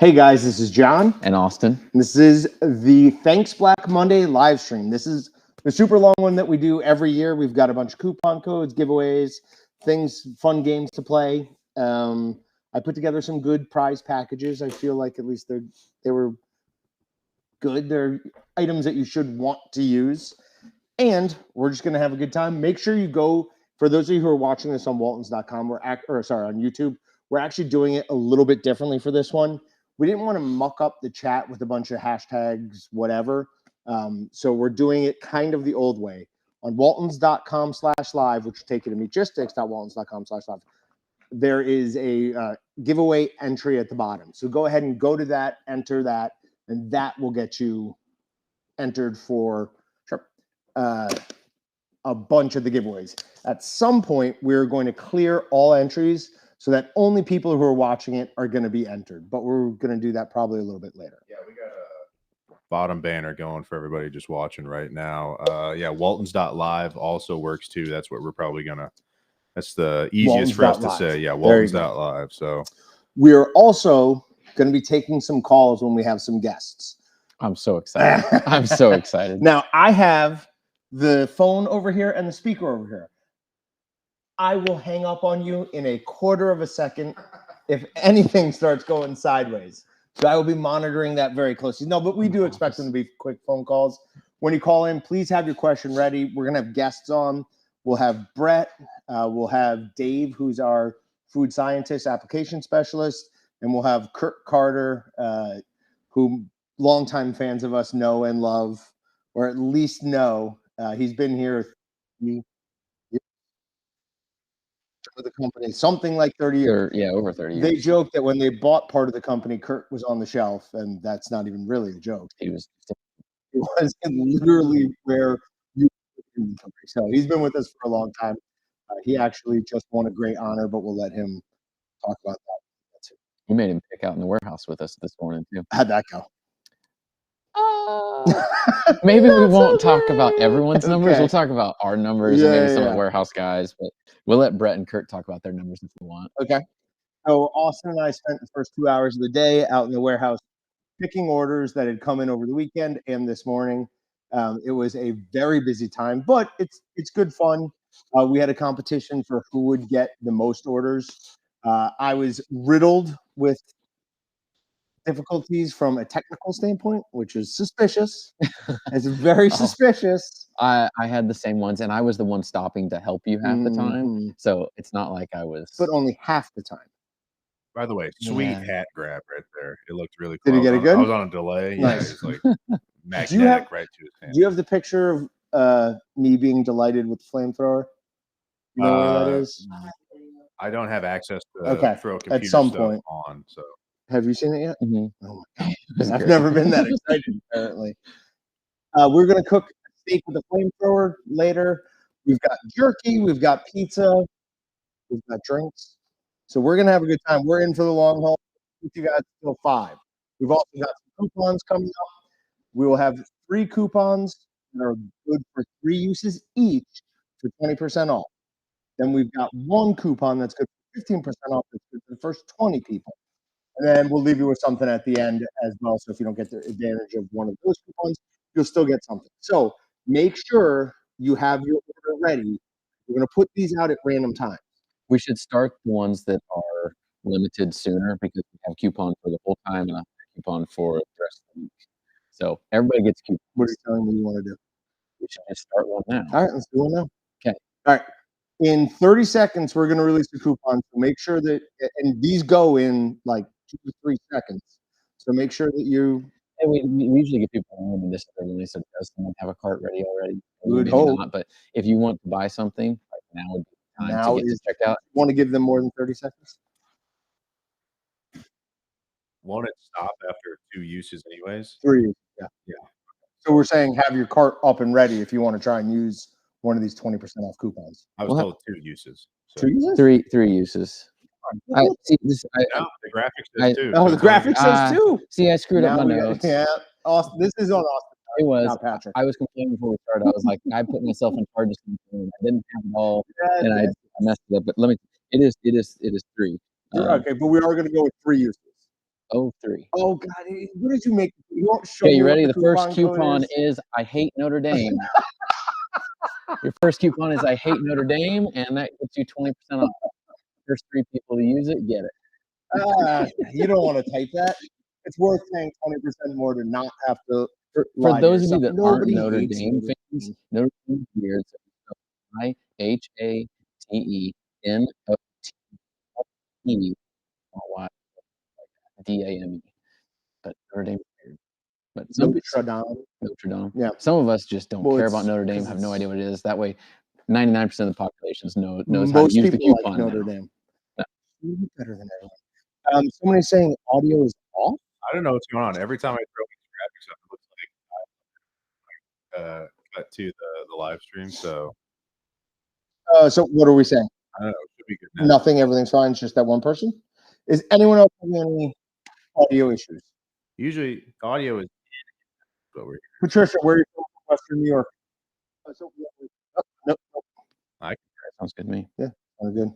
Hey guys, this is John. And Austin. This is the Thanks Black Monday live stream. This is the super long one that we do every year. We've got a bunch of coupon codes, giveaways, things, fun games to play. I put together some good prize packages. I feel like at least they were good. They're items that you should want to use. And we're just going to have a good time. Make sure you go, for those of you who are watching this on waltons.com, on YouTube, we're actually doing it a little bit differently for this one. We didn't want to muck up the chat with a bunch of hashtags, whatever. So we're doing it kind of the old way. On waltons.com/live, which will take you to meatgistics.waltons.com/live, there is a giveaway entry at the bottom. So go ahead and go to that, enter that, and that will get you entered for a bunch of the giveaways. At some point, we're going to clear all entries so that only people who are watching it are going to be entered. But we're going to do that probably a little bit later. Yeah, we got a bottom banner going for everybody just watching right now. Yeah, waltons.live also works too. That's what we're probably going to, that's the easiest for us to say. Yeah, waltons.live. So we're also going to be taking some calls when we have some guests. I'm so excited. I'm so excited. Now, I have the phone over here and the speaker over here. I will hang up on you in a quarter of a second if anything starts going sideways. So I will be monitoring that very closely. No, but we do expect them to be quick phone calls. When you call in, please have your question ready. We're going to have guests on. We'll have Brett. We'll have Dave, who's our food scientist, application specialist. And we'll have Kurt Carter, who longtime fans of us know and love, or at least know. He's been here for the company, something like 30 years. Yeah, over 30 years. They joked that when they bought part of the company, Kurt was on the shelf, and that's not even really a joke. He was literally where you in the company. So he's been with us for a long time. He actually just won a great honor, but we'll let him talk about that. We made him pick out in the warehouse with us this morning too. How'd that go? Maybe we won't talk about everyone's numbers. We'll talk about our numbers and maybe some of the warehouse guys, but we'll let Brett and Kurt talk about their numbers if we want. Okay. So Austin and I spent the first 2 hours of the day out in the warehouse picking orders that had come in over the weekend and this morning. It was a very busy time, but it's good fun. We had a competition for who would get the most orders. I was riddled with difficulties from a technical standpoint, which is suspicious. It's very suspicious. I had the same ones, and I was the one stopping to help you half the time. So it's not like I was. But only half the time. By the way, sweet hat grab right there. It looked really cool. Did he get it good? I was on a delay. Nice. Yeah, it was like magnetic right to his hand. Do you have the picture of me being delighted with the flamethrower? You know where that is? I don't have access to throw computer at some stuff point on. So have you seen it yet? Mm-hmm. Oh my God. I've never been that excited, apparently. We're going to cook steak with a flamethrower later. We've got jerky. We've got pizza. We've got drinks. So we're going to have a good time. We're in for the long haul. With you guys till 5. We've also got some coupons coming up. We will have 3 coupons that are good for 3 uses each for 20% off. Then we've got 1 coupon that's good for 15% off. That's good for the first 20 people. And then we'll leave you with something at the end as well. So if you don't get the advantage of one of those coupons, you'll still get something. So make sure you have your order ready. We're going to put these out at random times. We should start the ones that are limited sooner because we have coupon for the whole time and a coupon for the rest of the week. So everybody gets coupons. What are you telling me you want to do? We should just start one now. All right, let's do one now. Okay. All right. In 30 seconds, we're going to release the coupons. So make sure that, and these go in like 2 to 3 seconds. So make sure that you. And we usually get people on this early, so does someone have a cart ready already? We would hope. Not, but if you want to buy something, like now would be the time to get this checked out. You want to give them more than 30 seconds? Won't it stop after 2 uses anyways? 3, yeah. So we're saying have your cart up and ready if you want to try and use one of these 20% off coupons. I was told 2 uses. So. 2 uses? 3 uses. I see this. No, the graphics says 2. Oh, the graphics says 2. See, I screwed up my notes. Yeah, Austin, this is on Austin. It was. Not Patrick. I was complaining before we started. I was like, I put myself in charge of something. I didn't have it all, and I messed it up. But let me. It is 3. Okay, but we are going to go with 3 uses. 03. Oh God, what did you make? You won't show Okay, me you what ready? The first coupon code coupon is? is I hate Notre Dame. Your first coupon is I hate Notre Dame, and that gets you 20% off. First 3 people to use it, get it. You don't want to type that. It's worth paying 20% more to not have to. For lie to those of you yourself. that aren't Nobody Notre hates Dame Notre fans, Dame. Notre Dame is weird. So IHATENOTE but Notre Dame is weird. But Notre Dame. Notre Dame. Yeah. Some of us just don't Well, care it's about Notre Dame, 'cause have no it's- idea what it is. That way, 99% of the population knows how to Most use the people coupon like Notre now. Dame. Better than everyone. Somebody's saying audio is off. I don't know what's going on. Every time I throw these graphics up, it looks like cut to the live stream. So So what are we saying? I don't know. It should be good now. Nothing. Everything's fine. It's just that one person. Is anyone else having any audio issues? Usually audio is over here. Patricia, where are you from? Western New York. Nope. That sounds good to me. Yeah, sounds good.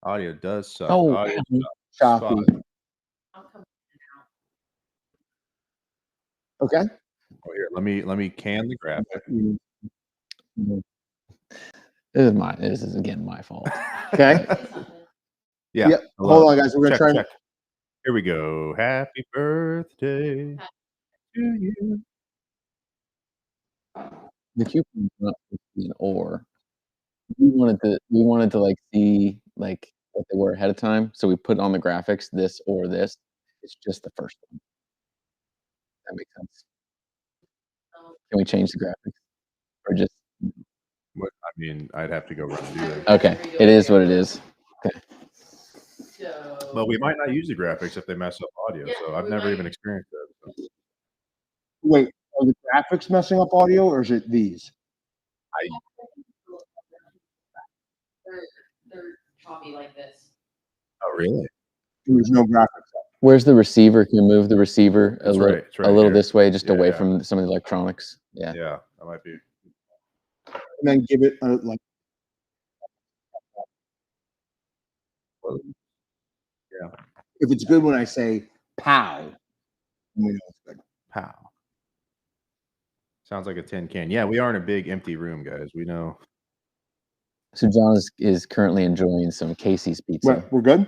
Audio does suck. Oh, Audio choppy. Okay. Oh, here, let me can the graphic. This is again my fault. Okay. Yeah. Hold on, guys. We're gonna check. Here we go. Happy birthday to you. The coupon is not supposed to be an or. We wanted to like see like what they were ahead of time, so we put on the graphics this or this. It's just the first one. That makes sense. Can we change the graphics or just? What I mean, I'd have to go run and do that. Okay, it is what it is. Okay. But we might not use the graphics if they mess up audio. So I've never even experienced that. So. Wait, are the graphics messing up audio, or is it these? They're choppy like this. Oh, really? There's no graphics. Where's the receiver? Can you move the receiver a It's little, right- it's right a little here. this way, just Yeah, away yeah. from some of the electronics? Yeah. Yeah, that might be. And then give it like. Yeah. If it's good when I say "pow," we know it's good. Pow. Sounds like a tin can. Yeah, we are in a big empty room, guys. We know. So John is currently enjoying some Casey's pizza. We're good.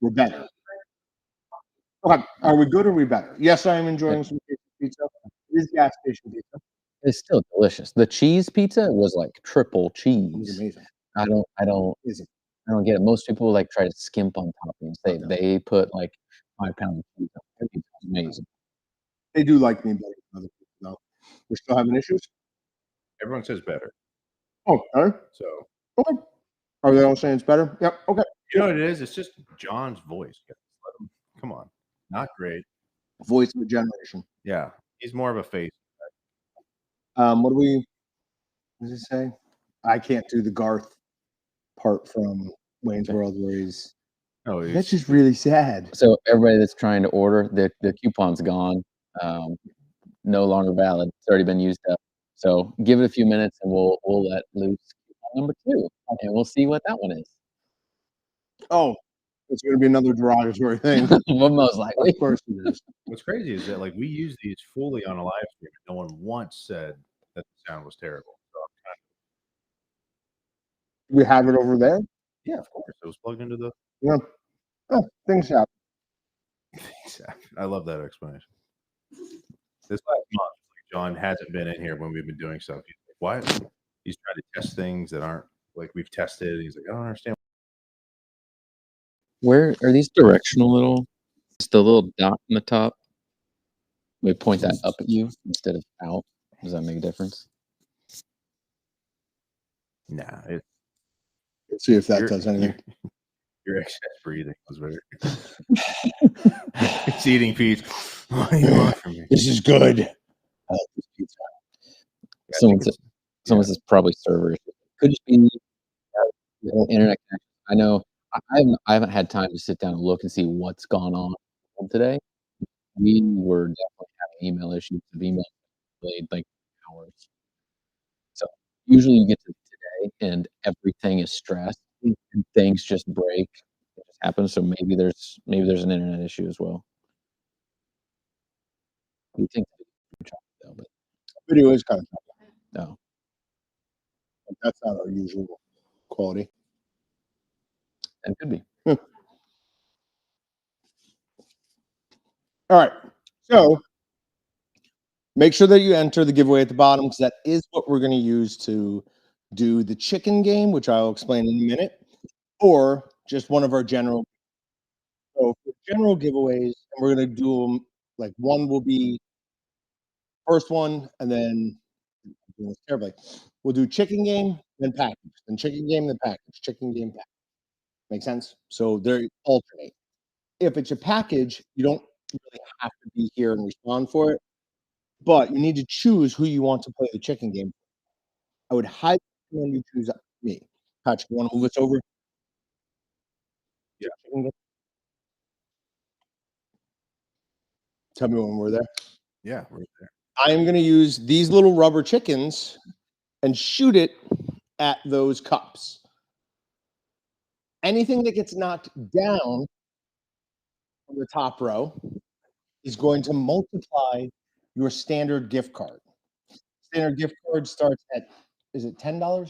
We're better. Okay, are we good or are we better? Yes, I am enjoying some pizza. It is gas station pizza. It's still delicious. The cheese pizza was like triple It was cheese. amazing. I don't get it. Most people like try to skimp on toppings. They put like 5 pounds of cheese on their pizza. It's amazing. They do like me better than other people, though. We're still having issues. Everyone says better. Oh, better. So Okay. Are they all saying it's better? Yep. Okay. you know what it is? It's just John's voice. Come on. Not great. Voice of a generation. Yeah. He's more of a face. What does it say? I can't do the Garth part from Wayne's World where he's. Oh, That's just really sad. So everybody that's trying to order, the coupon's gone. No longer valid. It's already been used up. So give it a few minutes and we'll let loose coupon number 2. And we'll see what that one is. Oh, it's going to be another derogatory thing. Well, most likely. Of course it is. What's crazy is that like we use these fully on a live stream and no one once said that the sound was terrible. So I'm We have it over there. yeah, of course. It was plugged into the Yeah. Oh, things happen. I love that explanation. This last month, John hasn't been in here when we've been doing stuff. He's like, what? He's trying to test things that aren't like we've tested. And he's like, I don't understand. Where are these directional little? Just the little dot in the top. We point that up at you instead of out. Does that make a difference? Nah, Let's see if that does anything. Your excess breathing was very. It's eating pizza. What do you want from me? This is good. I like this pizza. Someone says probably servers. Could just be the internet connection. I know I haven't had time to sit down and look and see what's gone on today. We were definitely having email issues of email delayed like hours. So usually you get to today and everything is stressed and things just break. It just happens. So maybe there's an internet issue as well. We think though, but Video is kind of choppy. no. That's not our usual quality. It could be. All right. So make sure that you enter the giveaway at the bottom, because that is what we're going to use to do the chicken game, which I'll explain in a minute, or just one of our general. So for general giveaways, and we're going to do them like one will be first one, and then I'm doing this terribly. We'll do chicken game, then package, then chicken game, then package, chicken game, package. Make sense? So they alternate. If it's a package, you don't really have to be here and respond for it, but you need to choose who you want to play the chicken game. I would highly recommend you choose me. Patrick, you want to move us over? Yeah. Tell me when we're there. Yeah, we're there. I'm going to use these little rubber chickens and shoot it at those cups. Anything that gets knocked down from the top row is going to multiply your standard gift card. Standard gift card starts at, is it $10?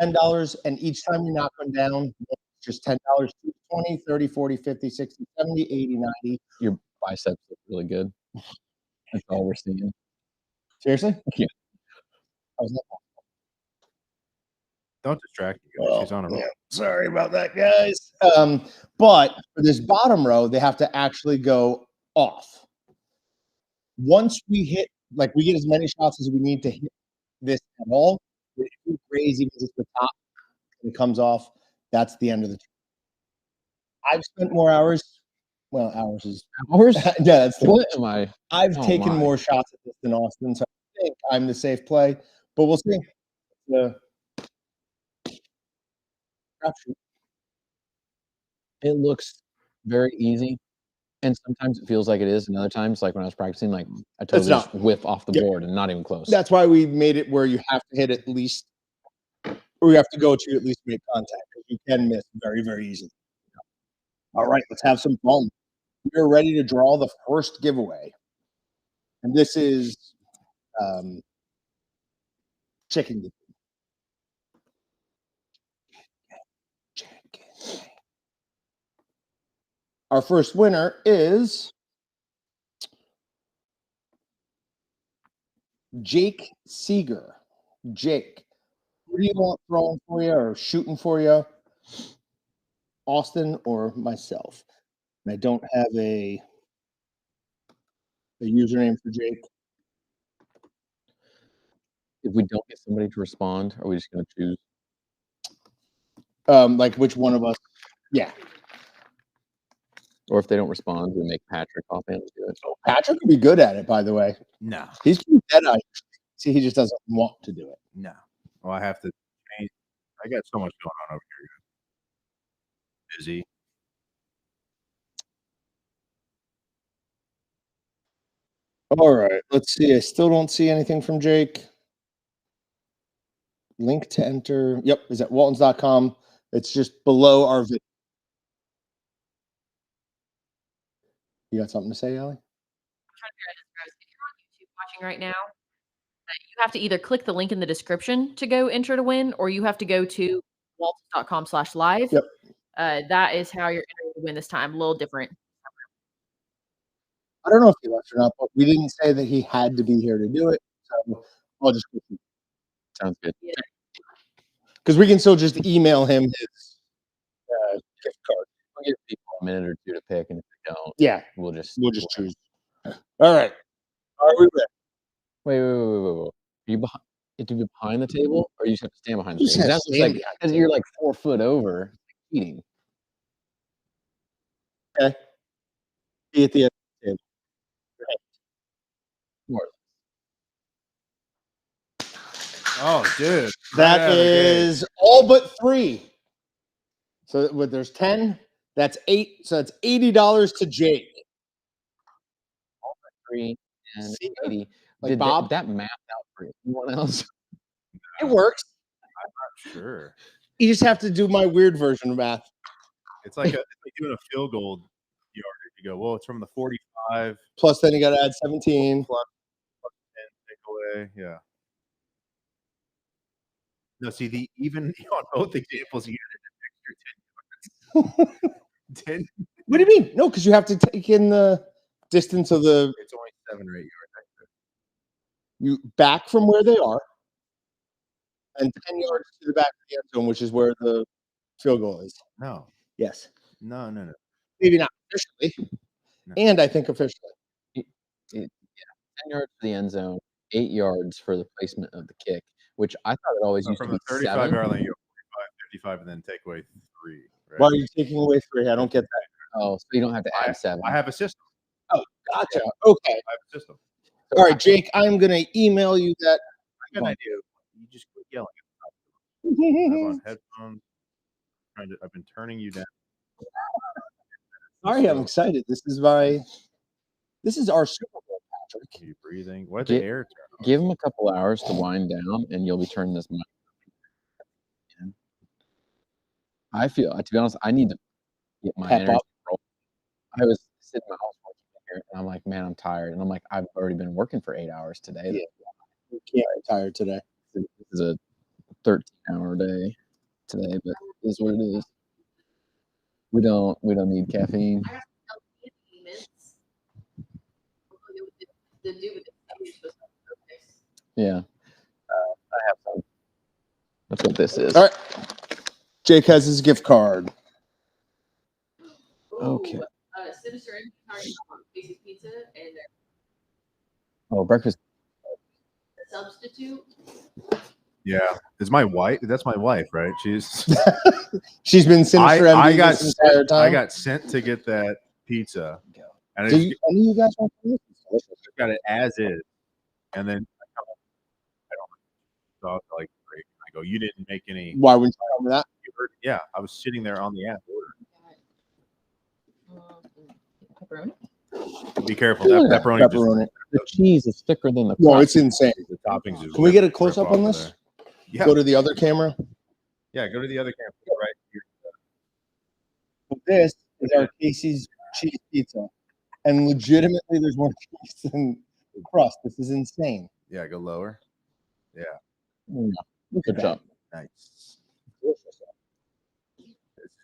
$10, and each time you knock one down, it's just $10, 20, 30, 40, 50, 60, 70, 80, 90. Your biceps look really good. That's all we're seeing. Seriously? Yeah. How's that? Don't distract you. Well, She's on a roll. yeah, sorry about that, guys. But for this bottom row, they have to actually go off. Once we hit, like we get as many shots as we need to hit this at all, if you raise even just the top and it comes off, that's the end of the turn. I've spent more hours. Well, hours is Hours? yeah, that's the What am I? I've Oh taken my. more shots at this than Austin, so I think I'm the safe play, but we'll see. Crapshoot. It looks very easy, and sometimes it feels like it is, and other times, like when I was practicing, like I totally not. just whiff off the Yep. board and not even close. That's why we made it where you have to hit at least, or you have to go to at least make contact, because you can miss very, very easily. All right, let's have some fun. We're ready to draw the first giveaway. And this is chicken. Our first winner is Jake Seeger. Jake, who do you want throwing for you or shooting for you? Austin or myself? And I don't have a username for Jake. If we don't get somebody to respond, are we just going to choose? Like which one of us? Yeah. Or if they don't respond, we make Patrick hop in and do it. Oh, Patrick would be good at it, by the way. No, He's pretty dead-eye. See, he just doesn't want to do it. no. Well, I have to change. I got so much going on over here. Busy. All right, let's see. I still don't see anything from Jake. Link to enter. Yep, is at waltons.com. It's just below our video. You got something to say, Allie? I'm trying to figure out this, guys. If you're on YouTube watching right now, you have to either click the link in the description to go enter to win, or you have to go to waltons.com/live. Yep. That is how you're entering to win this time. A little different. I don't know if he left or not, but we didn't say that he had to be here to do it. So I'll just Sounds good. Yeah. because we can still just email him his gift card. We'll give people a minute or two to pick, and if they don't, Yeah, we'll just choose. All right. Are we ready? Wait. Are you behind? You have to be behind the table, or you just have to stand behind the You just table? have to That's stand like behind the because you're like 4 foot over eating. Okay. Be at the end of the table. More. Oh, dude. That Right out of the gate. is all but 3. So there's 10. That's 8. So that's $80 to Jake. 3 and See? 80. Like Did Bob? that math out for anyone else? It works. Sure. You just have to do my weird version of math. It's like doing a field goal yardage. You go, well, it's from the 45. Plus, then you got to add 17. Plus 10 take away. Yeah. No, see, even on both examples, you get an extra 10 yards. 10. What do you mean? No, because you have to take in the distance of the. It's only 7 or 8 yards extra. You back from where they are, and 10 yards to the back of the end zone, which is where the field goal is. No. Yes. No. Maybe not officially, and I think officially. 10 yards for the end zone, 8 yards for the placement of the kick, which I thought it always used to be from the 35-yard line, you go 45, 55, and then take away 3. Right? Why are you taking away 3? I don't get that. Oh, so you don't have to add 7. I have a system. Oh, gotcha. Okay. I have a system. All right, Jake, I'm going to email you that. I got an idea. You just quit yelling. I'm on headphones. I've been turning you down. Sorry, I'm excited. This is our Super Bowl, Patrick. Are you breathing? Why the air turn on? Give him a couple hours to wind down, and you'll be turning this mic. I feel, to be honest, I need to get my energy rolling. I was sitting in my house working here, and I'm like, man, I'm tired. And I'm like, I've already been working for 8 hours today. Yeah, you can't be tired today. This is a 13-hour day today, but it is what it is. We don't need caffeine. Yeah. I have some. That's what this is. All right. Jake has his gift card. Okay. Sinister Casey's Pizza and Breakfast. Substitute. Yeah, it's my wife. That's my wife, right? She's been Sinister MD this entire time. I got sent to get that pizza, and any of you guys want this? I got it as is, and then I don't like. I go, you didn't make any. Why wouldn't you tell me that? You heard, yeah, I was sitting there on the app ordering. Pepperoni. Be careful, that pepperoni. The cheese is thicker than the. No, it's insane. The toppings. Can we get a close up on this? Yeah. Go to the other camera. Yeah, go to the other camera. Right here. This is our Casey's cheese pizza, and legitimately, there's more cheese than crust. This is insane. Yeah, go lower. Yeah. Good job. Nice. It's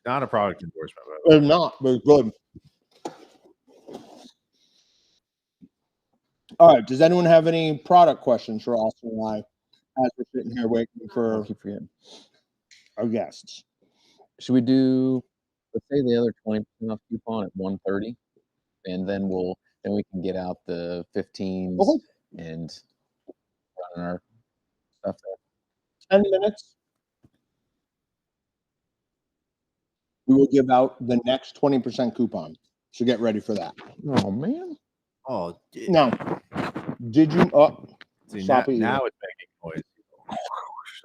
not a product endorsement, but It's not, but it's good. All right. Does anyone have any product questions for Austin and I as we're sitting here waiting for I keep forgetting. our guests? Should we do, let's say, the other 20% off coupon at 130, and then we can get out the 15s and run our stuff there. 10 minutes. We will give out the next 20% coupon. So get ready for that. Oh man. oh, Now, did you? Oh, see, stop it. now it's making noise.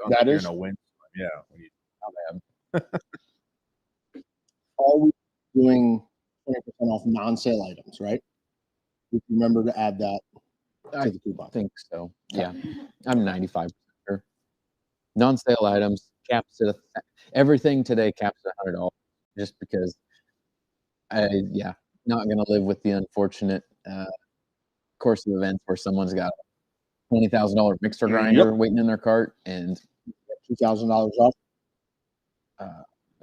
That is in a wind. Yeah. When you, are we doing 20% off non-sale items, right? If you remember to add that to the coupon. I think so. Yeah. I'm 95% sure. Non-sale items caps at everything today caps at $100 just because not going to live with the unfortunate course of events where someone's got a $20,000 mixer grinder waiting in their cart and $2,000 off.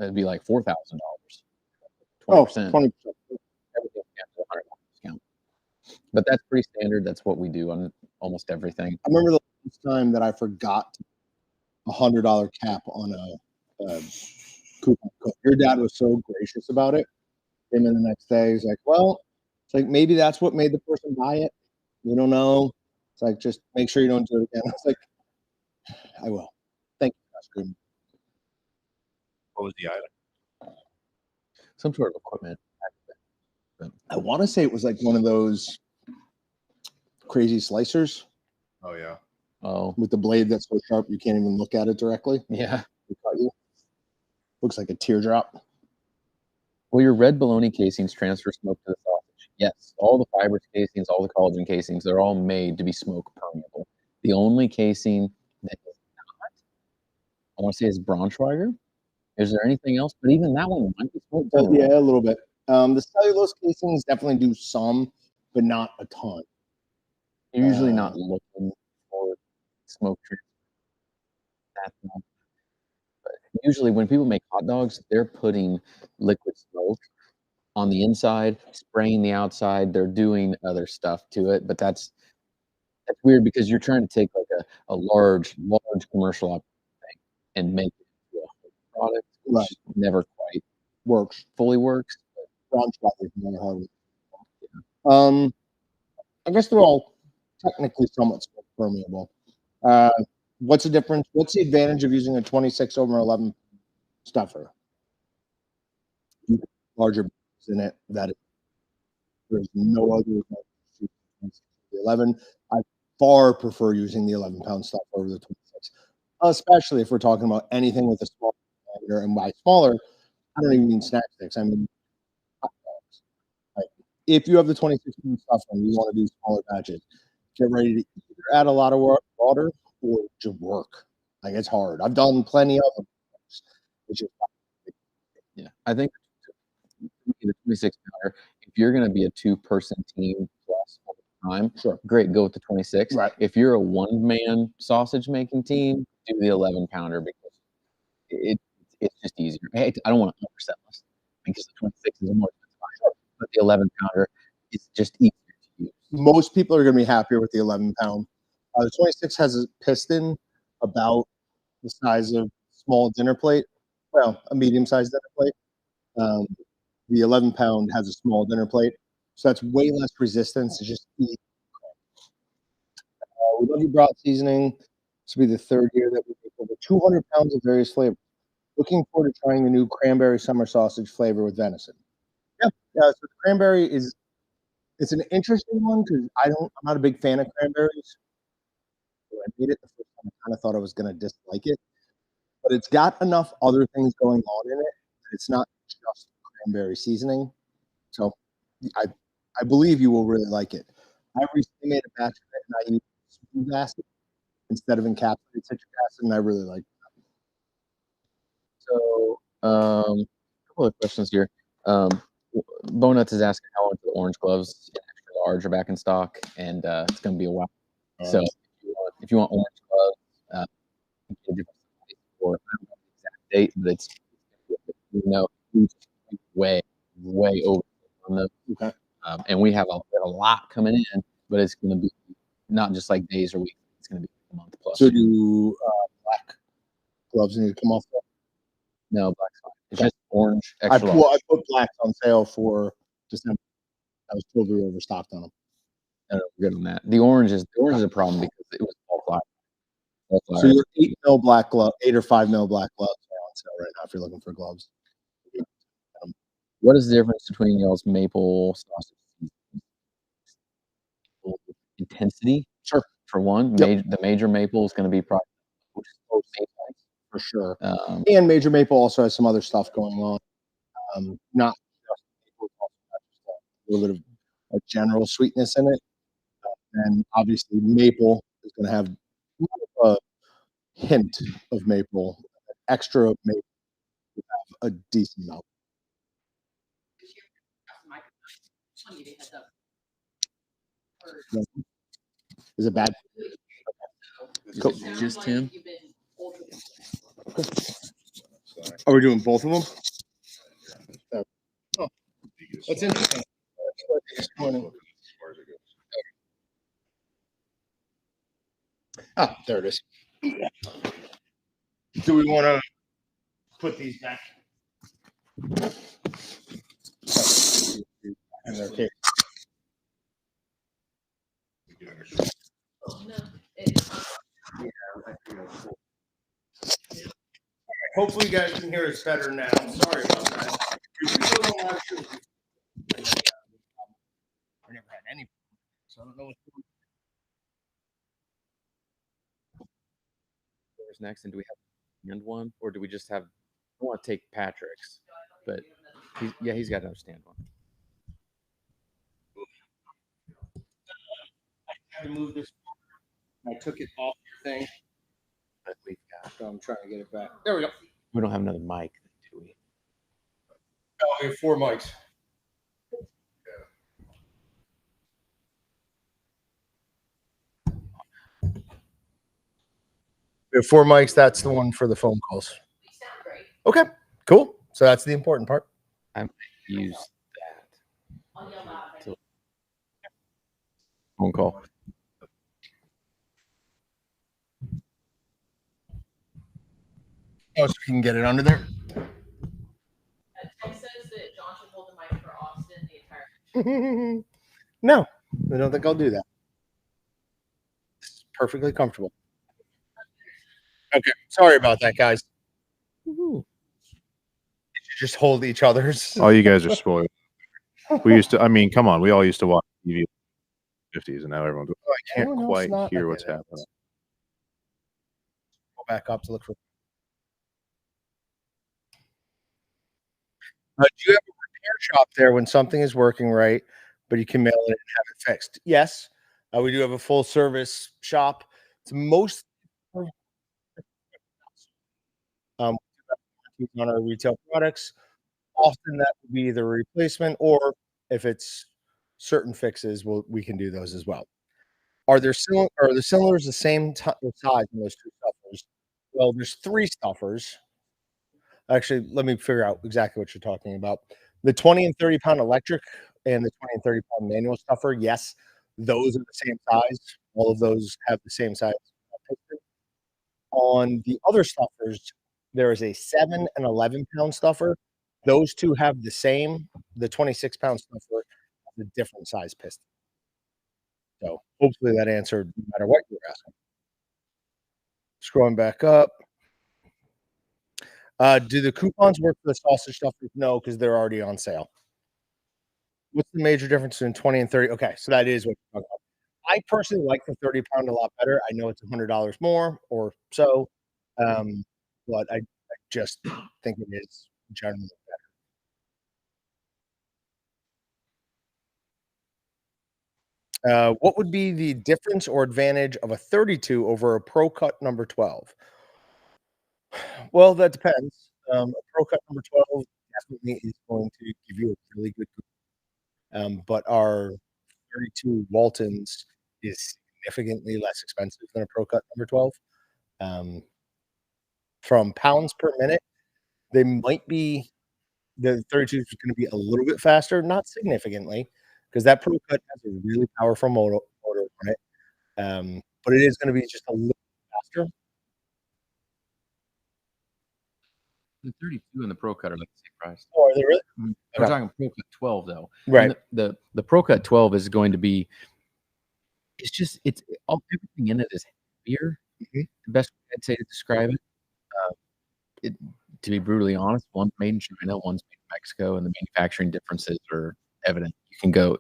It'd be like $4,000. 20%. 20%. Everything caps at $100 discount. But that's pretty standard. That's what we do on almost everything. I remember the last time that I forgot $100 cap on a coupon code. Your dad was so gracious about it. Came in the next day. He's like, well, it's like maybe that's what made the person buy it. We don't know. It's like, just make sure you don't do it again. I was like, I will. Thank you, Josh. what was the item? Some sort of equipment. I want to say it was like one of those crazy slicers Oh yeah. Oh, with the blade that's so sharp you can't even look at it directly. yeah. It cut you. Looks like a teardrop. Will your red bologna casings transfer smoke to the sausage? Yes. All the fibrous casings, all the collagen casings, they're all made to be smoke permeable. The only casing that is not, I want to say, is Braunschweiger. Is there anything else? But even that one might be smoked. Yeah, a little bit. The cellulose casings definitely do some, but not a ton. You're usually not looking for smoke transfer that much. But usually when people make hot dogs, they're putting liquid smoke on the inside, spraying the outside. They're doing other stuff to it, but that's weird because you're trying to take like a large commercial thing and make it into a whole product, which never quite fully works. I guess they're all technically somewhat smoke permeable. What's the difference? What's the advantage of using a 26 over 11 stuffer? Larger in it. There's no other. 11. I far prefer using the 11-pound stuffer over the 26, especially if we're talking about anything with a small diameter. And by smaller, I don't even mean snack sticks. I mean hot dogs. Like, if you have the 26-pound stuffer and you want to do smaller batches, get ready to either add a lot of water or just work. Like, it's hard. I've done plenty of them. It's just I think the 26 pounder, if you're going to be a 2-person team plus all the time, great, go with the 26. Right. If you're a 1-man sausage making team, do the 11 pounder because it's just easier. Hey, I don't want to undersell this because the 26 is a more expensive, but the 11 pounder is just easier to use. Most people are going to be happier with the 11-pound. The 26 has a piston about the size of a small dinner plate. Well, a medium-sized dinner plate. The 11-pound has a small dinner plate, so that's way less resistance to just eat. We love your broth seasoning. This will be the 3rd year that we make over 200 pounds of various flavors. Looking forward to trying the new cranberry summer sausage flavor with venison. Yeah, so the cranberry it's an interesting one because I'm not a big fan of cranberries. When I made it the first time, I kind of thought I was going to dislike it, but it's got enough other things going on in it that it's not just cranberry seasoning. So I believe you will really like it. I recently made a batch of it and I used smooth acid instead of encapsulated citric acid, and I really like it. So, a couple of questions here. Bonuts is asking how much the orange gloves in extra large are back in stock, and it's going to be a while. So, if you want orange gloves, you can get a different size for, I don't know the exact date, but it's way over on those. Okay. And we have a lot coming in, but it's going to be not just like days or weeks. It's going to be a month plus. So do black gloves need to come off? No, black's fine. It's just orange extra large. I put blacks on sale for December. I was told we were overstocked on them. No, we're good on that. The orange is a problem because it was all black. So your 8 mil black glove, 8 or 5 mil black gloves are on sale right now if you're looking for gloves. What is the difference between y'all's maple sausage intensity? Sure. For one, the major maple is going to be probably for sure. And Major Maple also has some other stuff going on. Not just maple, a little bit of a general sweetness in it. And obviously maple is going to have a hint of maple, extra maple to have a decent amount. Is it bad? Cool. Just him? Okay. Are we doing both of them? Oh, that's interesting. Ah, there it is. Do we want to put these back? In their case. Hopefully, you guys can hear us better now. Sorry about that. I never had any, so I don't know what's going on. Where's next? And do we have stand one, or do we just have? I want to take Patrick's, but he's got to stand one. I moved this. I took it off your thing. But we've got. So I'm trying to get it back. There we go. We don't have another mic. Oh, we have 4 mics. We have 4 mics. That's the one for the phone calls. You sound great. Okay, cool. So that's the important part. I might use that I'll yell loud. to phone call. Oh, so you can get it under there? Text says that John should hold the mic for Austin the entire. No, I don't think I'll do that. It's perfectly comfortable. Okay, sorry about that, guys. You just hold each other's. Oh, you guys are spoiled. We used to. I mean, come on. We all used to watch TV in the 50s, and now everyone's. Oh, I can't Everyone else quite not- hear okay, what's that's- happening. Go back up to look for. Do you have a repair shop there when something is working right, but you can mail it and have it fixed? Yes, we do have a full service shop. It's most on our retail products. Often that would be either a replacement, or if it's certain fixes, we can do those as well. Are the cylinders the same size in those 2 stuffers? Well, there's 3 stuffers. Actually, let me figure out exactly what you're talking about. The 20 and 30 pound electric and the 20 and 30 pound manual stuffer, yes, those are the same size. All of those have the same size piston. On the other stuffers, there is a 7 and 11 pound stuffer. Those 2 have the same. The 26-pound stuffer has a different size piston. So hopefully that answered no matter what you're asking. Scrolling back up. Do the coupons work for the sausage stuffers? No, because they're already on sale. What's the major difference between 20 and 30? Okay, so that is what you're talking about. I personally like the 30 pound a lot better. I know it's $100 more or so, but I just think it is generally better. What would be the difference or advantage of a 32 over a Pro Cut number 12? Well, that depends. A Pro Cut number 12 definitely is going to give you a really good but our 32 Waltons is significantly less expensive than a Pro Cut number 12. From pounds per minute, they might be the 32 is going to be a little bit faster, not significantly, because that Pro Cut has a really powerful motor on it. But it is going to be just a little faster. The 32 and the Pro Cut are like the same price. Oh, are they really? We're talking Pro Cut 12 though. Right. And the Pro Cut 12 is going to be. It's all everything in it is heavier. Mhm. The best way I'd say to describe it, to be brutally honest, one's made in China, one's made in Mexico, and the manufacturing differences are evident.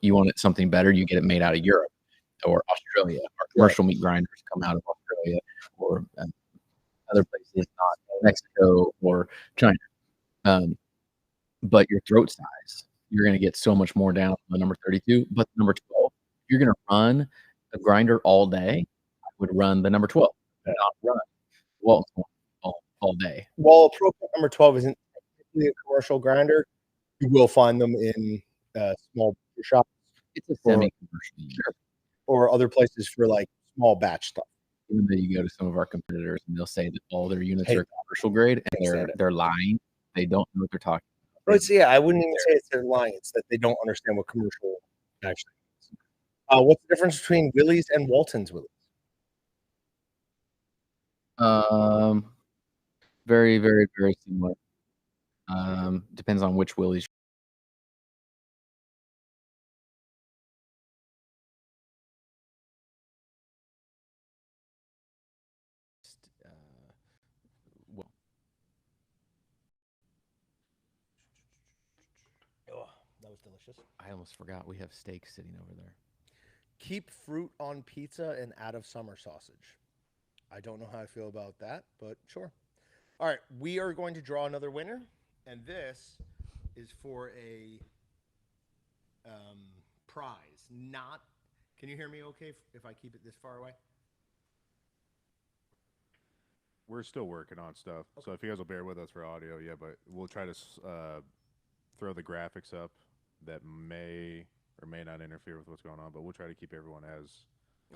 You want it something better, you get it made out of Europe or Australia. Our commercial meat grinders come out of Australia or other places, not Mexico or China. But your throat size, you're going to get so much more down on the number 32. But the number 12, if you're going to run a grinder all day, I would run the number 12, and not run Walton all day. While a Pro Cut number 12 isn't technically a commercial grinder, you will find them in small shops. It's a semi-commercial, Sure. Or other places for like small batch stuff. Even though you go to some of our competitors and they'll say that all their units are commercial grade, and they're lying. They don't know what they're talking about. But yeah, I wouldn't even say it's their lying. It's that they don't understand what commercial actually is. What's the difference between Willys and Walton's Willys? Very, very, very similar. Depends on which Willys. Well, Oh, that was delicious. I almost forgot we have steak sitting over there. Keep fruit on pizza and add of summer sausage. I don't know how I feel about that, but sure. All right, we are going to draw another winner, and this is for a prize. Not. Can you hear me okay if I keep it this far away? We're still working on stuff, so if you guys will bear with us for audio, yeah, but we'll try to throw the graphics up that may or may not interfere with what's going on, but we'll try to keep everyone as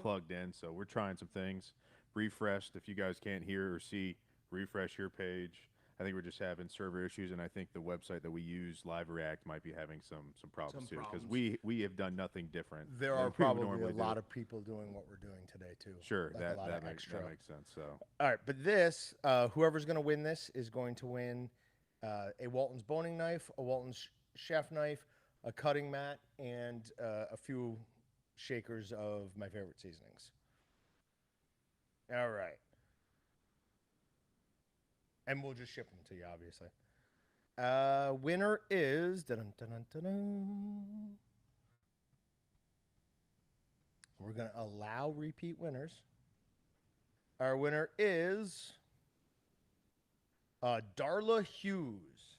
plugged in. So we're trying some things. Refreshed. If you guys can't hear or see, refresh your page. I think we're just having server issues, and I think the website that we use, Live React, might be having some problems too, because we have done nothing different. There are probably a lot of people doing what we're doing today too. Sure, like that makes sense. So, all right, but this, whoever's going to win this is going to win a Walton's boning knife, a Walton's chef knife, a cutting mat, and a few shakers of my favorite seasonings. All right. And we'll just ship them to you, obviously. Winner is... We're going to allow repeat winners. Our winner is Darla Hughes.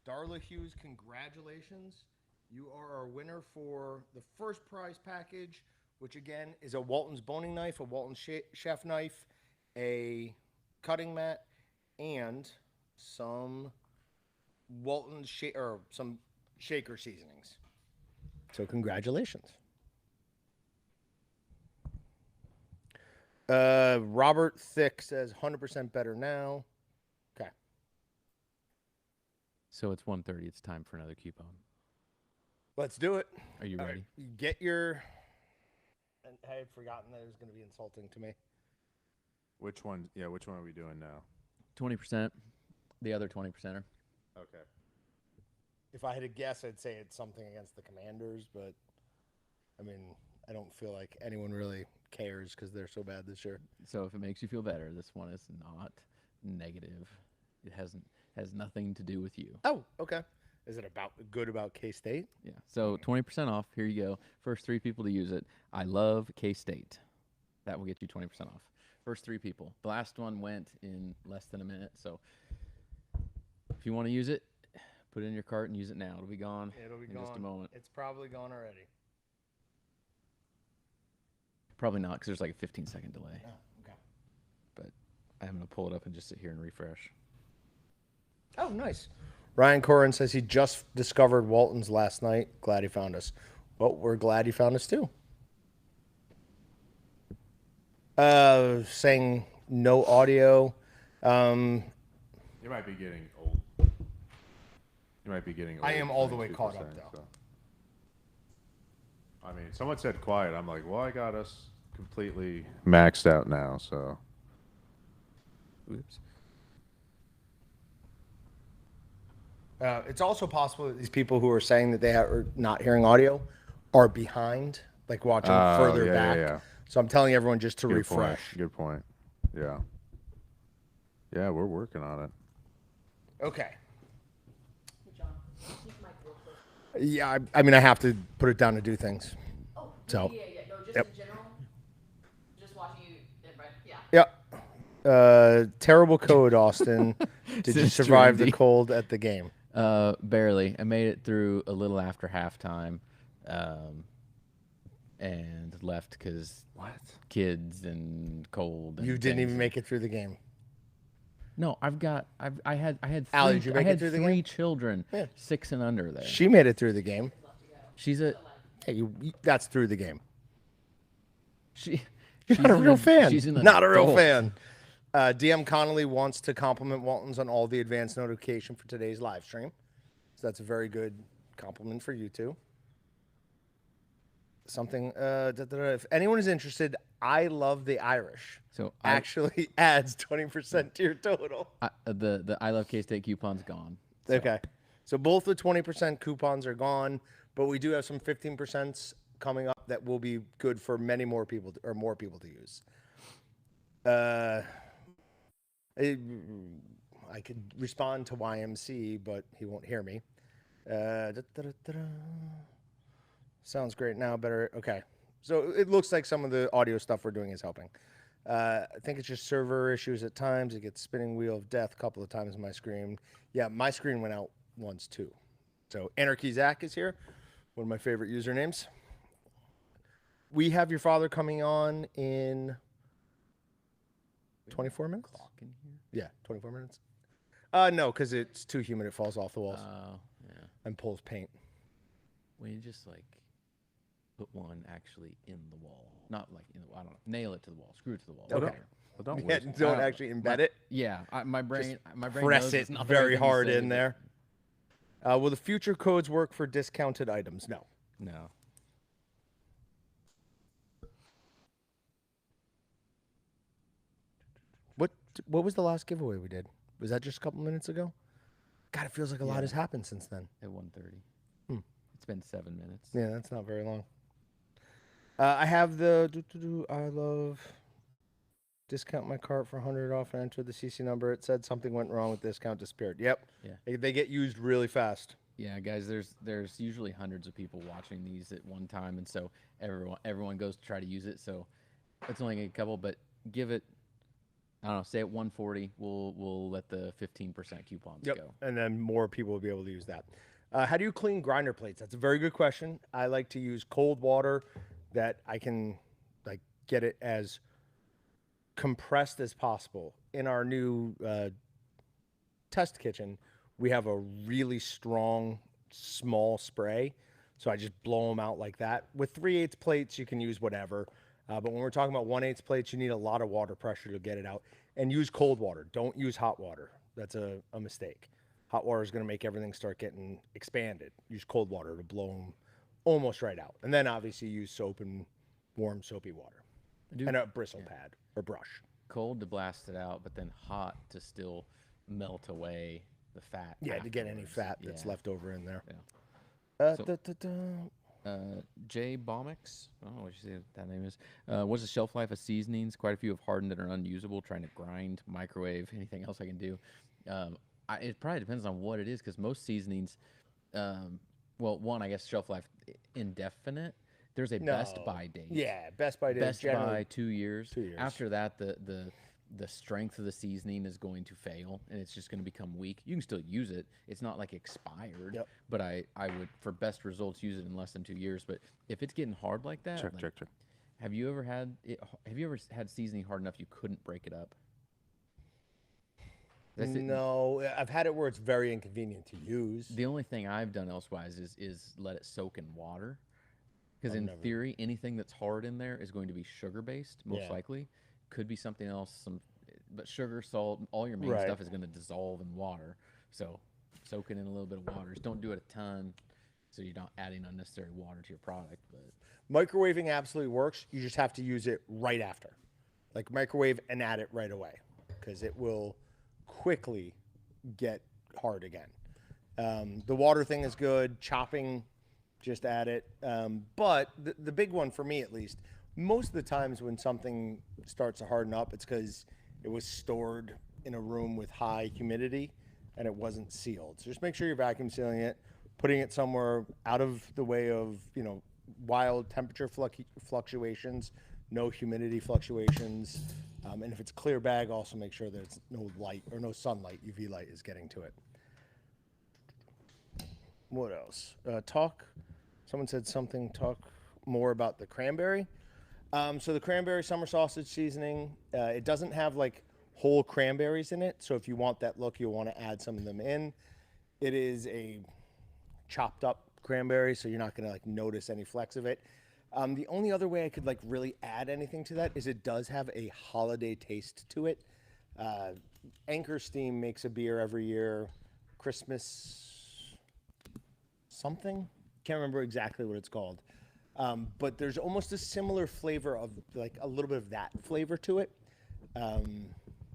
Darla Hughes, congratulations. You are our winner for the first prize package, which again is a Walton's boning knife, a Walton's chef knife, a cutting mat, and some Walton's some shaker seasonings. So congratulations. Robert Thick says 100% better now. Okay. So it's 1:30. It's time for another coupon. Let's do it. Are you ready? Get your... And I had forgotten that it was going to be insulting to me. which one? Yeah, which one are we doing now? 20%. The other 20%er. Okay. If I had to guess, I'd say it's something against the Commanders, but I mean, I don't feel like anyone really cares because they're so bad this year. So if it makes you feel better, this one is not negative. It has nothing to do with you. Oh, okay. Is it good about K-State? Yeah. So 20% off. Here you go. First 3 people to use it. I love K-State. That will get you 20% off. First 3 people. The last one went in less than a minute. So if you want to use it, put it in your cart and use it now. It'll be gone in just a moment. It's probably gone already. Probably not, because there's like a 15-second delay. Oh, okay. But I'm going to pull it up and just sit here and refresh. Oh, nice. Ryan Corin says he just discovered Walton's last night. Glad he found us. Well, we're glad he found us too. Saying no audio. You might be getting old. You might be getting old. I am all the way caught up, though. So. I mean, someone said quiet. I'm like, well, I got us completely maxed out now, so. Oops. It's also possible that these people who are saying that they are not hearing audio are behind, like watching further back. Yeah. So I'm telling everyone just to Good refresh. Point. Good point. Yeah. Yeah, we're working on it. Okay. John, keep the mic real quick. Yeah, I mean, I have to put it down to do things. Oh, So, yeah. No, just yep. in general. Just watching you, right? Yeah. Yeah. Terrible code, Austin. Did you Since survive the Trinity. cold at the game? Barely. I made it through a little after halftime, and left because kids and cold. And You didn't even things. make it through the game. No, I had Allie, three, did you I make it had through the 3 game? children, Yeah. 6 and under there. She made it through the game. She's a Hey, that's through the game. she. You're not a real fan. She's an not a real adult. fan. DM Connolly wants to compliment Walton's on all the advanced notification for today's live stream. So that's a very good compliment for you two. Something, if anyone is interested, I love the Irish. So Actually adds 20% to your total. the I love K-State coupon's gone. So. Okay. So both the 20% coupons are gone, but we do have some 15% coming up that will be good for many more people to use. I could respond to YMC, but he won't hear me. Sounds great now. Better. Okay. So it looks like some of the audio stuff we're doing is helping. I think it's just server issues at times. It gets spinning wheel of death a couple of times on my screen. Yeah, my screen went out once too. So Anarchy Zach is here. One of my favorite usernames. We have your father coming on in 24 minutes? Clock in here. Yeah, 24 minutes. No, because it's too humid. It falls off the walls. Oh, yeah. and pulls paint. When you just like put one actually in the wall, not like I don't know, nail it to the wall, screw it to the wall. Okay. Whatever. Well, don't Yeah, waste. don't actually embed it. Yeah, my brain Press knows it it's not the very right thing to hard say, in but- there. Will the future codes work for discounted items? No. No. What was the last giveaway we did? Was that just a couple minutes ago? God, it feels like a lot Yeah. has happened since then. At 1:30. Hmm. It's been 7 minutes. Yeah, that's not very long. I have the I love discount my cart for 100 off and enter the CC number. It said something went wrong with discount disappeared. Yep. Yeah. They get used really fast. Yeah, guys, there's usually hundreds of people watching these at one time, and so everyone goes to try to use it. So it's only a couple, but give it, I don't know, say at 140, we'll let the 15% coupons go. And then more people will be able to use that. How do you clean grinder plates? That's a very good question. I like to use cold water that I can like get it as compressed as possible. In our new test kitchen, we have a really strong, small spray. So I just blow them out like that. With 3/8 plates, you can use whatever. But when we're talking about 1/8 plates, you need a lot of water pressure to get it out. And use cold water. Don't use hot water. That's a mistake. Hot water is going to make everything start getting expanded. Use cold water to blow them almost right out. And then obviously use soap and warm soapy water. And a bristle pad or brush. Cold to blast it out, but then hot to still melt away the fat. Yeah, to get any afterwards. fat that's Yeah. left over in there. Yeah. J Bomix, I don't know what you say that name is. What's the shelf life of seasonings? Quite a few have hardened and are unusable. Trying to grind, microwave, anything else I can do. It probably depends on what it is, because most seasonings, well, one, I guess shelf life indefinite. There's a best by date. Yeah, best by date. Best generally by 2 years. 2 years. After that, the strength of the seasoning is going to fail, and it's just going to become weak. You can still use it. It's not like expired. Yep. But I would, for best results, use it in less than 2 years. But if it's getting hard like that, Check. Have you ever had seasoning hard enough you couldn't break it up? No, I've had it where it's very inconvenient to use. The only thing I've done elsewise is let it soak in water. Because in theory, anything that's hard in there is going to be sugar-based, most likely. Could be something else, but sugar, salt, all your main stuff is going to dissolve in water. So soak it in a little bit of water. Just don't do it a ton, so you're not adding unnecessary water to your product. But Microwaving absolutely works. You just have to use it right after. Like microwave and add it right away, because it will quickly get hard again. The water thing is good. Chopping, just add it. But the big one for me, at least, most of the times when something starts to harden up, it's because it was stored in a room with high humidity and it wasn't sealed. So just make sure you're vacuum sealing it, putting it somewhere out of the way of, wild temperature fluctuations, no humidity fluctuations. And if it's clear bag, also make sure there's no light or no sunlight, UV light is getting to it. What else? Someone said something, talk more about the cranberry. So the cranberry summer sausage seasoning, it doesn't have like whole cranberries in it. So if you want that look, you'll want to add some of them in. It is a chopped up cranberry, so you're not going to like notice any flecks of it. The only other way I could like really add anything to that is it does have a holiday taste to it. Anchor Steam makes a beer every year, Christmas something. Can't remember exactly what it's called. But there's almost a similar flavor of like a little bit of that flavor to it.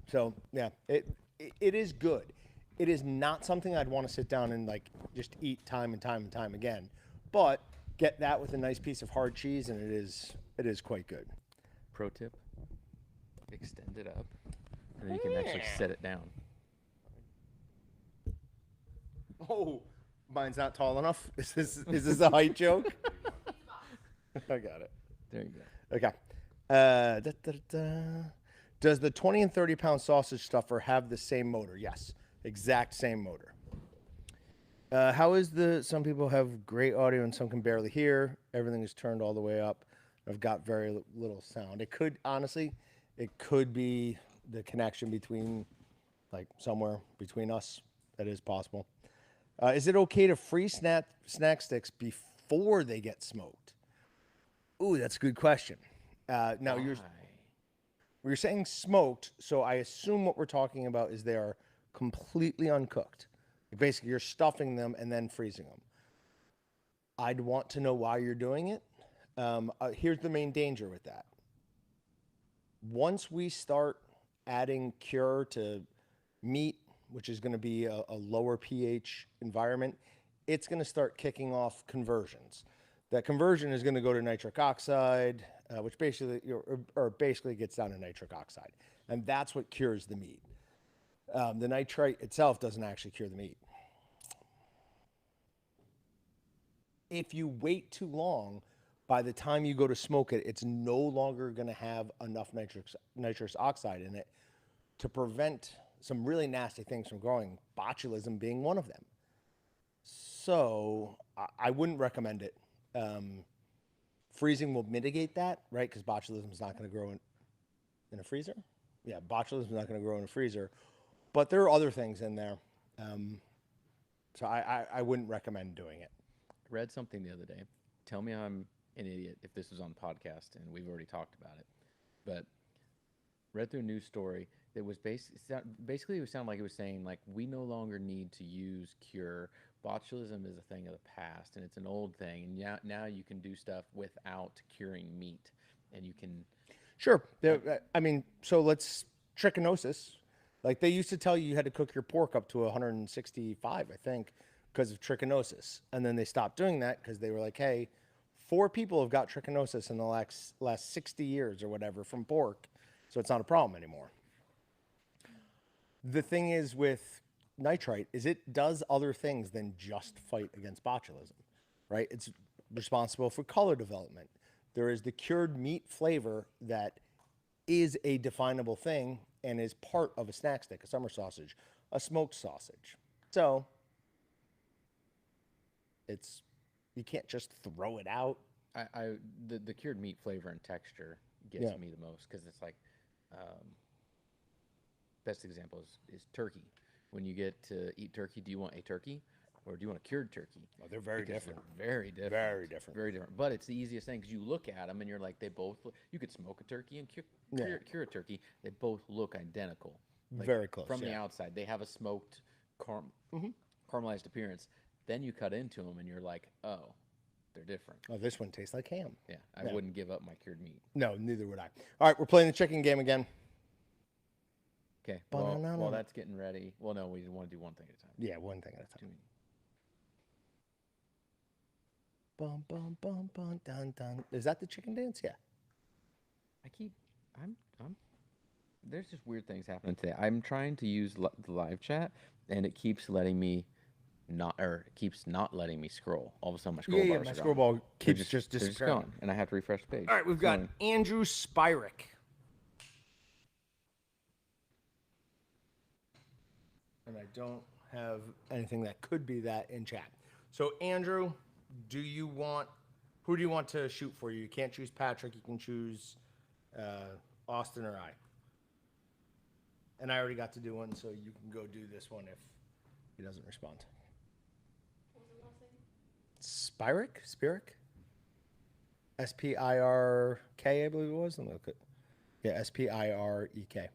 So yeah, it is good. It is not something I'd want to sit down and like just eat time and time and time again. But get that with a nice piece of hard cheese, and it is quite good. pro tip: extend it up, and then you can actually set it down. Oh, mine's not tall enough. Is this a height joke? I got it. There you go. Okay. Does the 20 and 30 pound sausage stuffer have the same motor? Yes, exact same motor. How is some people have great audio and some can barely hear. Everything is turned all the way up. I've got very little sound. It could, honestly, be the connection between, like somewhere between us. That is possible. Is it okay to freeze snack sticks before they get smoked? Ooh, that's a good question. Now you're saying smoked, so I assume what we're talking about is they are completely uncooked. Basically, you're stuffing them and then freezing them. I'd want to know why you're doing it. Here's the main danger with that. Once we start adding cure to meat, which is going to be a lower pH environment, it's going to start kicking off conversions. That conversion is going to go to nitric oxide, which basically gets down to nitric oxide, and that's what cures the meat. The nitrite itself doesn't actually cure the meat. If you wait too long, by the time you go to smoke it, it's no longer going to have enough nitrous oxide in it to prevent some really nasty things from growing, botulism being one of them. So I wouldn't recommend it. Freezing will mitigate that, right? Because botulism is not going to grow in a freezer. Yeah, botulism is not going to grow in a freezer. But there are other things in there. So I wouldn't recommend doing it. Read something the other day. Tell me I'm an idiot if this was on podcast and we've already talked about it. But read through a news story that was basically it would sound like it was saying like we no longer need to use cure. Botulism is a thing of the past and it's an old thing. And now you can do stuff without curing meat, and you can. Sure. I mean, so let's trichinosis. Like they used to tell you had to cook your pork up to 165, I think, because of trichinosis. And then they stopped doing that because they were like, hey, 4 people have got trichinosis in the last 60 years or whatever from pork. So it's not a problem anymore. The thing is with nitrite is it does other things than just fight against botulism, right? It's responsible for color development. There is the cured meat flavor that is a definable thing and is part of a snack stick, a summer sausage, a smoked sausage. So you can't just throw it out. The cured meat flavor and texture gets me the most because it's like best example is turkey. When you get to eat turkey, do you want a turkey or do you want a cured turkey? Oh, they're very different. Very different. Very different. Very different. But it's the easiest thing because you look at them and you're like, they both look. You could smoke a turkey and cure a turkey. They both look identical. Like, very close. From the outside. They have a smoked caramelized appearance. Then you cut into them and you're like, oh, they're different. Oh, this one tastes like ham. Yeah, I wouldn't give up my cured meat. No, neither would I. All right, we're playing the chicken game again. Okay. Well, that's getting ready. Well, no, we want to do one thing at a time. Yeah, one thing at a time. Bum, bum, bum, bum, dun, dun. Is that the chicken dance? Yeah. There's just weird things happening today. I'm trying to use the live chat, and it keeps letting me keeps not letting me scroll. All of a sudden, my scroll bars are my gone. scroll ball keeps just They're disappearing. gone, and I have to refresh the page. All right, we've got Andrew Spyrick. And I don't have anything that could be that in chat. So, Andrew, who do you want to shoot for you? You can't choose Patrick. You can choose Austin or I. And I already got to do one, so you can go do this one if he doesn't respond. What was the last name? Spyrick? S-P-I-R-K, I believe it was. Yeah, S-P-I-R-E-K.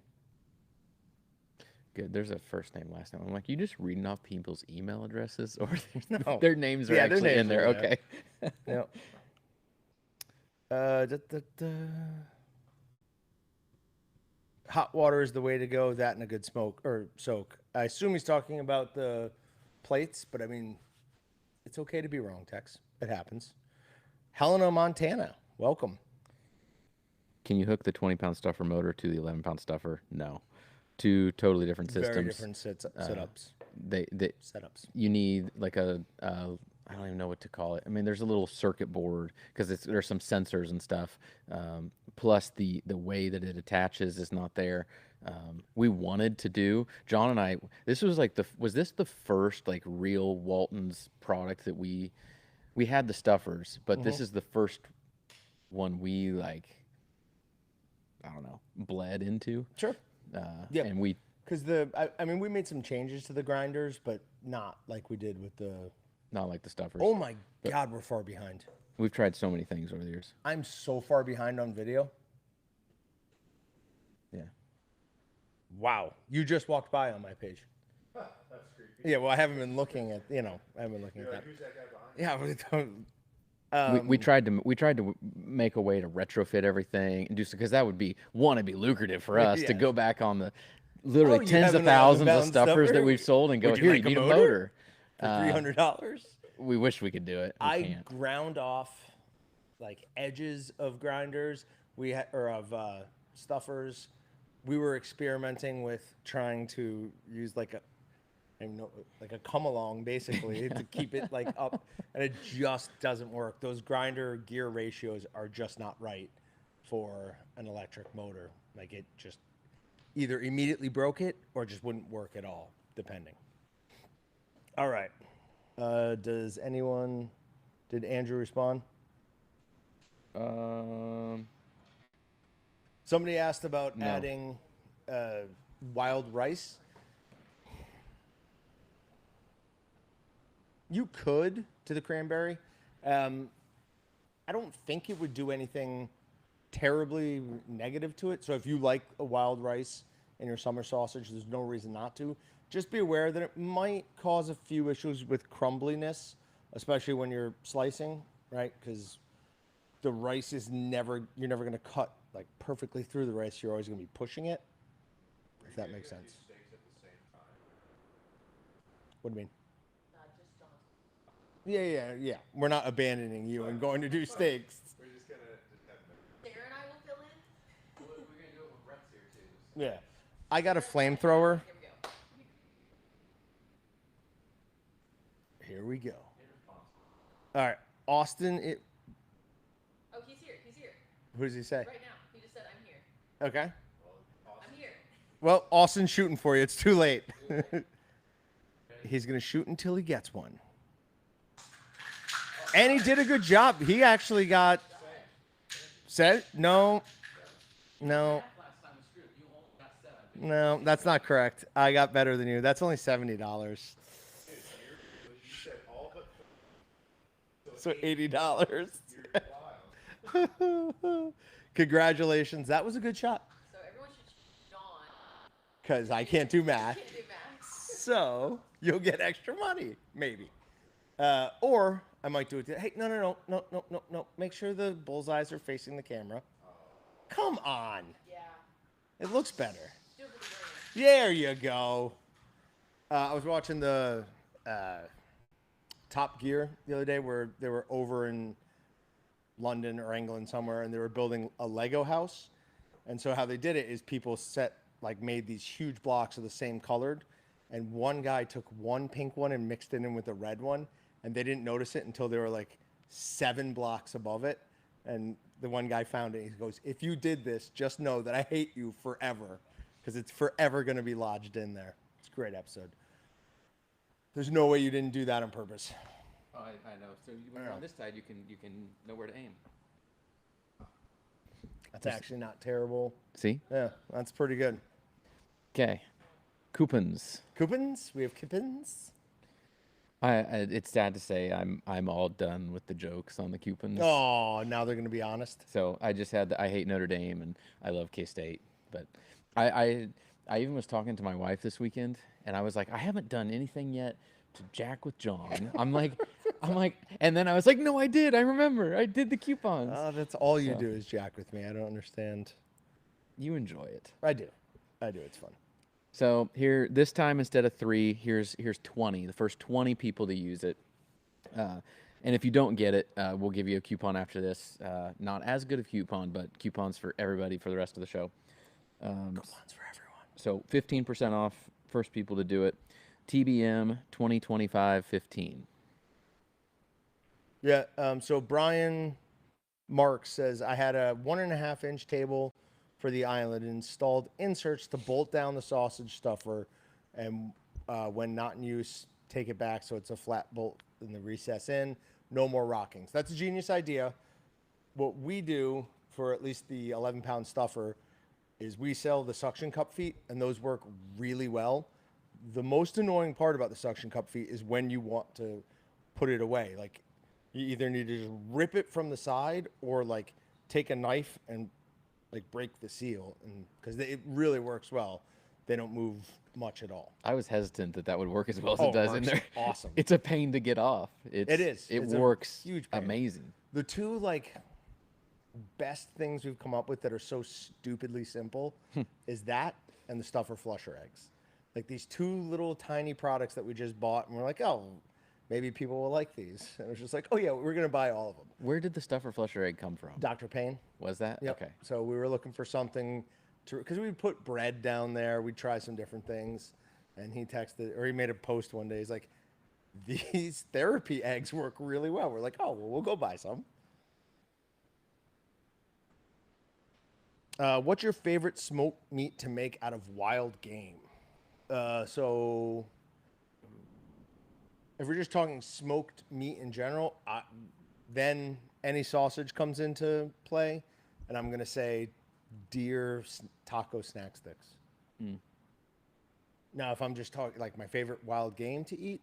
Good. There's a first name, last name. I'm like, you just reading off people's email addresses, or No. their names are actually in there? Okay. Yeah. Hot water is the way to go. That and a good soak. I assume he's talking about the plates, but I mean, it's okay to be wrong, Tex. It happens. Helena, Montana. Welcome. Can you hook the 20-pound stuffer motor to the 11-pound stuffer? No. 2 totally different systems. Very different setups. Setups. You need like I don't even know what to call it. I mean, there's a little circuit board because there's some sensors and stuff. Plus the way that it attaches is not there. We wanted to do, John and I, this was like was this the first like real Walton's product that we had the stuffers, but this is the first one we like, I don't know, bled into. Sure. And we, because I mean, we made some changes to the grinders, but not like we did with the. Not like the stuffers. Oh my God, we're far behind. We've tried so many things over the years. I'm so far behind on video. Yeah. Wow, you just walked by on my page. That's creepy. Yeah, well, I haven't been looking at. I haven't been looking at that. Who's that guy behind? Yeah, We tried to make a way to retrofit everything and do so because that would be lucrative for us to Yeah. go back on the literally you tens have of an thousands of oven-bound stuffers that stuffer? we've sold and go Would you here. like You a need a motor? motor. for $300. We wish we could do it. We I can't. ground off like edges of grinders of stuffers. We were experimenting with trying to use like a come along basically to keep it like up, and it just doesn't work. Those grinder gear ratios are just not right for an electric motor. Like it just either immediately broke it or just wouldn't work at all, depending. All right. Did Andrew respond? Somebody asked about No. adding wild rice. You could to the cranberry. I don't think it would do anything terribly negative to it. So if you like a wild rice in your summer sausage, there's no reason not to. Just be aware that it might cause a few issues with crumbliness, especially when you're slicing, right? Because the rice is you're never going to cut like perfectly through the rice. You're always going to be pushing it, if that makes sense. What do you mean? Yeah. We're not abandoning you and going to do steaks. We're just gonna have Sarah and I will fill in. We're gonna do it with Brett's here too. Yeah. I got a flamethrower. Here we go. Here we go. All right. Austin, Oh, he's here. He's here. who does he say? Right now. He just said, I'm here. Okay. I'm here. Well, Austin's shooting for you. It's too late. He's going to shoot until he gets one. And he did a good job. He actually got... Said? No, that's not correct. I got better than you. That's only $70. So $80. Congratulations. That was a good shot. So everyone should shoot Dawn. Because I can't do math. Can't do math. So you'll get extra money, maybe. Or I might do it. Hey, no. Make sure the bullseyes are facing the camera. Come on. Yeah. It looks better. Still for the brand. There you go. I was watching the Top Gear the other day where they were over in London or England somewhere, and they were building a Lego house. And so how they did it is people made these huge blocks of the same colored, and one guy took one pink one and mixed it in with a red one, and they didn't notice it until they were like 7 blocks above it. And the one guy found it. He goes, "If you did this, just know that I hate you forever, because it's forever going to be lodged in there." It's a great episode. There's no way you didn't do that on purpose. Oh, I know. So when you're on this side, you can know where to aim. That's actually not terrible. See? Yeah, that's pretty good. Okay. Coupons. Coupons? We have coupons? It's sad to say I'm all done with the jokes on the coupons. Oh, now they're going to be honest. So I just had I hate Notre Dame and I love K-State, but I even was talking to my wife this weekend and I was like, I haven't done anything yet to jack with John. I'm like, and then I was like, no, I did. I remember. I did the coupons. That's all you So- do is jack with me. I don't understand. You enjoy it. I do. It's fun. So here, this time instead of 3, here's 20. The first 20 people to use it. And if you don't get it, we'll give you a coupon after this. Not as good a coupon, but coupons for everybody for the rest of the show. Coupons for everyone. So 15% off, first people to do it. TBM 2025-15. Yeah. So Brian Marks says, I had a 1.5-inch table for the island and installed inserts to bolt down the sausage stuffer, and when not in use, take it back so it's a flat bolt in the recess in. No more rockings. That's a genius idea. What we do for at least the 11-pound stuffer is we sell the suction cup feet, and those work really well. the most annoying part about the suction cup feet is when you want to put it away. Like, you either need to just rip it from the side or like take a knife and like break the seal, and because it really works well. They don't move much at all. I was hesitant that would work as well as it does in there. Awesome. It's a pain to get off. It is. It It's works huge pain. amazing. The two like best things we've come up with that are so stupidly simple is that and the stuffer flusher eggs. Like these two little tiny products that we just bought, and we're like, oh, maybe people will like these. And it was just like, oh yeah, we're gonna buy all of them. Where did the stuffer flusher egg come from? Dr. Payne. Was that? Yep. Okay. So we were looking for something to, because we put bread down there. We'd try some different things. And he texted, or he made a post one day. He's like, these therapy eggs work really well. We're like, oh, well, we'll go buy some. What's your favorite smoked meat to make out of wild game? So if we're just talking smoked meat in general, then any sausage comes into play. And I'm going to say deer taco snack sticks. Now, if I'm just talking like my favorite wild game to eat,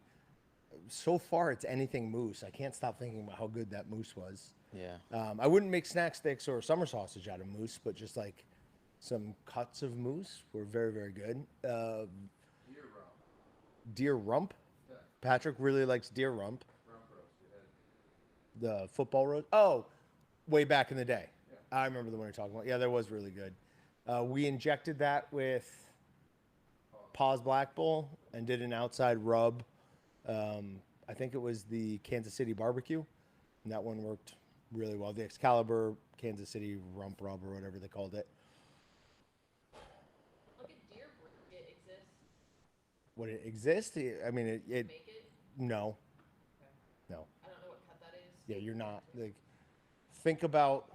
so far it's anything moose. I can't stop thinking about how good that moose was. Yeah. I wouldn't make snack sticks or summer sausage out of moose, but just like some cuts of moose were very, very good. Deer rump. Yeah. Patrick really likes deer rump. Rump roast, yeah. The football roast. Oh, way back in the day. Yeah. I remember the one you're talking about. Yeah, that was really good. We injected that with Paws Black Bull and did an outside rub. I think it was the Kansas City barbecue, and that one worked really well. The Excalibur Kansas City rump rub or whatever they called it. Look at deer brisket exists. Would it exist? I mean, it Make it? no. Okay. No. I don't know what cut that is. Yeah, you're not like. Think about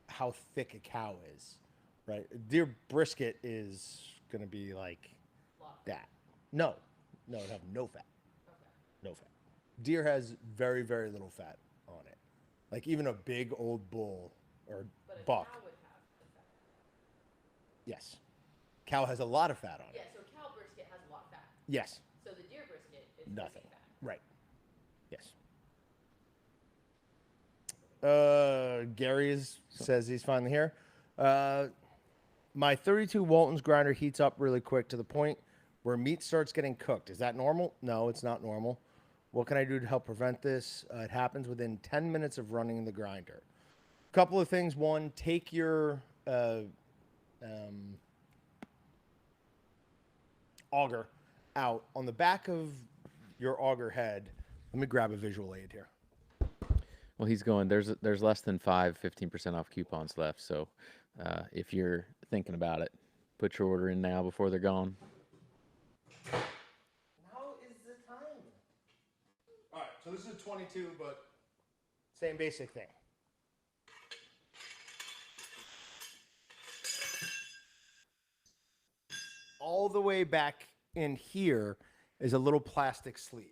how thick a cow is, right? Deer brisket is gonna be like that. No, it'd have no fat. Okay. No fat. Deer has very, very little fat on it. Like even a big old bull or But buck. cow would have the fat. Yes. Cow has a lot of fat on Yeah, it. so cow brisket has a lot of fat. Yes. So the deer brisket is Nothing. fat. Right. Yes. Gary says he's finally here. My 32 Walton's grinder heats up really quick to the point where meat starts getting cooked. Is that normal? No, it's not normal. What can I do to help prevent this? It happens within 10 minutes of running the grinder. A couple of things. One, take your auger out. On the back of your auger head, let me grab a visual aid here. Well, he's going, there's less than 15% off coupons left. So if you're thinking about it, put your order in now before they're gone. Now is the time. All right, so this is 22, but same basic thing. All the way back in here is a little plastic sleeve.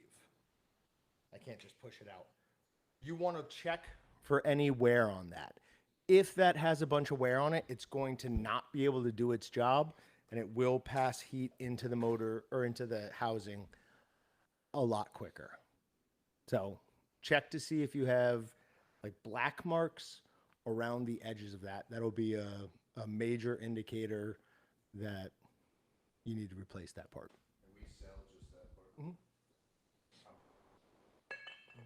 I can't just push it out. You want to check for any wear on that. If that has a bunch of wear on it, it's going to not be able to do its job, and it will pass heat into the motor or into the housing a lot quicker. So check to see if you have like black marks around the edges of that. That'll be a major indicator that you need to replace that part. And we sell just that part. Mm-hmm.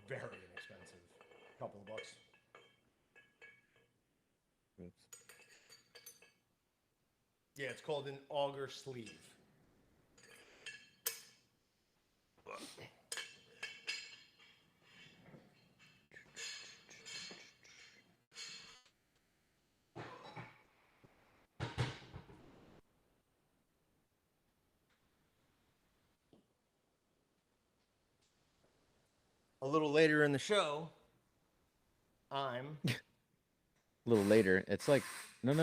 Very inexpensive. A couple of bucks. Oops. Yeah, it's called an auger sleeve. A little later in the show, I'm A little later, it's like, no.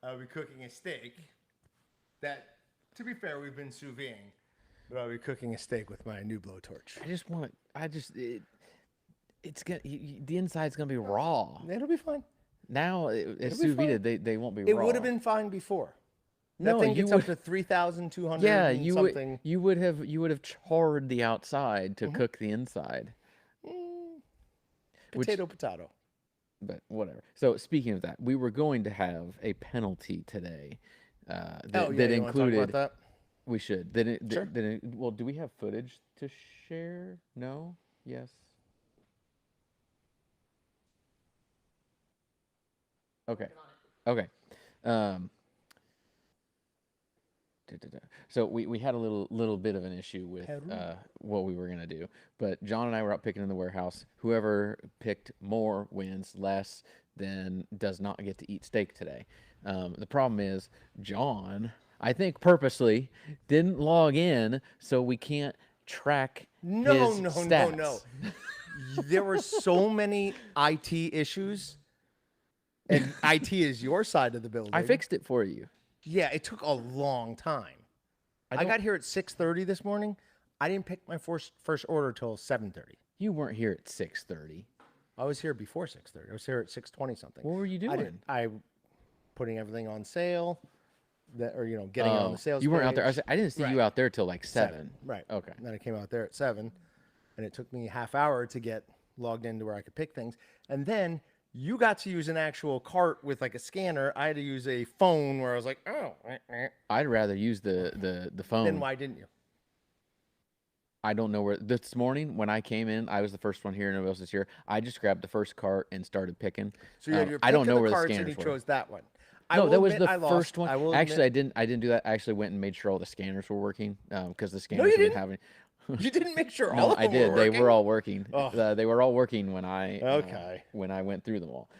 I'll be cooking a steak that, to be fair, we've been sous videing, but I'll be cooking a steak with my new blowtorch. it's gonna, the inside's gonna be raw. It'll be fine. Now, it's be sous vide. fine. They won't be It raw. would have been fine before. That No, thing you gets would. up to 3,200 Yeah, and something. you would have charred the outside to cook the inside. Potato. But whatever. So speaking of that, we were going to have a penalty today that You wanna talk included. about that? We should. Sure. Well, do we have footage to share? No. Yes. Okay. Okay. So we had a little bit of an issue with what we were gonna do, but John and I were out picking in the warehouse. Whoever picked more wins, less then does not get to eat steak today. The problem is John, I think purposely, didn't log in, so we can't track his stats. No. There were so many IT issues, and IT is your side of the building. I fixed it for you. Yeah, it took a long time. I got here at 6:30 this morning. I didn't pick my first order till 7:30. You weren't here at 6:30. I was here before 6:30. I was here at 6:20 something. What were you doing? I putting everything on sale, getting it on the sales. You weren't out there. page. I didn't see you out there till like 7. Right. Okay. And then I came out there at 7, and it took me a half hour to get logged into where I could pick things. And then you got to use an actual cart with like a scanner. I had to use a phone where I was like, oh. I'd rather use the phone. Then why didn't you? I don't know where. This morning when I came in, I was the first one here. Nobody else is here. I just grabbed the first cart and started picking. So you had your I don't pick know of where the carts scanners and you were. chose that one. No, that was the first one. Actually, I I didn't do that. I actually went and made sure all the scanners were working because the scanners you didn't didn't. have any. You didn't make sure No, all of I them did. were They working? were all working. Ugh. They were all working when I Okay. when I went through them all.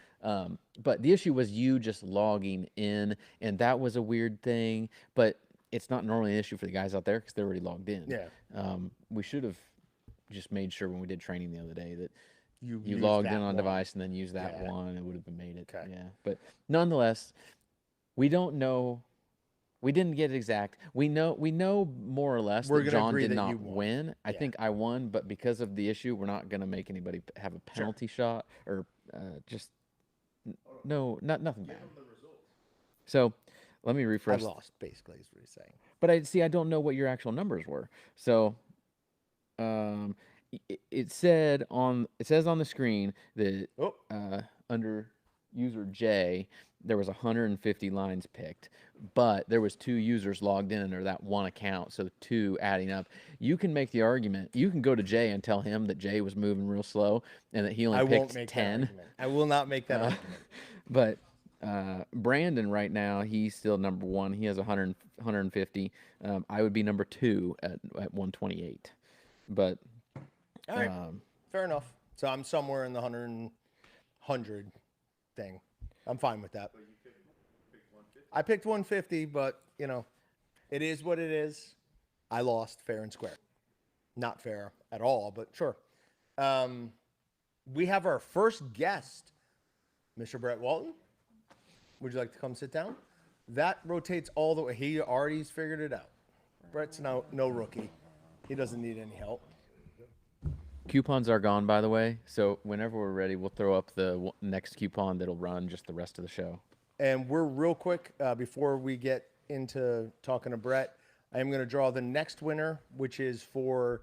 But the issue was you just logging in, and that was a weird thing. But it's not normally an issue for the guys out there because they're already logged in. Yeah. We should have just made sure when we did training the other day that you used logged that in on one. device and then used that Yeah. one. It would have made it. Okay. Yeah. But nonetheless, we don't know. We didn't get it exact. We know more or less We're that gonna John agree did that not you won. win. I Yeah. think I won, but because of the issue, we're not going to make anybody have a penalty shot or just nothing bad. So let me I refresh. lost, basically, is what he's saying. But I don't know what your actual numbers were. So it says on the screen that Oh. under user J there was 150 lines picked, but there was 2 users logged in under that one account, so 2 adding up. You can make the argument. You can go to Jay and tell him that Jay was moving real slow and that he only I picked won't make 10. that argument. I will not make that argument. But Brandon right now, he's still number 1. He has 150. I would be number 2 at 128. But All right. Fair enough. So I'm somewhere in the 100 thing. I'm fine with that. I picked 150, but, it is what it is. I lost fair and square. Not fair at all, but sure. We have our first guest, Mr. Brett Walton. Would you like to come sit down? That rotates all the way. He already's figured it out. Brett's no rookie. He doesn't need any help. Coupons are gone, by the way. So whenever we're ready, we'll throw up the next coupon that'll run just the rest of the show. And we're real quick, before we get into talking to Brett, I am going to draw the next winner, which is for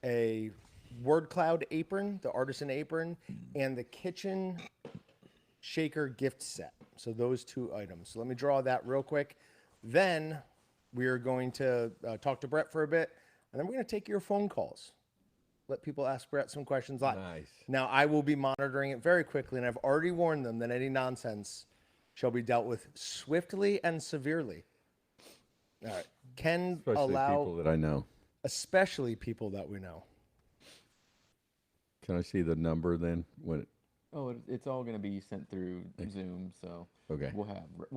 a Word Cloud apron, the artisan apron, and the kitchen shaker gift set. So those 2 items. So let me draw that real quick. Then we are going to talk to Brett for a bit, and then we're going to take your phone calls. Let people ask Brett some questions live. Nice. Now, I will be monitoring it very quickly, and I've already warned them that any nonsense shall be dealt with swiftly and severely. All right. Can Especially allow, people that I know. especially people that we know. Can I see the number then? Oh, it's all going to be sent through Zoom, so Okay. we'll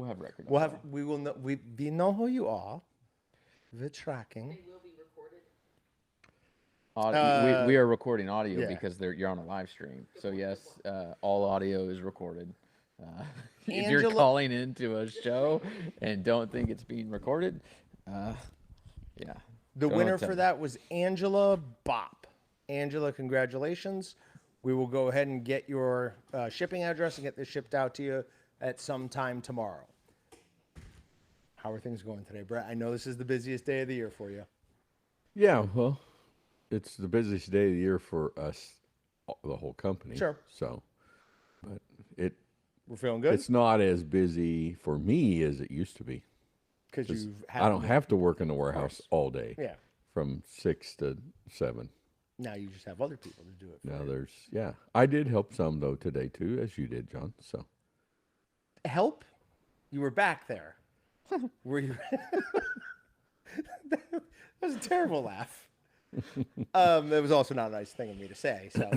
have record. We will know. We know who you are. We're tracking. will be recorded. We are recording audio yeah. because you're on a live stream. So yes, all audio is recorded. If you're Angela- calling into a show and don't think it's being recorded, yeah. The Go winner tell for me. that was Angela Bop. Angela, congratulations. We will go ahead and get your shipping address and get this shipped out to you at some time tomorrow. How are things going today, Brett? I know this is the busiest day of the year for you. Yeah, well, it's the busiest day of the year for us, the whole company. Sure. So, but we're feeling good. It's not as busy for me as it used to be. Because I don't have to work in the warehouse all day. Yeah. From 6 to 7. Now you just have other people to do it. Now I did help some though today too, as you did, John. So. Help? You were back there. Were you? That was a terrible laugh. It was also not a nice thing of me to say. So,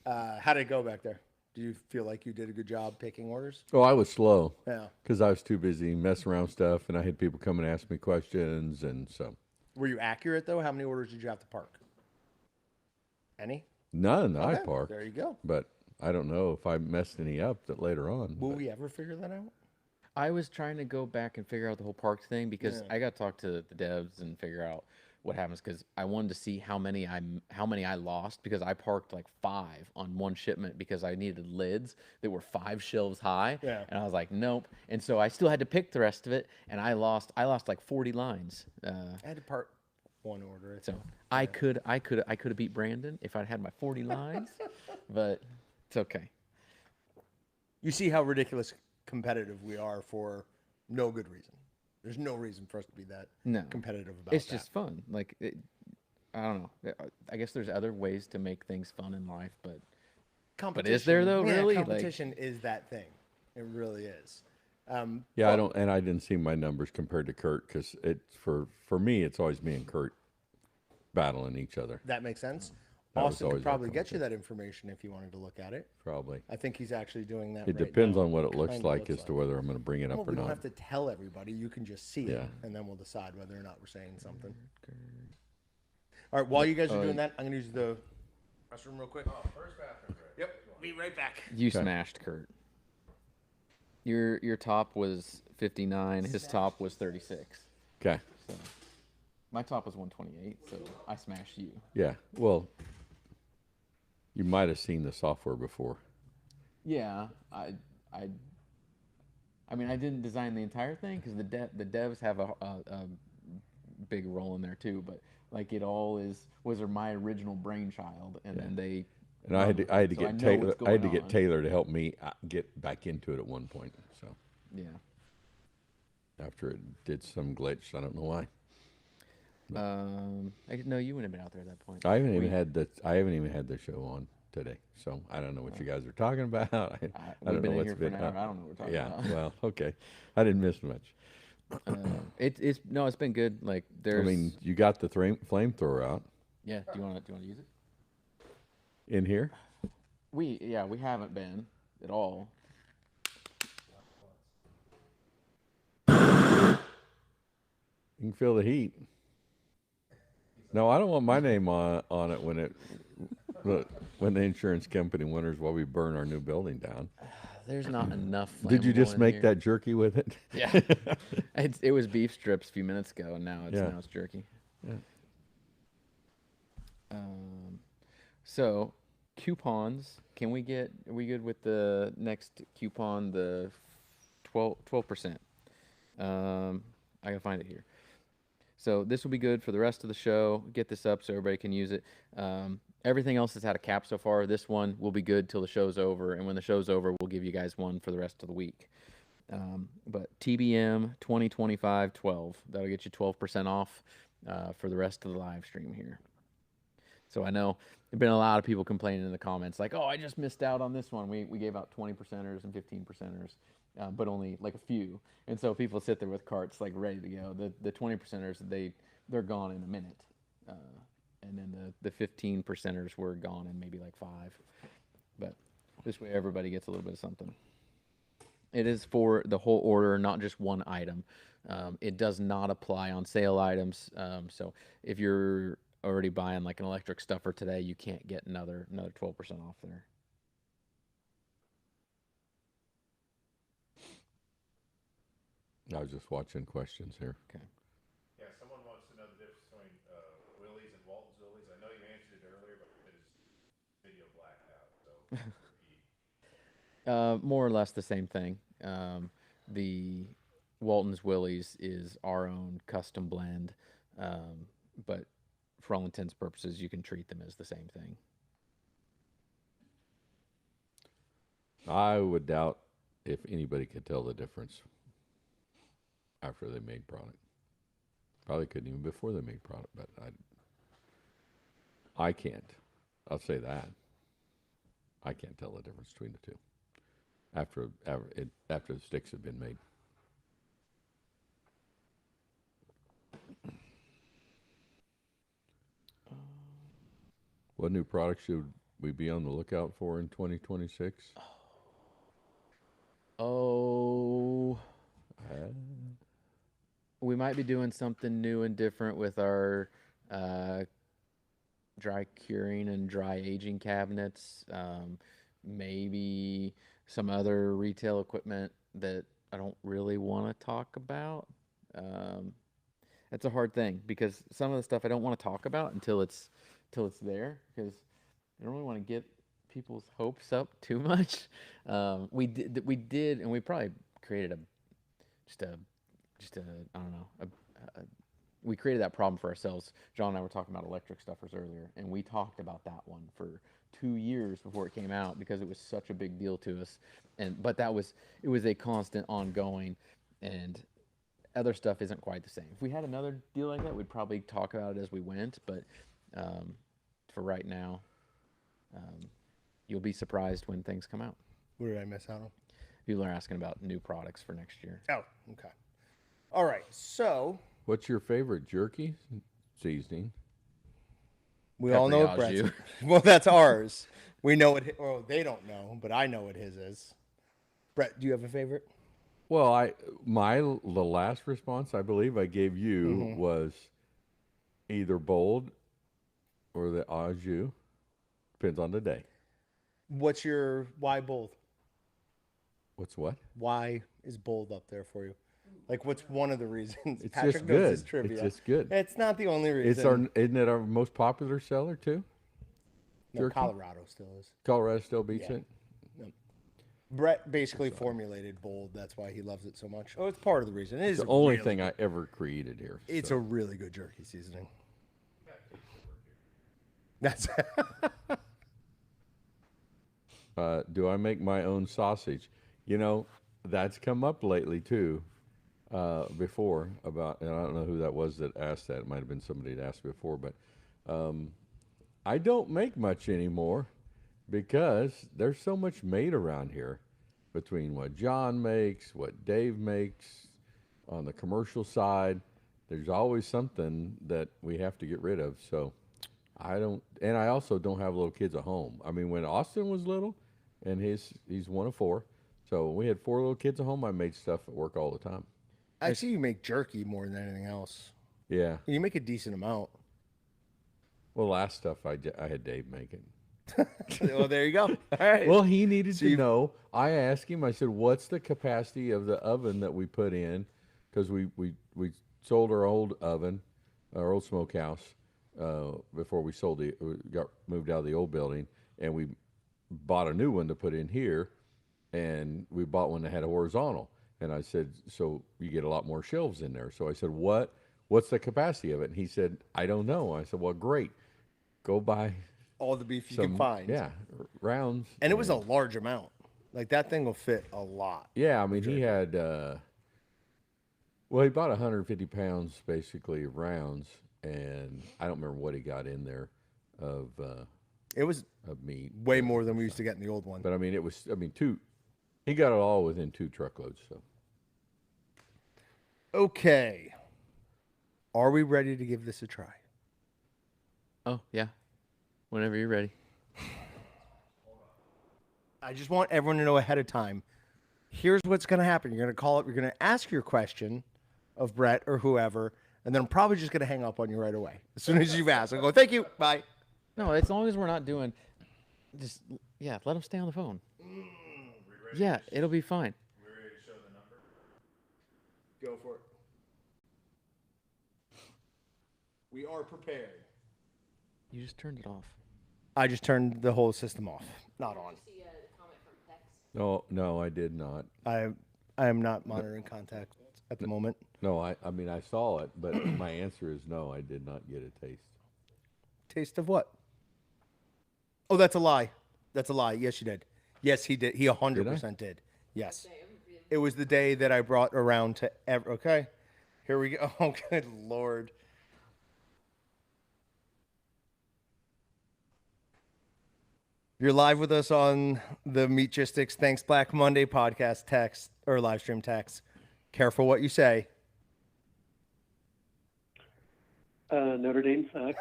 how did it go back there? Do you feel like you did a good job picking orders? Oh, I was slow. Yeah. Because I was too busy messing around stuff, and I had people come and ask me questions, and so. Were you accurate though? How many orders did you have to park? Any? None. Okay, I parked. There you go. But I don't know if I messed any up that later on. Will we ever figure that out? I was trying to go back and figure out the whole parks thing because I got to talk to the devs and figure out what happens because I wanted to see how many I lost because I parked like 5 on one shipment because I needed lids that were 5 shelves high. Yeah. And I was like, nope. And so I still had to pick the rest of it, and I lost like 40 lines. I had to park one order. So I could have beat Brandon if I'd had my 40 lines, but it's okay. You see how ridiculous competitive we are for no good reason. There's no reason for us to be that competitive about it. It's just fun. Like, I don't know. I guess there's other ways to make things fun in life, but is there though? Yeah, really, competition is that thing. It really is. Yeah, I didn't see my numbers compared to Kurt because for me, it's always me and Kurt battling each other. That makes sense. That was Austin could always probably our get you that information if you wanted to look at it. Probably. I think he's actually doing that. It right depends now. on what it looks Kinda like as to whether I'm going to bring it up Well, or we don't not. have to tell everybody. You can just see Yeah. it, and then we'll decide whether or not we're saying something. All right. While you guys are doing that, I'm going to use the restroom real quick. Oh, first bathroom. Right? Yep. Be right back. You smashed Kurt. Your top was 59. His top was 36. Okay. So my top was 128. So I smashed you. Yeah. Well, you might have seen the software before. Yeah. I mean, I didn't design the entire thing because the devs have a big role in there too. But like it all was my original brainchild, and then they. And I had to get Taylor. I had to get Taylor to help me get back into it at one point. So. Yeah. After it did some glitch, I don't know why. No, you wouldn't have been out there at that point. I haven't even had the show on today, so I don't know what you guys are talking about. I don't know what's been. I don't know what we're talking about. Yeah, well, okay, I didn't miss much. It's been good. Like there's. I mean, you got the flamethrower out. Yeah. Do you want to use it? In here? We haven't been at all. You can feel the heat. No, I don't want my name on it when the insurance company wonders why we burn our new building down. There's not enough. Did you just make here. that jerky with it? Yeah. It was beef strips a few minutes ago, and now it's jerky. Yeah. So coupons. Are we good with the next coupon? The 12%. I gotta find it here. So this will be good for the rest of the show. Get this up so everybody can use it. Everything else has had a cap so far. This one will be good till the show's over, and when the show's over, we'll give you guys one for the rest of the week. But TBM 2025 12. That'll get you 12% off for the rest of the live stream here. So I know there've been a lot of people complaining in the comments like, "Oh, I just missed out on this one. We gave out 20%ers and 15%ers." But only like a few, and so people sit there with carts like ready to go. The 20%ers they're gone in a minute, and then the 15%ers were gone in maybe like 5. But this way everybody gets a little bit of something. It is for the whole order, not just one item. It does not apply on sale items. So if you're already buying like an electric stuffer today, you can't get another 12% off there. I was just watching questions here. Okay. Yeah, someone wants to know the difference between Willie's and Walton's Willie's. I know you answered it earlier, but it is video blacked out. So More or less the same thing. The Walton's Willie's is our own custom blend, but for all intents and purposes, you can treat them as the same thing. I would doubt if anybody could tell the difference after they made product. Probably couldn't even before they made product, but I can't. I'll say that. I can't tell the difference between the two after the sticks have been made. What new products should we be on the lookout for in 2026? Oh, we might be doing something new and different with our dry curing and dry aging cabinets. Maybe some other retail equipment that I don't really want to talk about. That's a hard thing because some of the stuff I don't want to talk about until it's there, because I don't really want to get people's hopes up too much. We did, and we probably created just a I don't know, we created that problem for ourselves. John and I were talking about electric stuffers earlier, and we talked about that one for 2 years before it came out because it was such a big deal to us. But it was a constant ongoing, and other stuff isn't quite the same. If we had another deal like that, we'd probably talk about it as we went. But for right now, you'll be surprised when things come out. What did I miss out on? People are asking about new products for next year. Oh, okay. All right. So What's your favorite jerky seasoning? we all know what Brett's. Well, that's ours. We know what. Well, they don't know, but I know what his is. Brett, do you have a favorite? Well, the last response I believe I gave you was either bold or the au jus. Depends on the day. What's your why bold? What's what? Why is bold up there for you? Like, what's one of the reasons? It's Patrick just knows good. his trivia. It's just good. It's not the only reason. Isn't it our most popular seller too? No, Colorado still is. Colorado still beats it. Brett basically formulated bold. That's why he loves it so much. Oh, it's part of the reason. It is the only thing I ever created here. It's a really good jerky seasoning. That's. Do I make my own sausage? You know, that's come up lately too. Before about, and I don't know who that was that asked that. It might have been somebody that asked before, but I don't make much anymore because there's so much made around here between what John makes, what Dave makes on the commercial side. There's always something that we have to get rid of. So I don't, and I also don't have little kids at home. I mean, when Austin was little, and he's one of four, so when we had 4 little kids at home, I made stuff at work all the time. I see you make jerky more than anything else. Yeah. You make a decent amount. Well, last stuff I had Dave make it. Well, there you go. All right. Well, he needed to know. I asked him, I said, what's the capacity of the oven that we put in? Because we sold our old oven, our old smokehouse, before we got moved out of the old building, and we bought a new one to put in here, and we bought one that had a horizontal. And I said, so you get a lot more shelves in there. So I said, what's the capacity of it? And he said, I don't know. I said, well, great. Go buy all the beef you can find. Yeah, rounds. And it was a large amount. Like, that thing will fit a lot. Yeah, I mean, he had, well, he bought 150 pounds, basically, of rounds. And I don't remember what he got in there of it was of meat. Way more than we used to get in the old one. But, I mean, he got it all within 2 truckloads, so. Okay. Are we ready to give this a try? Oh, yeah. Whenever you're ready. I just want everyone to know ahead of time. Here's what's going to happen. You're going to call up. You're going to ask your question of Brett or whoever, and then I'm probably just going to hang up on you right away. As soon as you've asked, I'll go, thank you. Bye. No, as long as we're not doing, just, yeah, let them stay on the phone. Yeah, it'll be fine. We ready to show the number? Go for it. We are prepared. You just turned it off. I just turned the whole system off. Not on. See a comment from Tex. No, I did not. I am not monitoring contact at the moment. No, I mean, I saw it, but my answer is no, I did not get a taste. Taste of what? Oh, that's a lie. That's a lie. Yes, you did. Yes, he did. He 100% did. Yes. It was the day that I brought around to okay. Here we go. Oh, good Lord. You're live with us on the Meatgistics Thanks Black Monday podcast text or live stream text. Careful what you say. Notre Dame sucks.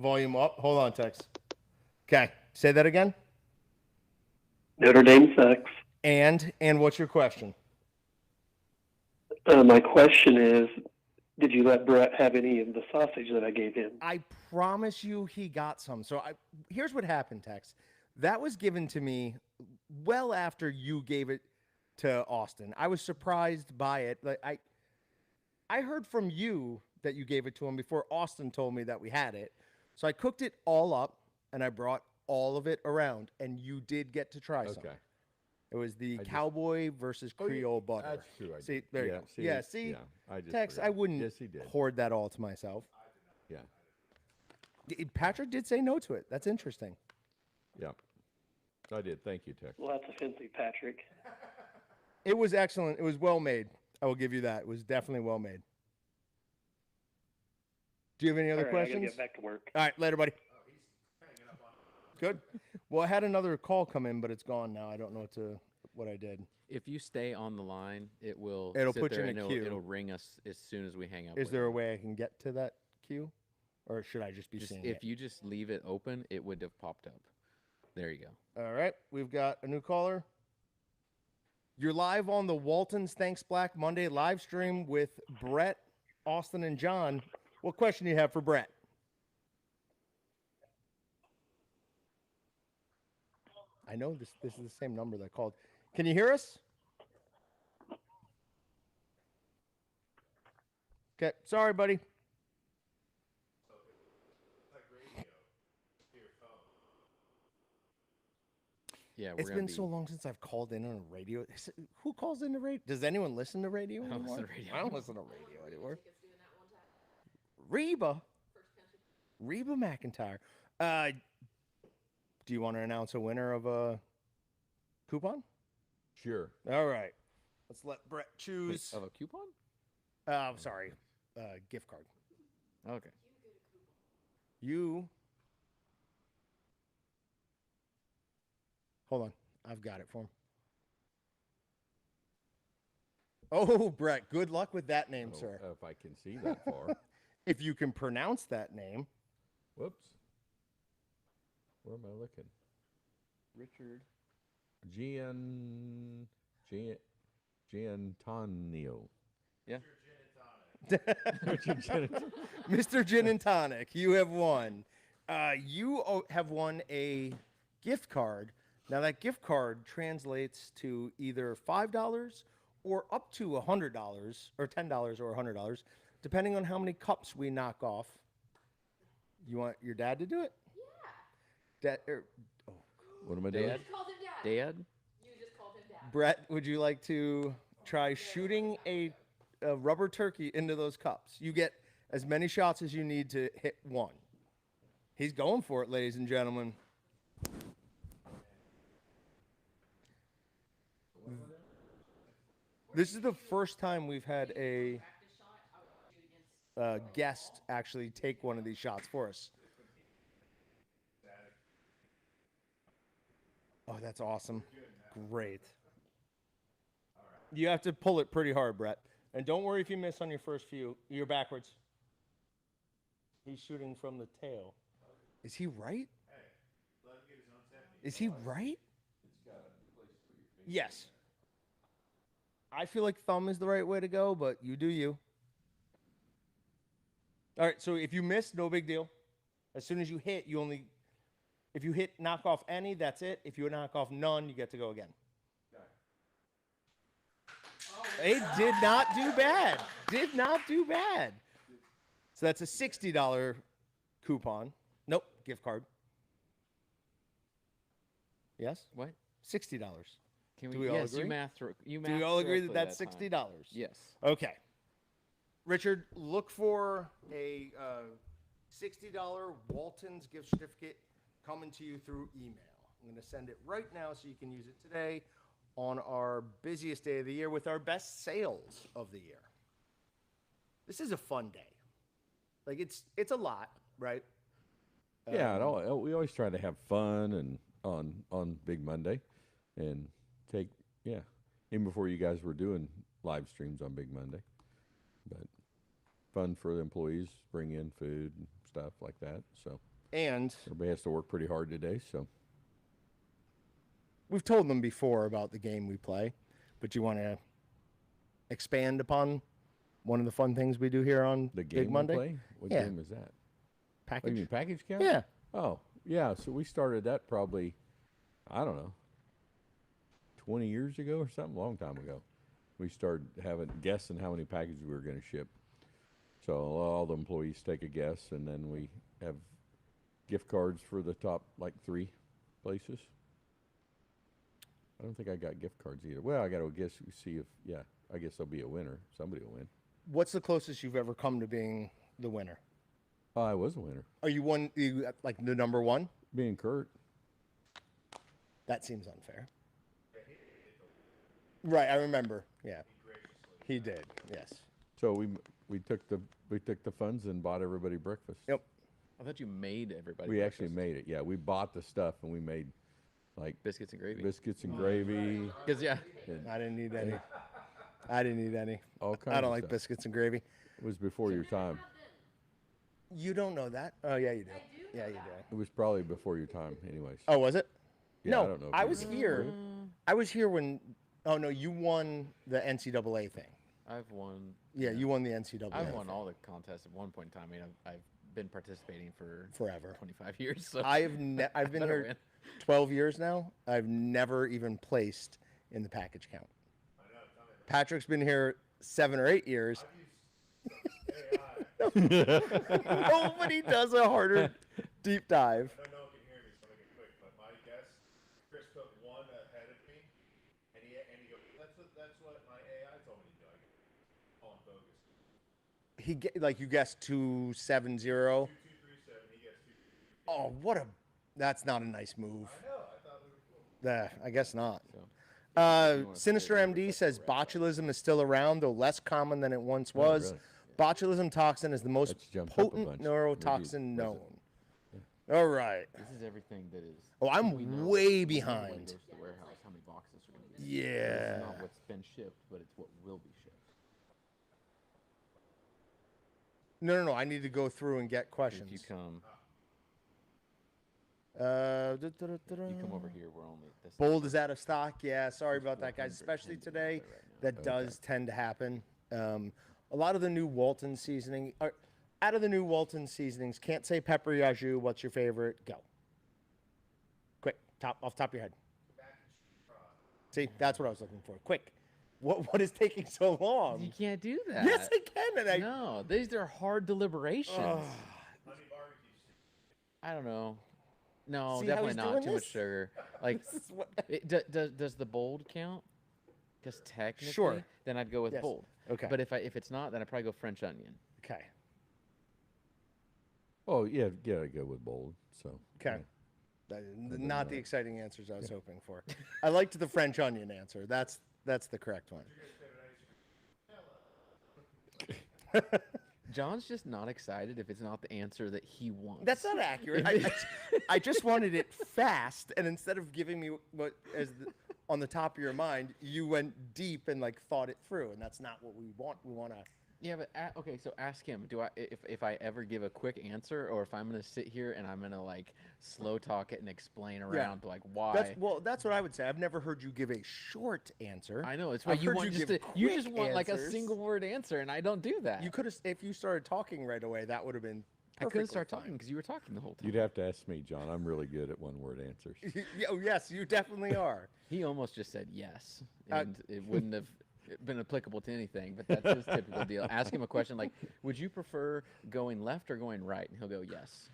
Volume up. Hold on, Tex. Okay. Say that again. Notre Dame sucks. And what's your question? My question is, did you let Brett have any of the sausage that I gave him? I promise you he got some. So here's what happened, Tex. That was given to me well after you gave it to Austin. I was surprised by it. Like I heard from you that you gave it to him before Austin told me that we had it. So I cooked it all up and I brought all of it around, and you did get to try some. Okay. It was the cowboy versus Creole butter. That's true. See, there you go. See, Yeah, I just Tex, forgot. I wouldn't Yes, he did. hoard that all to myself. Yeah, Patrick did say no to it. That's interesting. yeah. I did. Thank you, Tex. Well, that's offensive, Patrick. It was excellent. It was well made. I will give you that. It was definitely well made. Do you have any other All right, I questions? gotta get back to work. All right, later, buddy. Good. Well, I had another call come in, but it's gone now. I don't know what I did. If you stay on the line, it'll It'll sit put you there in a and queue. It'll ring us as soon as we hang up. Is with there you. a way I can get to that queue, or should I just be seeing If it? you just leave it open, it would have popped up. There you go. All right, we've got a new caller. You're live on the Walton's Thanks Black Monday live stream with Brett, Austin, and John. What question do you have for Brett? I know this is the same number that called. Can you hear us? Okay, sorry, buddy. Yeah, It's been so long since I've called in on a radio. Who calls in the radio? Does anyone listen to radio don't anymore? listen to radio. I don't listen to radio anymore. Reba McIntyre. Do you want to announce a winner of a coupon? Sure. All right. Let's let Brett choose. Of a coupon? Sorry. Gift card. Okay. You. Hold on. I've got it for him. Oh, Brett, good luck with that name, sir. If I can see that far. If you can pronounce that name. Whoops. Where am I looking? Richard. Giantonio. Yeah. Mr. Gin and Tonic, you have won. You have won a gift card. Now, that gift card translates to either $5 or up to $100, or $10 or $100, depending on how many cups we knock off. You want your dad to do it? Yeah. What am I doing? Dad? Dad? Brett, would you like to try shooting a rubber turkey into those cups? You get as many shots as you need to hit one. He's going for it, ladies and gentlemen. This is the first time we've had a guest actually take one of these shots for us. Oh, that's awesome. Great. You have to pull it pretty hard, Brett. And don't worry if you miss on your first few. You're backwards. He's shooting from the tail. Is he right? Is he right? Yes. I feel like thumb is the right way to go, but you do you. All right, so if you miss, no big deal. As soon as you hit, if you hit knock off any, that's it. If you knock off none, you get to go again. It did not do bad. Did not do bad. So that's a $60 coupon. Nope, gift card. Yes? What? $60. Can Do we? we all Yes, agree? you math. You Do we math all agree that correctly that's time. $60? Yes. Okay. Richard, look for a $60 Walton's gift certificate coming to you through email. I'm going to send it right now so you can use it today on our busiest day of the year with our best sales of the year. This is a fun day. Like it's a lot, right? Yeah, we always try to have fun and on Big Monday, and even before you guys were doing live streams on Big Monday, but fun for the employees, bring in food and stuff like that. So And everybody has to work pretty hard today. So we've told them before about the game we play, but you want to expand upon one of the fun things we do here on the game Big Monday? we play, what Yeah. game is that? Oh, Package. you mean package count? Yeah. Oh, yeah. So we started that probably, I don't know, 20 years ago or something, a long time ago. We started guessing how many packages we were going to ship. So all the employees take a guess, and then we have gift cards for the top, 3 places. I don't think I got gift cards either. Well, I got to guess, see if, I guess there'll be a winner. Somebody will win. What's the closest you've ever come to being the winner? Oh, I was a winner. Are you like the number one? Being Kurt. That seems unfair. Right, I remember. Yeah, he did. Yes. So we took the funds and bought everybody breakfast. Yep. I thought you made everybody. We actually breakfast. made it. Yeah, we bought the stuff and we made Biscuits and gravy. biscuits and gravy. Because I didn't need any. I didn't need any. All kinds I don't of like stuff. biscuits and gravy. It was before your time. You don't know that? Oh yeah, you do. Yeah, you do. It was probably before your time, anyways. Oh, was it? Yeah, No, I don't know if I you was remember. here. I was here when. Oh no, you won the NCAA thing. I've won. Yeah, you won the NCAA. I've won thing. all the contests at one point in time. I mean, I've been participating for Forever. 25 years. So I've been better here win. 12 years now. I've never even placed in the package count. Patrick's been here 7 or 8 years. Nobody does a harder deep dive. I don't know if you can hear me, so I'll make it quick. But my guess, Chris put one ahead of me, and he goes, "That's what my AI told me to do." I go, "Oh, I'm focused." You guessed 270. 2237. He gets 2. Oh, that's not a nice move. I know. I thought we were cool. I guess not. So, Sinister MD says botulism is still around, though less common than it once was. really? Botulism toxin is the most Let's jump up a potent bunch. neurotoxin Where'd you- known. All right. this is everything that is. Oh, I'm we know way when behind. everybody goes to the warehouse, how many boxes are going to be? Yeah. This is not what's been shipped, but it's what will be shipped. No. I need to go through and get If questions. you come over here, we're only. This Bold is out of stock. Yeah, sorry about that, guys. 400 Especially pins today, right now. that does tend to happen. A lot of the new Walton seasoning, out of the new Walton seasonings, can't say pepper au jus. What's your favorite? Go. Quick, off top of your head. See, that's what I was looking for. Quick. What is taking so long? You can't do that. Yes, I can. And No, these are hard deliberations. Honey barbecue. I don't know. No, See how definitely he's not. doing Too much this? sugar. Like, This is what- does the bold count? Because technically, Sure. then I'd go with Yes. bold. Okay. But if it's not, then I'd probably go French onion. Okay. Oh, yeah, I go with bold. So. Okay. Not the exciting answers I was hoping for. I liked the French onion answer. That's the correct one. John's just not excited if it's not the answer that he wants. That's not accurate. I just wanted it fast, and instead of giving me what on the top of your mind, you went deep and thought it through, and that's not what we want. We want to. Yeah, but okay. So ask him. Do I if I ever give a quick answer, or if I'm gonna sit here and I'm gonna slow talk it and explain around why? That's what I would say. I've never heard you give a short answer. I know it's what I've you heard want. you You give just quick want a answers. single word answer, and I don't do that. You could have, if you started talking right away, that would have been. I couldn't start perfectly talking because you were talking the whole time. You'd have to ask me, John. I'm really good at one-word answers. fine. Oh, yes, you definitely are. He almost just said yes, and it wouldn't have. been applicable to anything, but that's his typical deal. Ask him a question like, "Would you prefer going left or going right?" And he'll go, "Yes."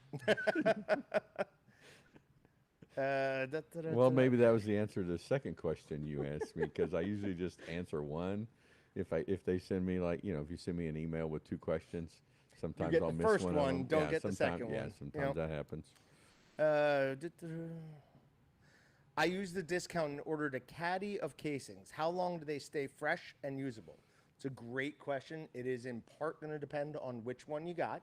Well, maybe that was the answer to the second question you asked me, because I usually just answer one. If they send me, like, if you send me an email with 2 questions, sometimes get I'll the miss first one one, of them. don't get the second Yeah, one. sometimes that happens. I use the discount and ordered a caddy of casings. How long do they stay fresh and usable? It's a great question. It is in part going to depend on which one you got,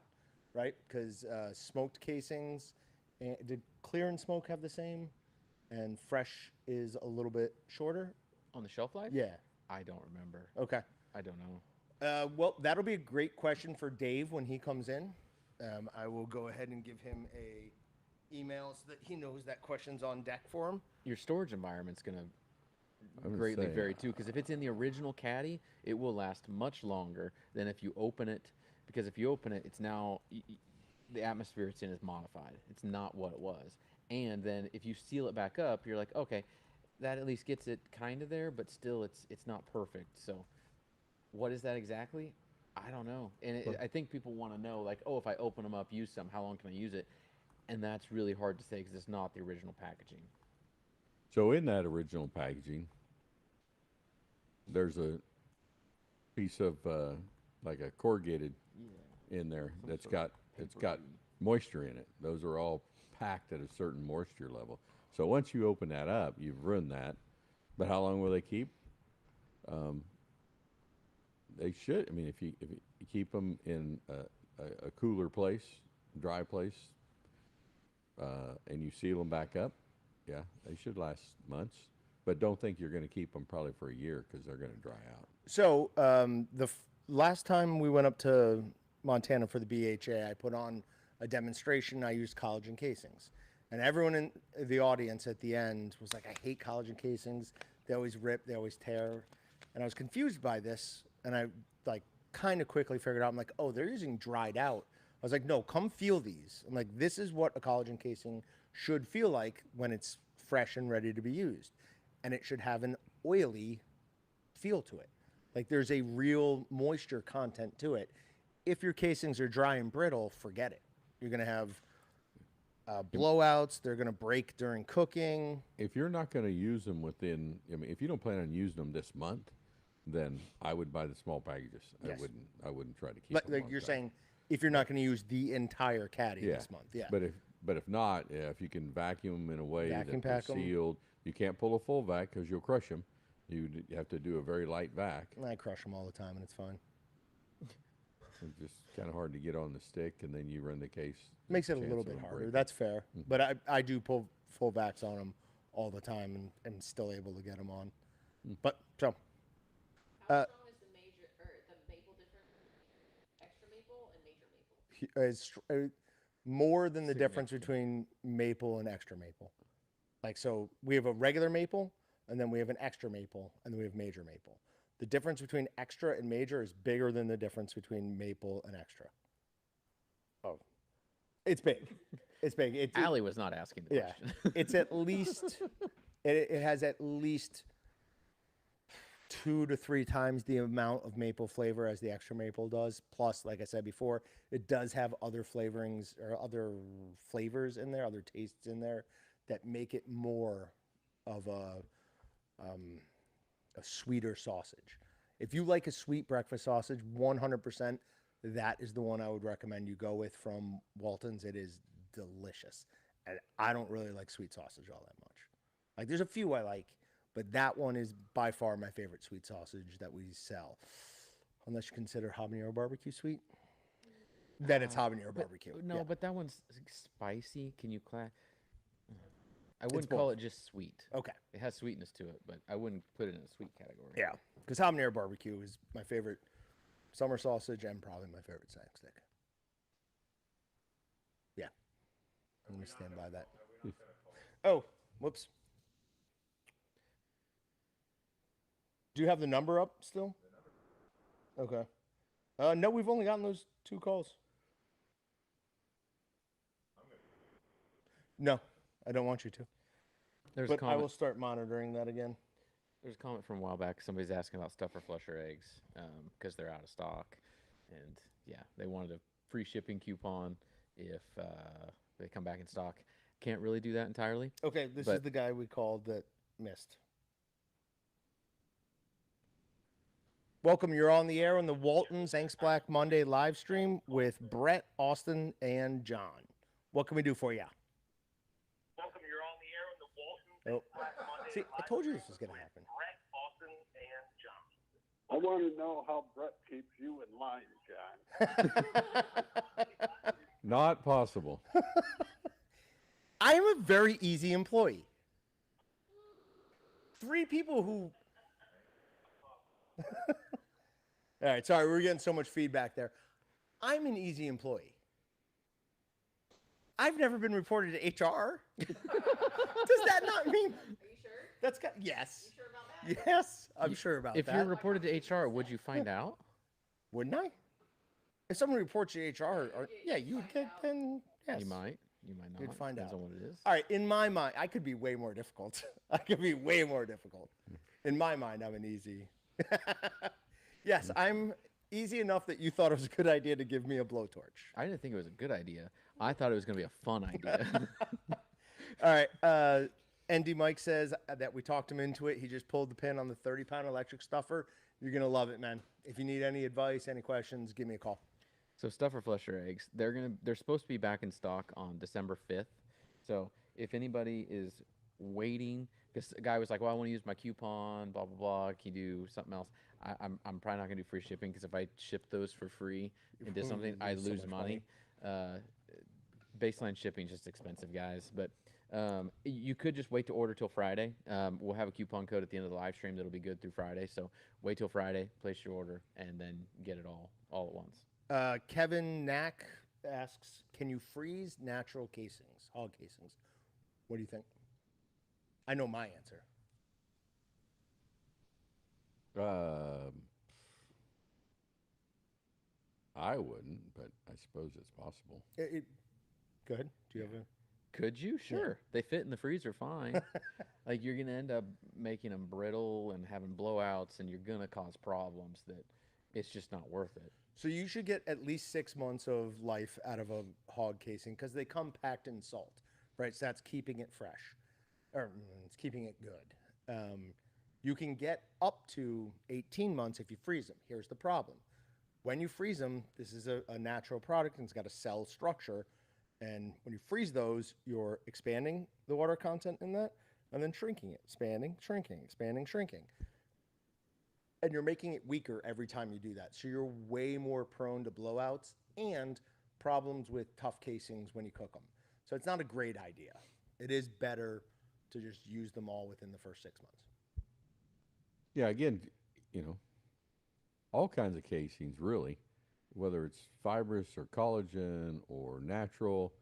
right? Because smoked casings, did clear and smoke have the same? And fresh is a little bit shorter? On the shelf life? Yeah. I don't remember. Okay. I don't know. Well, that'll be a great question for Dave when he comes in. I will go ahead and give him a email so that he knows that question's on deck for him. Your storage environment's going to would greatly say, vary too, because if it's in the original caddy, it will last much longer than if you open it. Because if you open it, it's now the atmosphere it's in is modified. It's not what it was. And then if you seal it back up, you're like, okay, that at least gets it kind of there, but still it's not perfect. So what is that exactly? I don't know. And I think people want to know, like, oh, if I open them up, use some, how long can I use it? And that's really hard to say because it's not the original packaging. So in that original packaging, there's a piece of like a corrugated in there that's got moisture in it. Those are all packed at a certain moisture level. So once you open that up, you've ruined that. But how long will they keep? They should. I mean, if you keep them in a cooler place, dry place, and you seal them back up, yeah, they should last months. But don't think you're going to keep them probably for a year, because they're going to dry out. So last time we went up to Montana for the BHA, I put on a demonstration. I used collagen casings. And everyone in the audience at the end was like, I hate collagen casings. They always rip, they always tear. And I was confused by this. And I kind of quickly figured out, I'm like, oh, they're using dried out. I was like, no, come feel these. I'm like, this is what a collagen casing should feel like when it's fresh and ready to be used. And it should have an oily feel to it. Like there's a real moisture content to it. If your casings are dry and brittle, forget it. You're going to have blowouts. They're going to break during cooking. If you're not going to use them if you don't plan on using them this month, then I would buy the small packages. Yes. I wouldn't try to keep them. Like you're saying, if you're not going to use the entire caddy this month, yeah. But if not, if you can vacuum them in a way Vacuum that pack they're 'em. sealed, you can't pull a full vac because you'll crush them. You have to do a very light vac. I crush them all the time, and it's fine. It's just kind of hard to get on the stick, and then you run the case. Makes it a chance little of bit them harder. breaking. That's fair. But I do pull full vacs on them all the time, and still able to get them on. But so. How strong is the maple difference between extra maple and major maple? It's more than the difference between maple and extra maple. Like, so we have a regular maple, and then we have an extra maple, and then we have major maple. The difference between extra and major is bigger than the difference between maple and extra. Oh, it's big. It's big. Allie was not asking the question. It's at least, it has at least 2 to 3 times the amount of maple flavor as the extra maple does. Plus, like I said before, it does have other flavorings or other flavors in there, other tastes in there that make it more of a sweeter sausage. If you like a sweet breakfast sausage, 100%, that is the one I would recommend you go with from Walton's. It is delicious. And I don't really like sweet sausage all that much. Like, there's a few I like, but that one is by far my favorite sweet sausage that we sell. Unless you consider habanero barbecue sweet. Then it's habanero barbecue. No, Yeah. but that one's spicy. Can you I wouldn't both. call it just sweet. Okay. It has sweetness to it, but I wouldn't put it in a sweet category. Yeah, because habanero barbecue is my favorite summer sausage and probably my favorite snack stick. Yeah. I'm going to stand by that. Oh, whoops. Do you have the number up still? Okay. No, we've only gotten those 2 calls. No, I don't want you to. There's But a I comment. will start monitoring that again. There's a comment from a while back. Somebody's asking about stuffer flusher eggs because they're out of stock, and yeah, they wanted a free shipping coupon if they come back in stock. Can't really do that entirely. Okay, this is the guy we called that missed. Welcome, you're on the air on the Walton's Thanks Black Monday live stream with Brett, Austin, and John. What can we do for you? Welcome, you're on the air on the Walton's Thanks Black Monday. See, I told you this was going to happen. Brett, Austin, and John. I want to know how Brett keeps you in line, John. Not possible. I am a very easy employee. 3 people who... All right, sorry, we're getting so much feedback there. I'm an easy employee. I've never been reported to HR. Does that not mean? Are you sure? That's got yes. You sure about that? Yes, I'm sure about If that. you're reported to HR, would you find out? Wouldn't I? If someone reports to HR, yeah, you would get then. Yes, You might. You might not. You'd find Depends out. on what it is. All right, in my mind, I could be way more difficult. I could be way more difficult. In my mind, I'm an easy. Yes, I'm easy enough that you thought it was a good idea to give me a blowtorch. I didn't think it was a good idea. I thought it was going to be a fun idea. All right. ND Mike says that we talked him into it. He just pulled the pin on the 30-pound electric stuffer. You're going to love it, man. If you need any advice, any questions, give me a call. So stuffer flusher eggs, they're supposed to be back in stock on December 5th. So if anybody is waiting, because a guy was like, well, I want to use my coupon, blah, blah, blah. Can you do something else? I'm probably not going to do free shipping because if I ship those for free and did something, I So lose much money. Baseline shipping is just expensive, guys. But you could just wait to order till Friday. We'll have a coupon code at the end of the live stream that'll be good through Friday. So wait till Friday, place your order, and then get it all at once. Kevin Knack asks, can you freeze natural casings, hog casings? What do you think? I know my answer. I wouldn't, but I suppose it's possible. Go ahead. Do you have a... Could you? Sure. They fit in the freezer fine. Like you're going to end up making them brittle and having blowouts, and you're going to cause problems that it's just not worth it. So you should get at least 6 months of life out of a hog casing because they come packed in salt, right? So that's keeping it fresh, or it's keeping it good. You can get up to 18 months if you freeze them. Here's the problem. When you freeze them, this is a natural product and it's got a cell structure. And when you freeze those, you're expanding the water content in that and then shrinking it, expanding, shrinking, expanding, shrinking. And you're making it weaker every time you do that. So you're way more prone to blowouts and problems with tough casings when you cook them. So it's not a great idea. It is better to just use them all within the first 6 months. Yeah, again, all kinds of casings, really, whether it's fibrous or collagen or natural.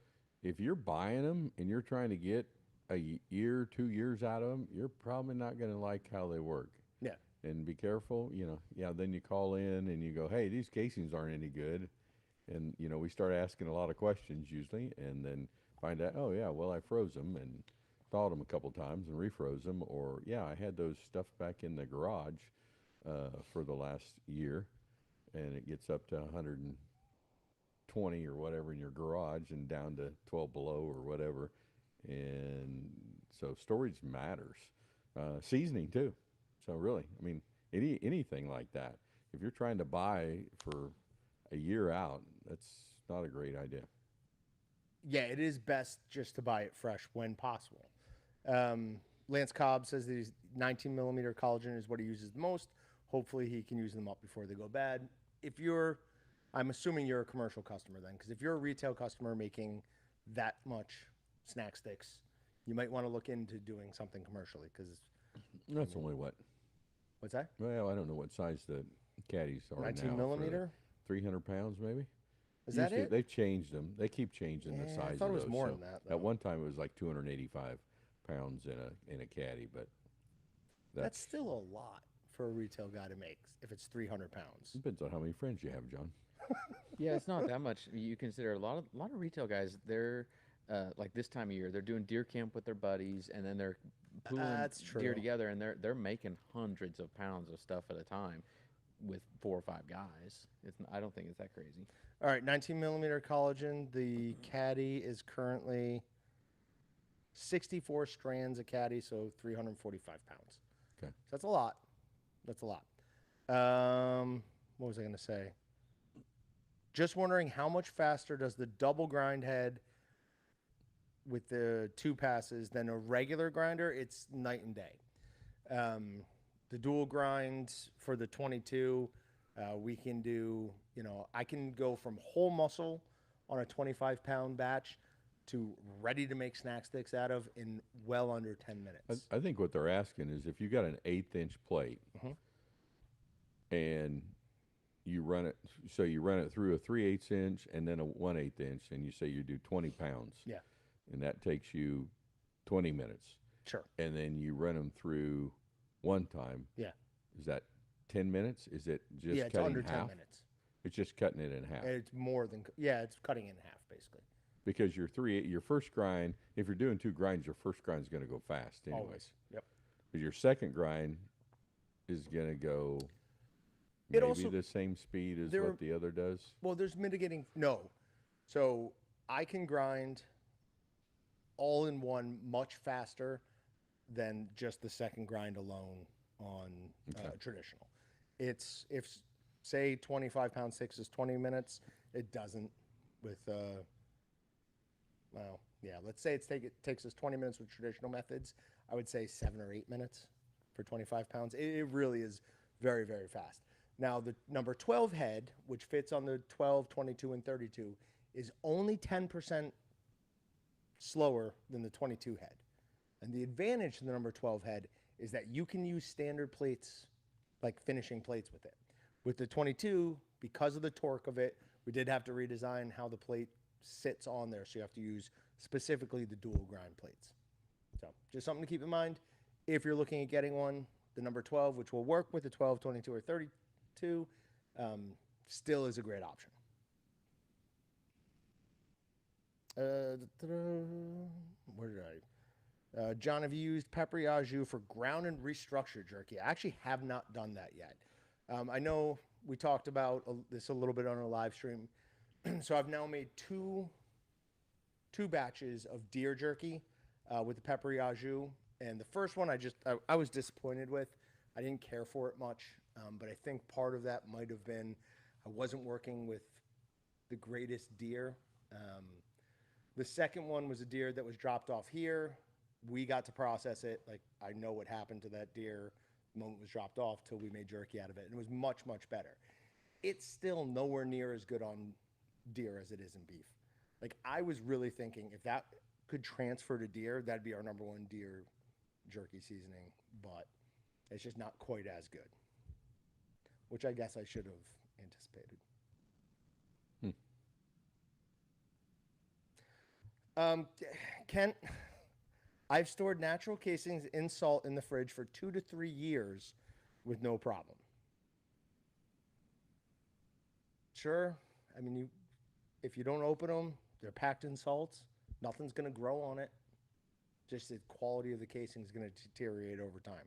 If you're buying them and you're trying to get a year, 2 years out of them, you're probably not going to like how they work. Yeah. And be careful, then you call in and you go, hey, these casings aren't any good. And, we start asking a lot of questions usually and then find out, oh, yeah, well, I froze them and thawed them a couple times and refroze them. Or, yeah, I had those stuffed back in the garage for the last year, and it gets up to 120 or whatever in your garage and down to 12 below or whatever. And so storage matters. Seasoning, too. So really, I mean, anything like that. If you're trying to buy for a year out, that's not a great idea. Yeah, it is best just to buy it fresh when possible. Lance Cobb says that 19 millimeter collagen is what he uses the most. Hopefully he can use them up before they go bad. I'm assuming you're a commercial customer then, because if you're a retail customer making that much snack sticks, you might want to look into doing something commercially because that's only what? What's that? Well, I don't know what size the caddies are 19 now. millimeter? 300 pounds maybe? Is that it? They've changed them. They keep changing the size I thought of it was those. more So than that, though. At one time it was like 285 pounds in a caddy, but That's still a lot for a retail guy to make if it's 300 pounds. Depends on how many friends you have, John. Yeah, it's not that much. You consider a lot of retail guys, they're like this time of year, they're doing deer camp with their buddies, and then they're pooling That's gear true. together, and they're making hundreds of pounds of stuff at a time with 4 or 5 guys. I don't think it's that crazy. All right, 19 millimeter collagen. The caddy is currently 64 strands of caddy, so 345 pounds. Okay. So that's a lot. That's a lot. What was I going to say? Just wondering how much faster does the double grind head with the 2 passes than a regular grinder? It's night and day. The dual grind for the 22, we can do, I can go from whole muscle on a 25-pound batch to ready to make snack sticks out of in well under 10 minutes. I think what they're asking is if you got an 1/8-inch plate and you run it, so you run it through a 3/8 inch and then a 1/8 inch, and you say you do 20 pounds. Yeah. And that takes you 20 minutes. Sure. And then you run them through one time. Yeah. Is that 10 minutes? Is it just Yeah, it's cutting under half? 10 minutes. It's just cutting it in half. It's more than, it's cutting it in half, basically. Because your first grind, if you're doing 2 grinds, your first grind is going to go fast anyway. Always. Yep. But your second grind is going to go maybe the same speed as what the other does. Well, there's mitigating. No. So I can grind all in one much faster than just the second grind alone on traditional. It's, if say 25-pound 6 is 20 minutes, it doesn't with, well, yeah, let's say it takes us 20 minutes with traditional methods. I would say 7 or 8 minutes for 25 pounds. It really is very, very fast. Now, the number 12 head, which fits on the 12, 22, and 32, is only 10% slower than the 22 head. And the advantage to the number 12 head is that you can use standard plates, like finishing plates with it. With the 22, because of the torque of it, we did have to redesign how the plate sits on there. So you have to use specifically the dual grind plates. So just something to keep in mind. If you're looking at getting one, the number 12, which will work with the 12, 22, or 32, still is a great option. Where did I? John, have you used peppery au jus for ground and restructured jerky? I actually have not done that yet. I know we talked about this a little bit on our live stream. So I've now made two batches of deer jerky with the peppery au jus. And the first one I was disappointed with. I didn't care for it much, but I think part of that might have been I wasn't working with the greatest deer. The second one was a deer that was dropped off here. We got to process it. Like, I know what happened to that deer the moment it was dropped off till we made jerky out of it. And it was much, much better. It's still nowhere near as good on deer as it is in beef. Like, I was really thinking if that could transfer to deer, that'd be our number 1 deer jerky seasoning, but it's just not quite as good, which I guess I should have anticipated. Kent, I've stored natural casings in salt in the fridge for 2 to 3 years with no problem. Sure, I mean, if you don't open them, they're packed in salts. Nothing's going to grow on it. Just the quality of the casing is going to deteriorate over time.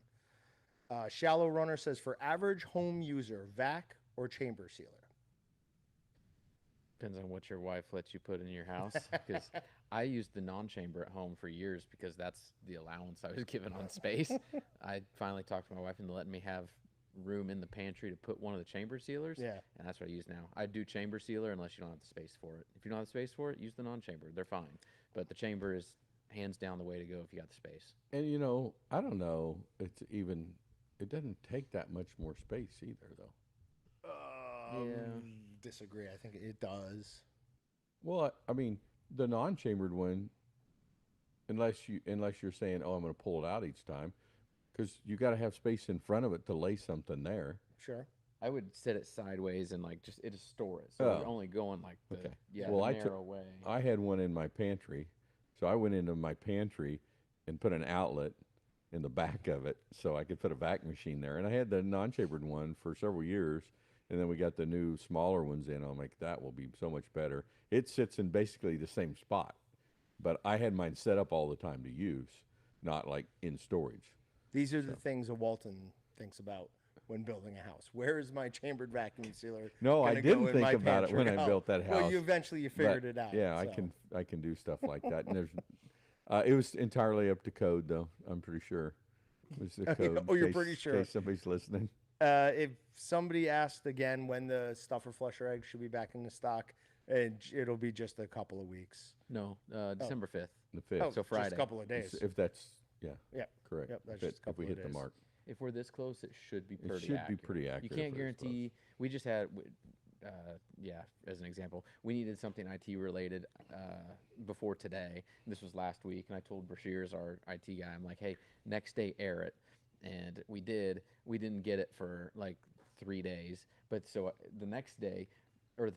Shallow Runner says, for average home user, vac or chamber sealer? Depends on what your wife lets you put in your house. Because I used the non-chamber at home for years because that's the allowance I was given on space. I finally talked to my wife into letting me have room in the pantry to put one of the chamber sealers. Yeah. And that's what I use now. I do chamber sealer unless you don't have the space for it. If you don't have the space for it, use the non-chamber. They're fine. But the chamber is hands down the way to go if you got the space. And I don't know. It doesn't take that much more space either, though. Disagree. I think it does. Well, I mean, the non-chambered one, unless you're saying, "Oh, I'm going to pull it out each time," because you got to have space in front of it to lay something there. Sure. I would set it sideways and just store it, so you're only going like the narrow way. I had one in my pantry, so I went into my pantry and put an outlet in the back of it so I could put a vac machine there. And I had the non-chambered one for several years. And then we got the new smaller ones in. I'm like, that will be so much better. It sits in basically the same spot, but I had mine set up all the time to use. not like in storage. These are the things a Walton thinks about when building a house. Where is my chambered vacuum sealer? No, I gonna go didn't in think my about it when pantry? I built that house. Well, you eventually figured but, it out. Yeah, so. I can do stuff like that. And there's, it was entirely up to code, though. I'm pretty sure it was the code. Oh, you're pretty sure. In case somebody's listening. If somebody asked again when the stuffer flusher egg should be back in the stock, it'll be just a couple of weeks. No, December 5th. The 5th. Oh, So Friday. just a couple of days. If that's Yeah. correct. Yep, that's If just a couple if we of hit the days. mark. If we're this close, it should be pretty should be accurate. pretty accurate You can't for this close. guarantee. We just had, as an example, we needed something IT related before today. And this was last week, and I told Brashears, our IT guy, I'm like, hey, next day air it. And we did. We didn't get it for like 3 days. But so the next day, I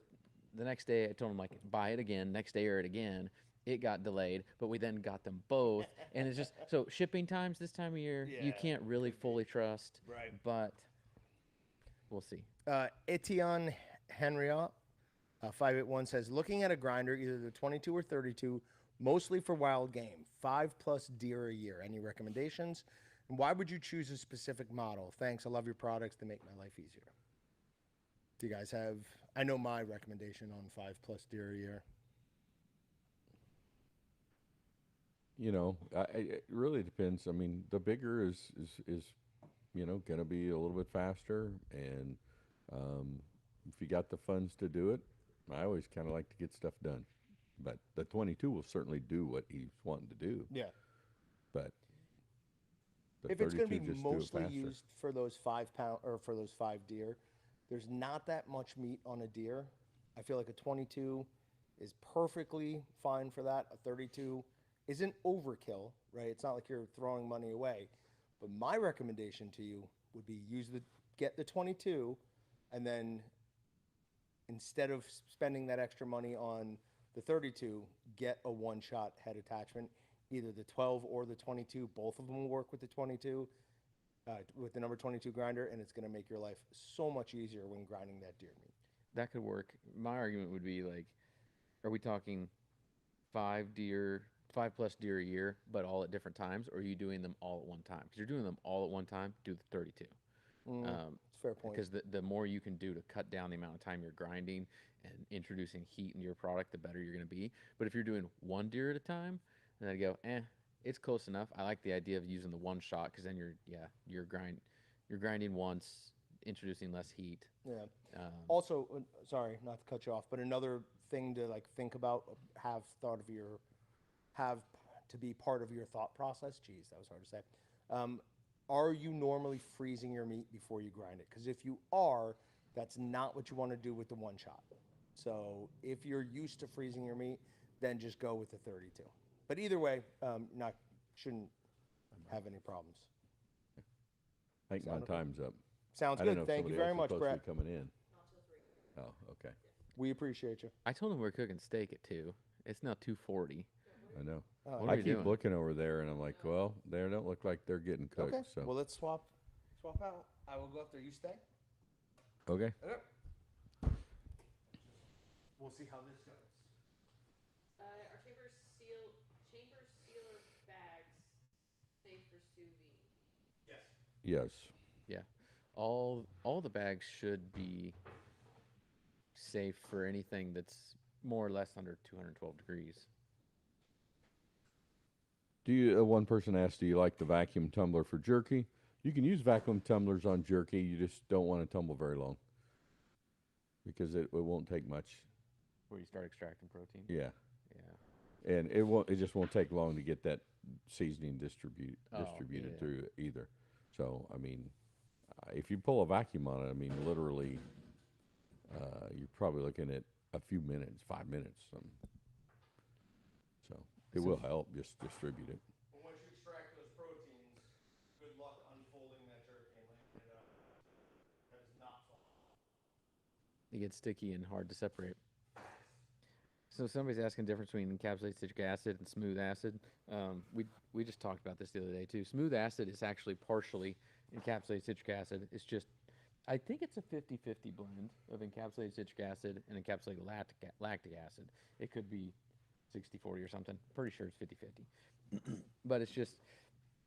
told him, like, buy it again. Next day air it again. It got delayed, but we then got them both, and it's just so shipping times this time of year you can't really fully trust, Right. But we'll see. Etienne Henriot, 581 says, looking at a grinder, either the 22 or 32, mostly for wild game, 5+ deer a year. Any recommendations? And why would you choose a specific model? Thanks. I love your products. They make my life easier. Do you guys have? I know my recommendation on 5+ deer a year. You know, it really depends. I mean, the bigger is going to be a little bit faster, and if you got the funds to do it, I always kind of like to get stuff done. But the 22 will certainly do what he's wanting to do. Yeah. But If it's going to be just do it mostly faster. used for those 5 pound or for those 5 deer, there's not that much meat on a deer. I feel like a 22 is perfectly fine for that. A 32 isn't overkill, right? It's not like you're throwing money away. But my recommendation to you would be get the 22, and then instead of spending that extra money on the 32, get a one-shot head attachment, either the 12 or the 22. Both of them will work with the 22, with the number 22 grinder, and it's going to make your life so much easier when grinding that deer meat. That could work. My argument would be, like, are we talking 5+ deer a year, but all at different times, or are you doing them all at one time? Because you're doing them all at one time, do the 32. It's a fair point. Because the more you can do to cut down the amount of time you're grinding and introducing heat into your product, the better you're going to be. But if you're doing one deer at a time, then I'd go, it's close enough. I like the idea of using the one shot, because then you're grinding once, introducing less heat. Yeah. Also, sorry, not to cut you off, but another thing to think about, have to be part of your thought process. Geez, that was hard to say. Are you normally freezing your meat before you grind it? Because if you are, that's not what you want to do with the one shot. So if you're used to freezing your meat, then just go with the 32. But either way, shouldn't have any problems. I think my time's up. Sounds I didn't know good. if Thank you somebody very else was much, supposed Brett. to be coming in. Oh, okay. We appreciate you. I told him we're cooking steak at 2. It's now 2:40. I know. What are I we keep doing? looking over there, and I'm like, well, they don't look like they're getting cooked. Okay. So Well, let's swap out. I will go up there. You stay. okay. Okay. We'll see how this goes. Are chamber sealer bags safe for sous vide? Yes. Yes. Yeah, all the bags should be safe for anything that's more or less under 212 degrees. Do you? One person asked, do you like the vacuum tumbler for jerky? You can use vacuum tumblers on jerky. You just don't want to tumble very long, because it won't take much. Where you start extracting protein. Yeah. Yeah. And it just won't take long to get that seasoning distributed yeah. through either. So I mean, if you pull a vacuum on it, I mean literally, you're probably looking at a few minutes, 5 minutes. So it will help just distribute it. Well, once you extract those proteins, good luck unfolding that jerky and laying it up. That is not fun. It gets sticky and hard to separate. So somebody's asking the difference between encapsulated citric acid and smooth acid. We just talked about this the other day too. Smooth acid is actually partially encapsulated citric acid. It's just, I think it's a 50-50 blend of encapsulated citric acid and encapsulated lactic acid. It could be 60-40 or something. Pretty sure it's 50-50. But it's just,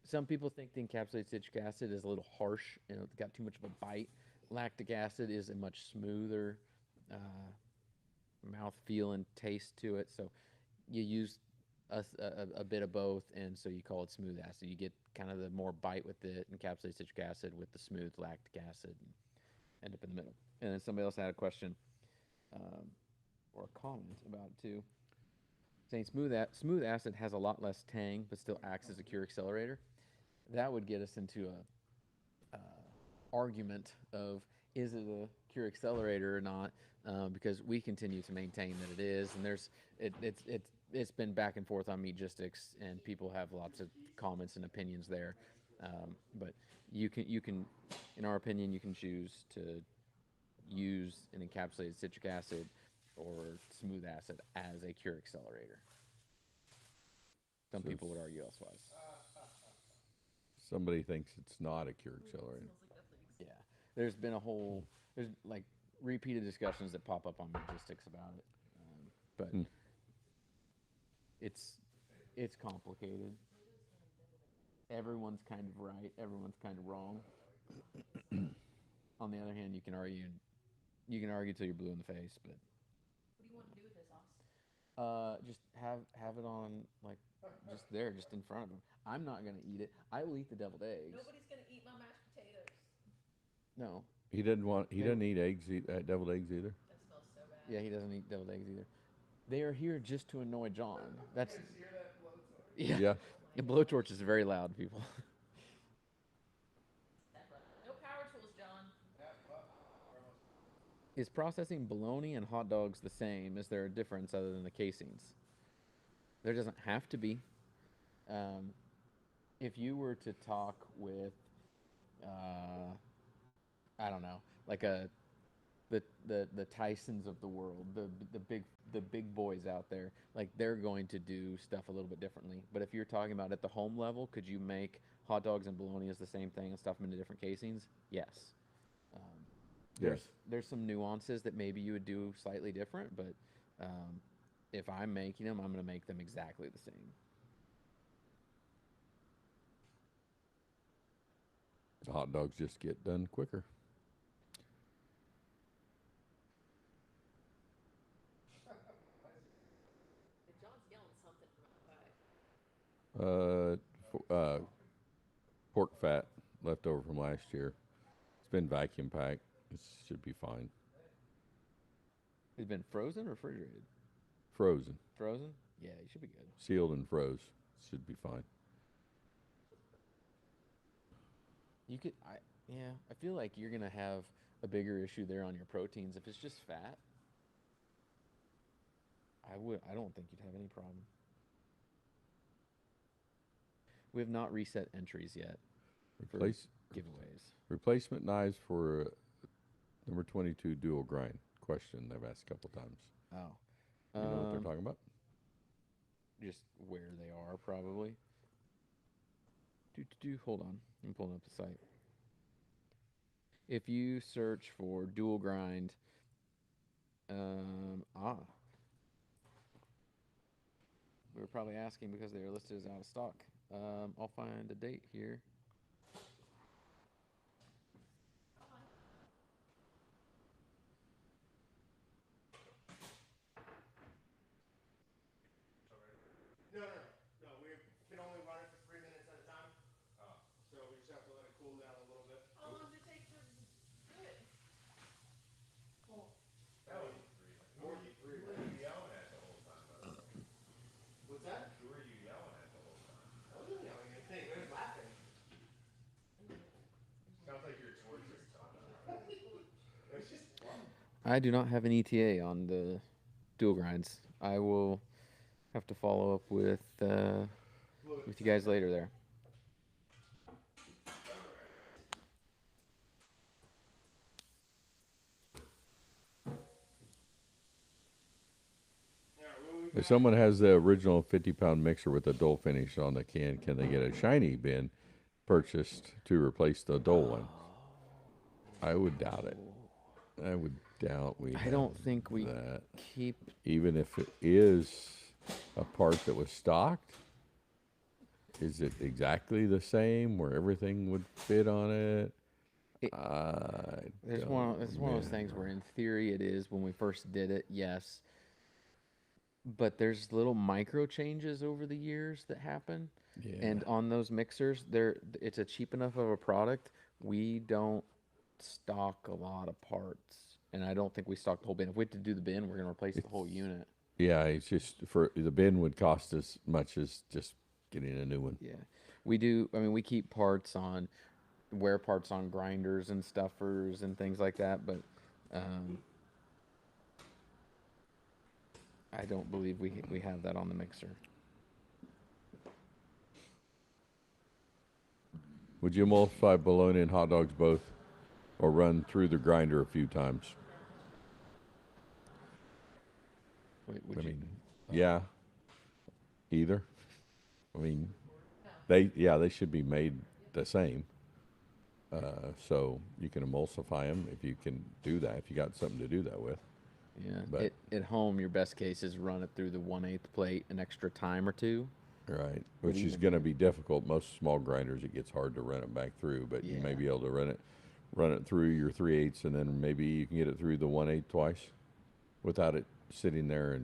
some people think the encapsulated citric acid is a little harsh and it's got too much of a bite. Lactic acid is a much smoother mouth feel and taste to it. So you use a bit of both, and so you call it smooth acid. You get kind of the more bite with the encapsulated citric acid with the smooth lactic acid, and end up in the middle. And then somebody else had a question or a comment about it too, saying smooth acid has a lot less tang, but still acts as a cure accelerator. That would get us into a argument of is it a cure accelerator or not, because we continue to maintain that it is, and it's been back and forth on Meatgistics, and people have lots of comments and opinions there. But you can, in our opinion, you can choose to use an encapsulated citric acid or smooth acid as a cure accelerator. Some people would argue elsewise. Somebody thinks it's not a cure accelerator. Yeah, there's been there's like repeated discussions that pop up on Meatgistics about it, but it's complicated. Everyone's kind of right. Everyone's kind of wrong. On the other hand, you can argue till you're blue in the face, but. What do you want to do with this, Austin? Just have it on just there, just in front of him. I'm not gonna eat it. I will eat the deviled eggs. Nobody's gonna eat my mashed potatoes. No. He doesn't eat eggs, deviled eggs either. That smells so bad. Yeah, he doesn't eat deviled eggs either. They are here just to annoy John. That's. Yeah. Yeah. The blowtorch is very loud, people. No power tools, John. Is processing bologna and hot dogs the same? Is there a difference other than the casings? There doesn't have to be. If you were to talk with, I don't know, like the Tysons of the world, the big boys out there, like they're going to do stuff a little bit differently. But if you're talking about at the home level, could you make hot dogs and bologna as the same thing and stuff them into different casings? Yes. There's some nuances that maybe you would do slightly different, but if I'm making them, I'm going to make them exactly the same. The hot dogs just get done quicker. John's yelling something from outside. Pork fat left over from last year. It's been vacuum packed. It should be fine. It's been frozen or refrigerated? Frozen. Frozen? Yeah, it should be good. Sealed and froze. Should be fine. You could, I feel like you're gonna have a bigger issue there on your proteins if it's just fat. I don't think you'd have any problem. We have not reset entries yet for giveaways. Replacement knives for number 22 dual grind. Question they've asked a couple times. Oh. You know what they're talking about? Just where they are, probably. Hold on. I'm pulling up the site. If you search for dual grind, we were probably asking because they were listed as out of stock. I'll find a date here. No. We can only run it for 3 minutes at a time. So we just have to let it cool down a little bit. How long does it take to do it? That was 43. Who were you yelling at the whole time? What's that? Who were you yelling at the whole time? I wasn't yelling at anything. I was laughing. Sounds like you're torturing someone. It was just fun. I do not have an ETA on the dual grinds. I will have to follow up with you guys later there. If someone has the original 50-pound mixer with a dull finish on the can they get a shiny bin purchased to replace the dull one? I would doubt it. I would doubt we. I don't think we that. keep. Even if it is a part that was stocked, is it exactly the same where everything would fit on it? It's one of those things where, in theory, it is. When we first did it, yes. But there's little micro changes over the years that happen, and on those mixers, it's a cheap enough of a product. We don't stock a lot of parts, and I don't think we stock the whole bin. If we have to do the bin, we're gonna replace the whole unit. Yeah, it's just for the bin would cost as much as just getting a new one. Yeah, we do. I mean, we keep parts on, wear parts on grinders and stuffers and things like that, but I don't believe we have that on the mixer. Would you emulsify bologna and hot dogs both, or run through the grinder a few times? Wait, yeah, either. I mean, they should be made the same. So you can emulsify them if you can do that, if you got something to do that with. Yeah, but at home, your best case is run it through the 1/8 plate an extra time or two. Right, which is going to be difficult. Most small grinders, it gets hard to run it back through, but you may be able to run it through your 3/8, and then maybe you can get it through the 1/8 twice without it sitting there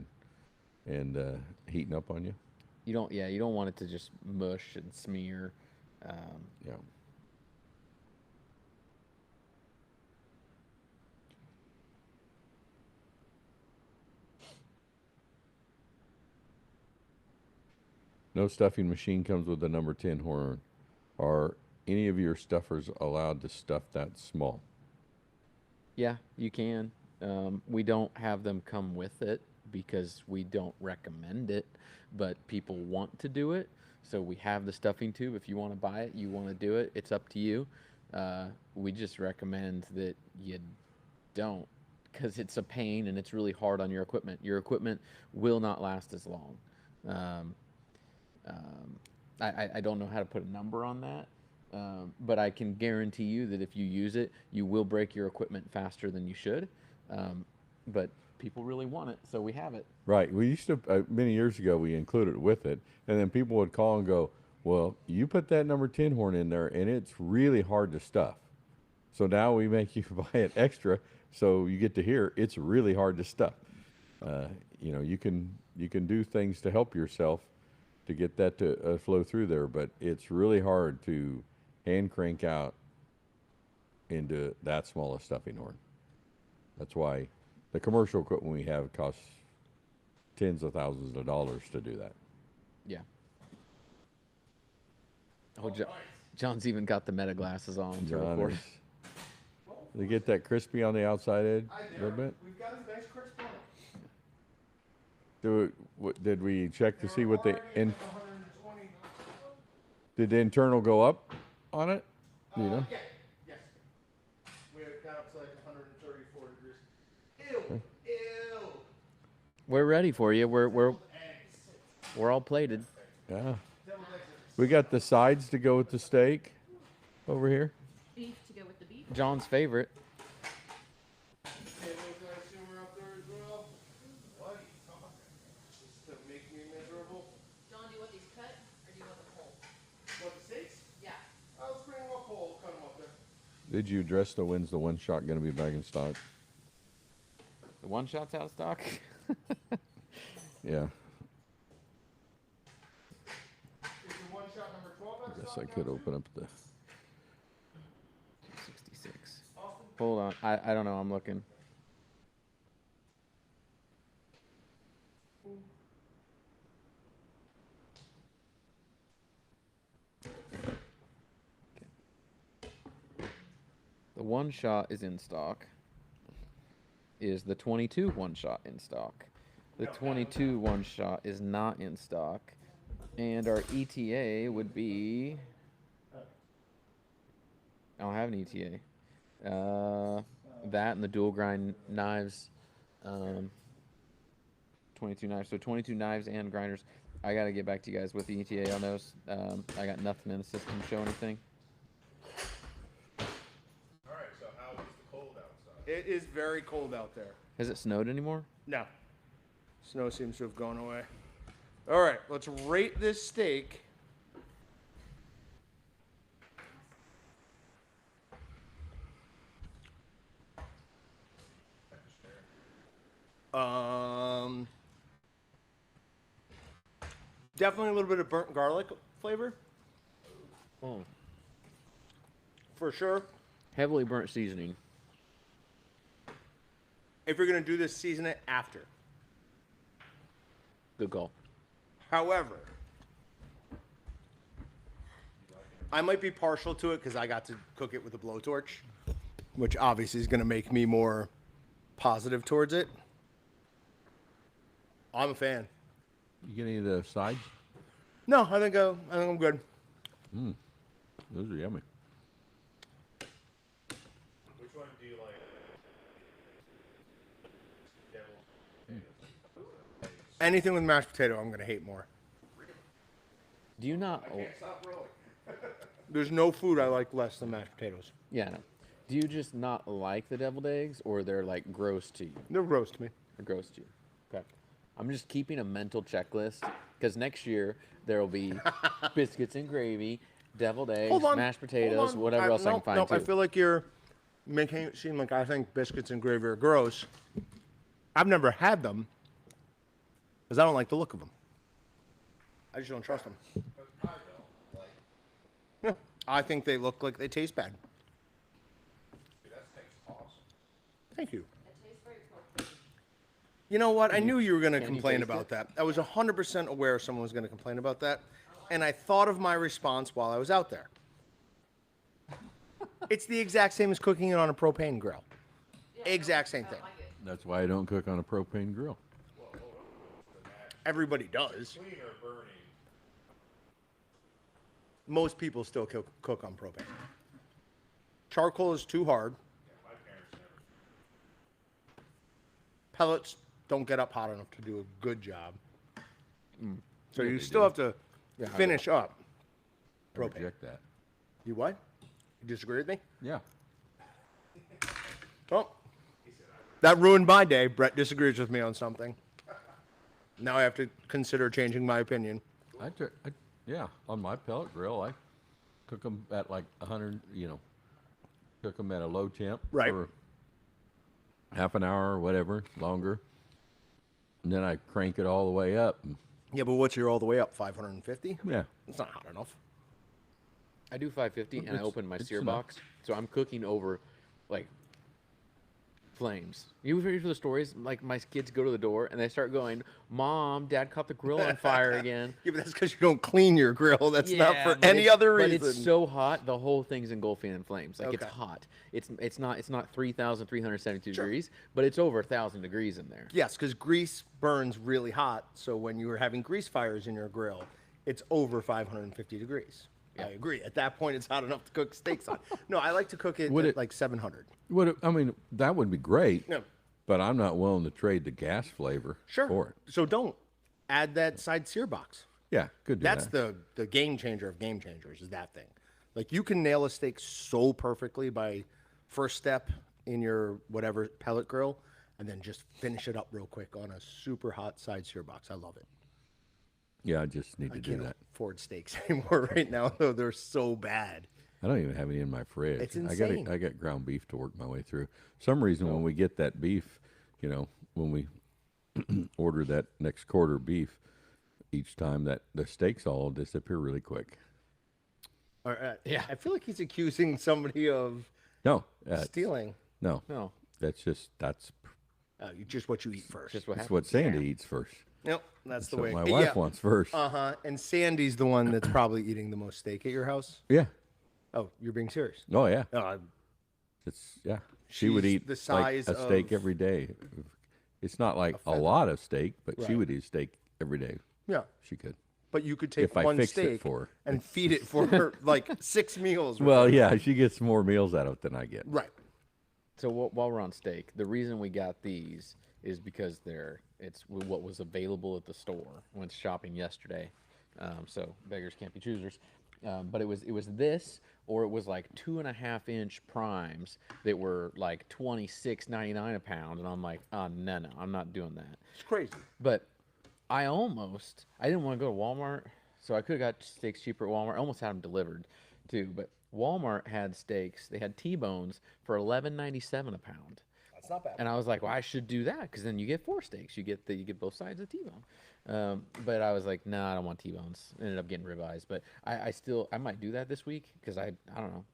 and heating up on you. You don't want it to just mush and smear. Yeah. No stuffing machine comes with a number 10 horn. Are any of your stuffers allowed to stuff that small? Yeah, you can. We don't have them come with it because we don't recommend it, but people want to do it. So we have the stuffing tube. If you want to buy it, you want to do it, it's up to you. We just recommend that you don't, because it's a pain and it's really hard on your equipment. Your equipment will not last as long. I don't know how to put a number on that, but I can guarantee you that if you use it, you will break your equipment faster than you should. But people really want it, so we have it. Right. We used to, many years ago, we included it with it, and then people would call and go, well, you put that number 10 horn in there, and it's really hard to stuff. So now we make you buy it extra, so you get to hear it's really hard to stuff. You can do things to help yourself to get that to flow through there, but it's really hard to hand crank out into that small a stuffing horn. That's why the commercial equipment we have costs tens of thousands of dollars to do that. Yeah. Oh, John's even got the meta glasses on to record. They get that crispy on the outside edge a little bit. We've got a nice crisp on it. Did we check to see what the did the internal go up on it? You know? Yeah. Yes. We got up to like 134 degrees. Ew. We're ready for you. We're all plated. Yeah. We got the sides to go with the steak over here. Beef to go with the beef. John's favorite. John, do you want these cut or do you want them whole? What, the steaks? Yeah. Let's bring them up whole. Cut them up there. Did you address when's the one shot going to be back in stock? The one shot's out of stock. Yeah. Is the one shot number 12 I guess I could open up the. 66. Hold on. I don't know. I'm looking. The one shot is in stock. Is the 22 one shot in stock? The 22 one shot is not in stock. And our ETA would be. I don't have an ETA. That and the dual grind knives. 22 knives. So 22 knives and grinders. I got to get back to you guys with the ETA on those. I got nothing in the system to show anything. All right, so how is the cold outside? It is very cold out there. Has it snowed anymore? No. Snow seems to have gone away. All right, let's rate this steak Definitely a little bit of burnt garlic flavor. For sure. Heavily burnt seasoning. If you're going to do this, season it after. Good call. However, I might be partial to it because I got to cook it with a blowtorch, which obviously is going to make me more positive towards it. I'm a fan. You get any of the sides? No, I think I'm good. Those are yummy. Which one do you like? Anything with mashed potato, I'm going to hate more. Do you not? There's no food I like less than mashed potatoes. Yeah, no. Do you just not like the deviled eggs, or they're like gross to you? They're gross to me. They're gross to you. Okay. I'm just keeping a mental checklist because next year there will be biscuits and gravy, deviled eggs, mashed potatoes, whatever else I can find too. I feel like you're making it seem like I think biscuits and gravy are gross. I've never had them because I don't like the look of them. I just don't trust them. Yeah, I think they look like they taste bad. Thank you. You know what? I knew you were going to complain about that. I was 100% aware someone was going to complain about that. And I thought of my response while I was out there. It's the exact same as cooking it on a propane grill. Exact same thing. That's why I don't cook on a propane grill. Everybody does. Most people still cook on propane. Charcoal is too hard. Pellets don't get up hot enough to do a good job. So you still have to finish up I propane. reject that. You what? You disagree with me? Yeah. Well, that ruined my day. Brett disagrees with me on something. Now I have to consider changing my opinion. Yeah, on my pellet grill, I cook them at like 100, cook them at a low temp for half an hour or whatever, longer. And then I crank it all the way up. Yeah, but what's your all the way up? 550? Yeah. It's not hot enough. I do 550 and I open my sear box, so I'm cooking over like flames. You ever hear the stories? Like my kids go to the door and they start going, "Mom, Dad caught the grill on fire again." Yeah, but that's because you don't clean your grill. That's not for any other reason. But it's so hot, the whole thing's engulfing in flames. Like it's hot. It's not 3,372 degrees, but it's over 1,000 degrees in there. Yes, because grease burns really hot. So when you are having grease fires in your grill, it's over 550 degrees. Yeah. I agree. At that point, it's hot enough to cook steaks on. No, I like to cook it at like 700. That would be great. Yeah. But I'm not willing to trade the gas flavor for it. So don't add that side sear box. Yeah, could do That's that. the game changer of game changers is that thing. Like you can nail a steak so perfectly by first step in your whatever pellet grill and then just finish it up real quick on a super hot side sear box. I love it. Yeah, I just need to do that. I can't afford steaks anymore right now, though. They're so bad. I don't even have any in my fridge. It's insane. I got ground beef to work my way through. Some reason when we get that beef, when we order that next quarter beef, each time that the steaks all disappear really quick. Yeah, I feel like he's accusing somebody of stealing. No, that's just what you eat first. That's what Sandy eats first. Nope, that's the what way. my wife wants first. And Sandy's the one that's probably eating the most steak at your house. Yeah. Oh, you're being serious? Oh yeah. She would eat the size like a steak every day. It's not like a lot of steak, but she would eat steak every day. Yeah, she could. But you could take if I one fixed steak it for her. and feed it for her like 6 meals. Well, yeah, she gets more meals out of it than I get. Right. So while we're on steak, the reason we got these is because it's what was available at the store. Went shopping yesterday, so beggars can't be choosers. But it was this, or it was like 2.5-inch primes that were like $26.99 a pound, and I'm like, oh no, I'm not doing that. It's crazy. But I didn't want to go to Walmart, so I could have got steaks cheaper at Walmart. I almost had them delivered too, but Walmart had steaks. They had T-bones for $11.97 a pound. It's not bad. And I was like, well, I should do that because then you get 4 steaks. You get both sides of T-bone. But I was like, no, I don't want T-bones. Ended up getting ribeyes. But I might do that this week because I don't know.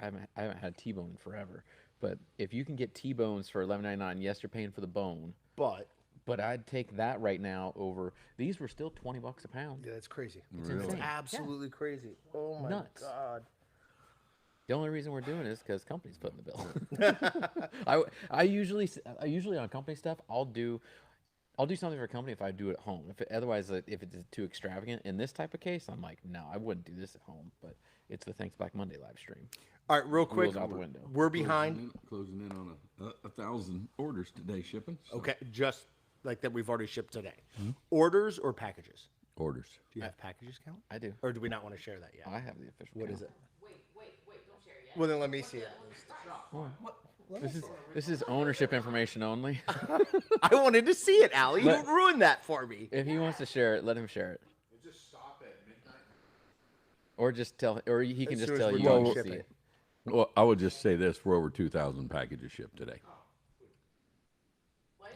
I haven't had T-bone in forever. But if you can get T-bones for $11.99, yes, you're paying for the bone. But I'd take that right now over. These were still $20 a pound. Yeah, that's crazy. It's It's insane. absolutely crazy. Oh my Nuts. God. The only reason we're doing it is because company's footing the bill. I usually on company stuff, I'll do something for a company if I do it at home. Otherwise, if it's too extravagant in this type of case, I'm like, no, I wouldn't do this at home. But it's the Thanks Black Monday live stream. All right, real quick, Rules out the window. we're behind. Closing in on 1,000 orders today shipping. So. Okay, just like that we've already shipped today. Orders or packages? Orders. Do you have packages count? I do. Or do we not want to share that yet? I have the official. What count. is it? Wait, don't share yet. Well, then let me see it. This is ownership information only. I wanted to see it, Allie. You ruined that for me. If he wants to share it, let him share it. Just stop at midnight. Or just tell, or he can As just soon as tell we're you done when you see shipping. it. Well, I would just say this: we're over 2,000 packages shipped today.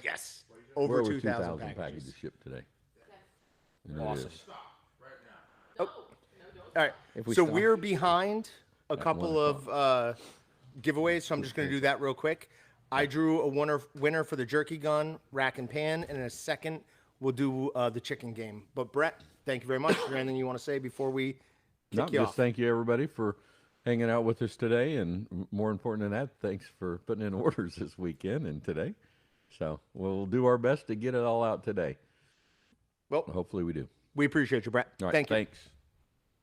Yes. We're Over over 2,000 packages packages. shipped today. And it Awesome. is. All right. If we So stop- we're behind a couple 1 of giveaways, so I'm just going to do that real quick. I drew a winner for the jerky gun, rack and pan, and in a second we'll do the chicken game. But Brett, thank you very much. Is there anything you want to say before we No, kick you just off? thank you everybody for hanging out with us today, and more important than that, thanks for putting in orders this weekend and today. So we'll do our best to get it all out today. Well, hopefully we do. We appreciate you, Brett. All right, Thank you. thanks.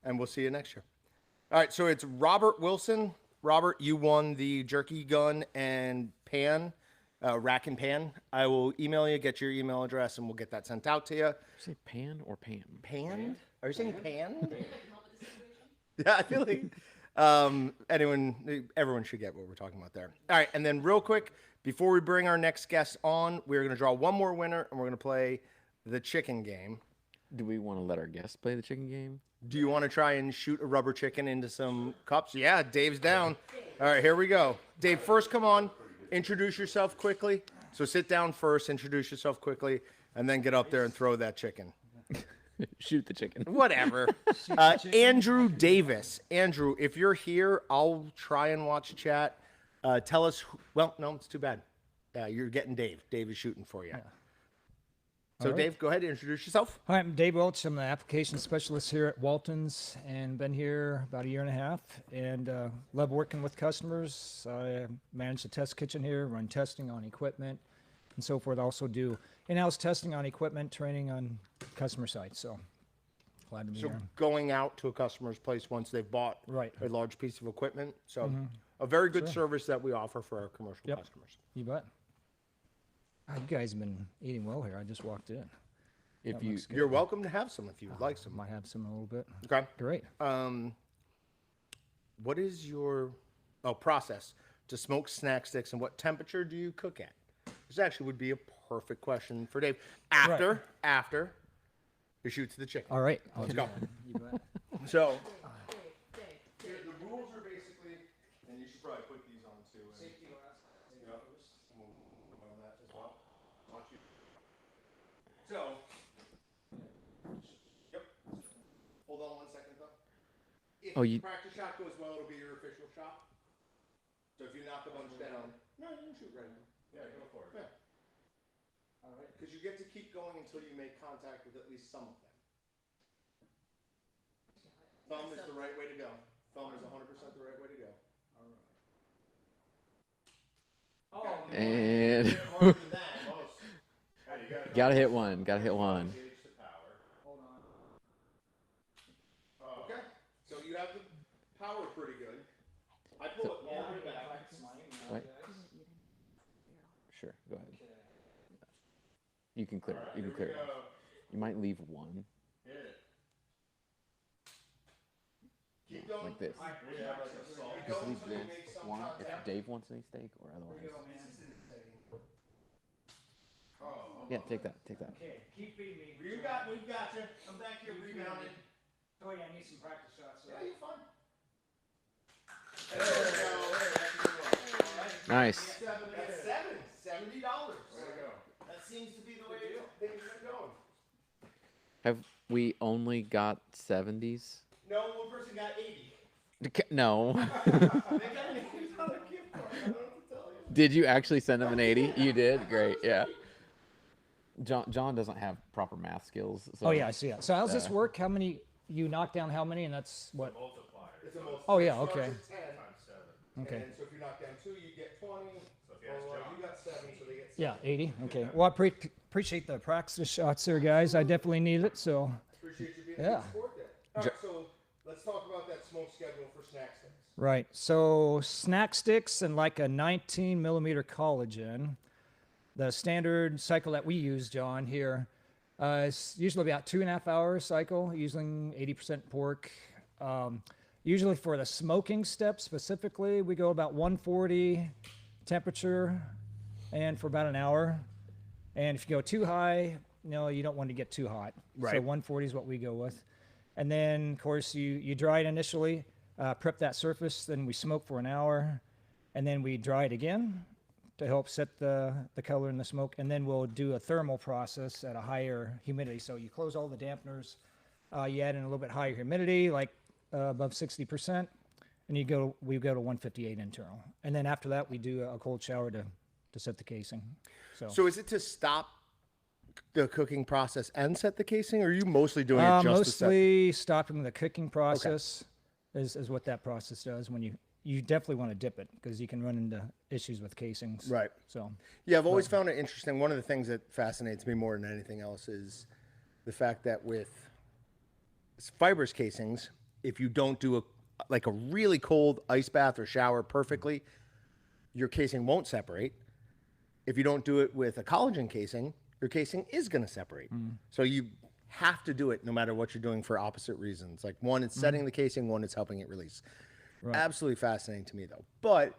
And we'll see you next year. All right, so it's Robert Wilson. Robert, you won the jerky gun and pan, rack and pan. I will email you, get your email address, and we'll get that sent out to you. Say pan or Pam? Pan? Are you saying pan? Yeah, I feel like everyone should get what we're talking about there. All right, and then real quick, before we bring our next guest on, we're going to draw one more winner, and we're going to play the chicken game. Do we want to let our guests play the chicken game? Do you want to try and shoot a rubber chicken into some cups? Yeah, Dave's down. All right, here we go. Dave, first come on, introduce yourself quickly. So sit down first, introduce yourself quickly, and then get up there and throw that chicken. Shoot the chicken. Whatever. Andrew Davis. Andrew, if you're here, I'll try and watch chat. Tell us, well, no, it's too bad. You're getting Dave. Dave is shooting for you. So, All right. Dave, go ahead and introduce yourself. Hi, I'm Dave Welch. I'm the application specialist here at Walton's and been here about 1.5 years and love working with customers. I manage the test kitchen here, run testing on equipment and so forth. Also do in-house testing on equipment, training on customer sites. So glad to be So here. going out to a customer's place once they've bought Right. a large piece of equipment. So a very good Sure. service that we offer for our commercial Yep. customers. You bet. You guys have been eating well here. I just walked in. If That you looks good. You're welcome to have some if you would like some. Might have some in a little bit. Okay. Great. What is your process to smoke snack sticks, and what temperature do you cook at? This actually would be a perfect question for Dave. After he shoots the chicken. All right. Let's go. You bet. So the rules are basically, and you should probably put these on too. Safety glass. Yep. We'll on that as well. Watch you. So. Yep. Hold on 1 second though. If Oh, the you- practice shot goes well, it'll be your official shot. So if you knock a bunch down, no, you can shoot right now. Yeah, go for it. Yeah. All right. Because you get to keep going until you make contact with at least some of them. Thumb is the right way to go. Thumb is 100% the right way to go. All right. And Harder than that, most. gotta hit one. Gotta hit one. Engage the power. Hold on. Okay. So you have the power pretty good. I pull it all the way back. Wait. Sure. Go ahead. You can clear. You can clear it. off. You might leave one Hit it. Keep going. like this. Keep Just going leave until you this make some one if contact. Dave wants any steak or otherwise. Oh. Yeah, take that. Take that. Okay, keep feeding me. We've got you. Come back here, rebounded. Oh yeah, I need some practice shots. Yeah, you're fine. There we go. There, that's a good one. Nice. That's 7. $70. That seems to be the way things are going. Have we only got 70s? No, one person got 80. No. They got an $80 gift card. I don't know what to tell you. Did you actually send him an 80? You did? Great. Yeah. John doesn't have proper math skills. So, Oh yeah, I see it. So how's this work? How many you knock down? How many? And that's what? It's a multiplier. Oh yeah, It starts okay. at 10 times 7. Okay. And so if you knock down 2, you get 20. So if you got 7, so they get 7. Yeah, 80. Okay. Well, I appreciate the practice shots there, guys. I definitely need it. So. Appreciate you being Yeah. a good sport there. All right, so let's talk about that smoke schedule for snack sticks. Right. So snack sticks and like a 19 millimeter collagen. The standard cycle that we use, John, here is usually about 2.5 hour cycle, using 80% pork. Usually for the smoking step specifically, we go about 140 temperature and for about an hour. And if you go too high, no, you don't want to get too hot. Right. So 140 is what we go with. And then, of course, you dry it initially, prep that surface, then we smoke for an hour, and then we dry it again to help set the color in the smoke, and then we'll do a thermal process at a higher humidity. So you close all the dampeners, you add in a little bit higher humidity, like above 60%, and we go to 158 internal. And then after that, we do a cold shower to set the casing. So is it to stop the cooking process and set the casing, or are you mostly doing it just to set? Mostly stopping the cooking process is what that process does. When you definitely want to dip it because you can run into issues with casings. Right. So yeah, I've always found it interesting. One of the things that fascinates me more than anything else is the fact that with fibrous casings, if you don't do a really cold ice bath or shower perfectly, your casing won't separate. If you don't do it with a collagen casing, your casing is going to separate. So you have to do it no matter what you're doing for opposite reasons. Like one, it's setting the casing, one, it's helping it release. Right. Absolutely fascinating to me though. But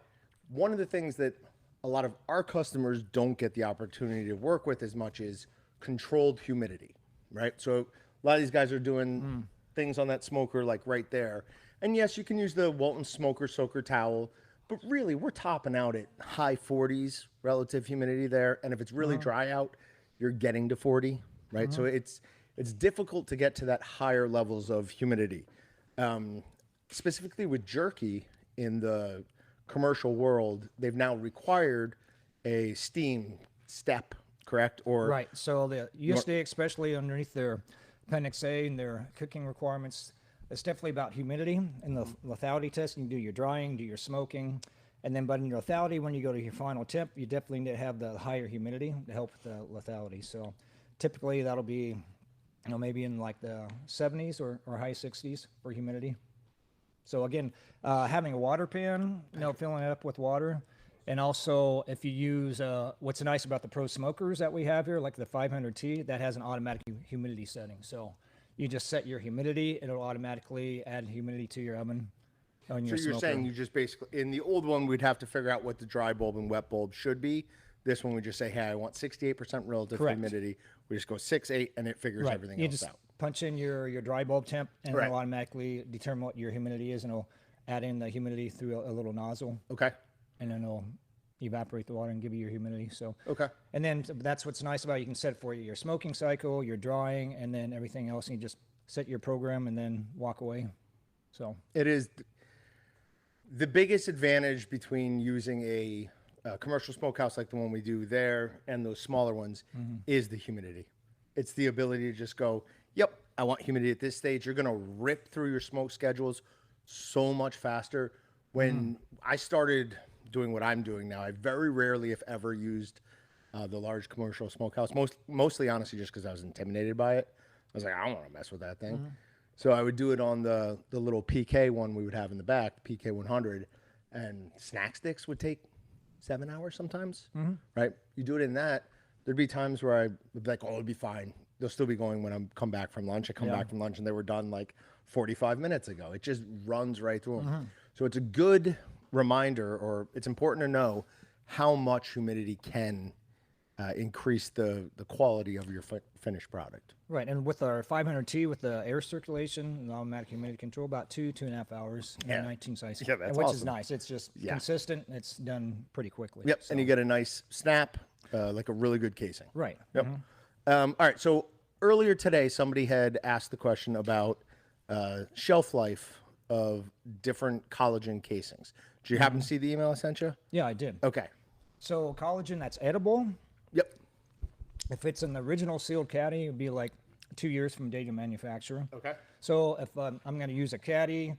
one of the things that a lot of our customers don't get the opportunity to work with as much is controlled humidity, right? So a lot of these guys are doing things on that smoker like right there. And yes, you can use the Walton smoker soaker towel, but really we're topping out at high 40s relative humidity there. And if it's really dry out, you're getting to 40, right? So it's difficult to get to that higher levels of humidity. Specifically with jerky in the commercial world, they've now required a steam step, correct? Or right. So the USDA, especially underneath their Appendix A and their cooking requirements, it's definitely about humidity and the lethality test. You do your drying, do your smoking, and then but in your lethality, when you go to your final temp, you definitely need to have the higher humidity to help with the lethality. So typically that'll be, maybe in like the 70s or high 60s for humidity. So again, having a water pan, filling it up with water. And also if you use, what's nice about the Pro Smokers that we have here, like the 500T, that has an automatic humidity setting. So you just set your humidity, it'll automatically add humidity to your oven. On your so you're smoker. saying you just basically, in the old one, we'd have to figure out what the dry bulb and wet bulb should be. This one, we just say, hey, I want 68% relative humidity. We just go 6, 8, and it figures everything you else just out. Punch in your dry bulb temp, and it'll automatically determine what your humidity is, and it'll add in the humidity through a little nozzle. Okay. And then it'll evaporate the water and give you your humidity. So okay. And then that's what's nice about it. You can set it for your smoking cycle, your drying, and then everything else. And you just set your program and then walk away. So it is the biggest advantage between using a commercial smokehouse like the one we do there and those smaller ones is the humidity. It's the ability to just go, yep, I want humidity at this stage. You're going to rip through your smoke schedules so much faster. When I started doing what I'm doing now, I very rarely, if ever, used the large commercial smokehouse. Mostly, honestly, just because I was intimidated by it. I was like, I don't want to mess with that thing. So I would do it on the little PK one we would have in the back, PK 100, and snack sticks would take 7 hours sometimes, right? You do it in that, there'd be times where I would be like, oh, it'll be fine. They'll still be going when I come back from lunch. I come back from lunch and they were done like 45 minutes ago. It just runs right through them. So it's a good reminder, or it's important to know how much humidity can increase the quality of your finished product. Right, and with our 500T, with the air circulation and automatic humidity control, about 2.5 hours, 19 size, yeah, that's which awesome. is nice. It's just consistent. It's done pretty quickly. Yep, so. And you get a nice snap. like a really good casing. Right. Yep. All right. So earlier today, somebody had asked the question about shelf life of different collagen casings. Did you happen to see the email I sent you? Yeah, I did. Okay. So collagen that's edible, Yep. if it's an original sealed caddy, it would be like 2 years from date of manufacture. Okay. So if I'm going to use a caddy,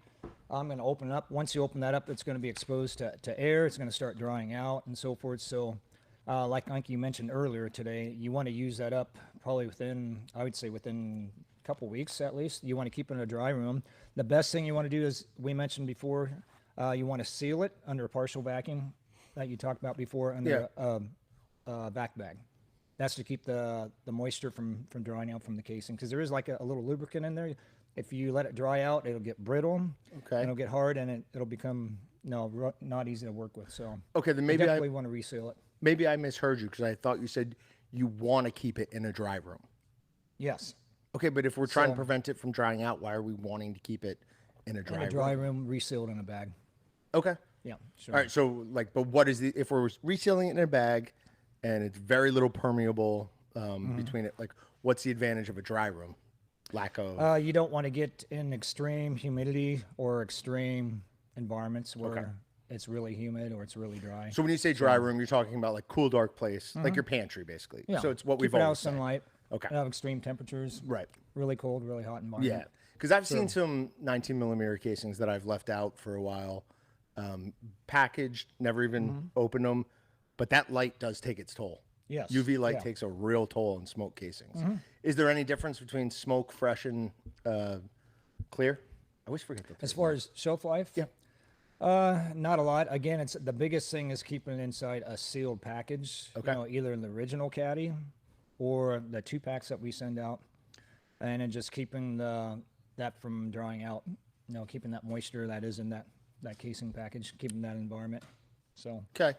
I'm going to open it up. Once you open that up, it's going to be exposed to air. It's going to start drying out and so forth. So like you mentioned earlier today, you want to use that up probably within, I would say within a couple weeks at least. You want to keep it in a dry room. The best thing you want to do is, we mentioned before, you want to seal it under a partial vacuum that you talked about before under a vac bag. That's to keep the moisture from drying out from the casing, because there is like a little lubricant in there. If you let it dry out, it'll get brittle. Okay. And it'll get hard, and it'll become not easy to work with. So Okay, then you maybe definitely want to reseal it. maybe I misheard you because I thought you said you want to keep it in a dry room. Yes. Okay, but if we're trying to So- prevent it from drying out, why are we wanting to keep it in a dry In room? a dry room, resealed in a bag. Okay. Yeah. Sure. All right. So like, but what is the, if we're resealing it in a bag and it's very little permeable between it, like what's the advantage of a dry room? Lack of. You don't want to get in extreme humidity or extreme environments where it's really humid or it's really dry. So when you say dry room, you're talking about like cool, dark place, like your pantry, basically. Yeah. So it's what Keep we've it out always of said. sunlight. Okay. Have extreme temperatures. Right. Really cold, really hot environment. Yeah. Because I've seen some 19 millimeter casings that I've left out for a while, packaged, never even opened them, but that light does take its toll. Yes. UV light Yeah. takes a real toll on smoke casings. Is there any difference between smoke, fresh, and clear? I always forget that. As far as shelf life? Yeah. Not a lot. Again, it's the biggest thing is keeping it inside a sealed package. Okay. You know, either in the original caddy or the 2-packs that we send out, and then just keeping that from drying out. You know, keeping that moisture that is in that casing package, keeping that environment. So. Okay.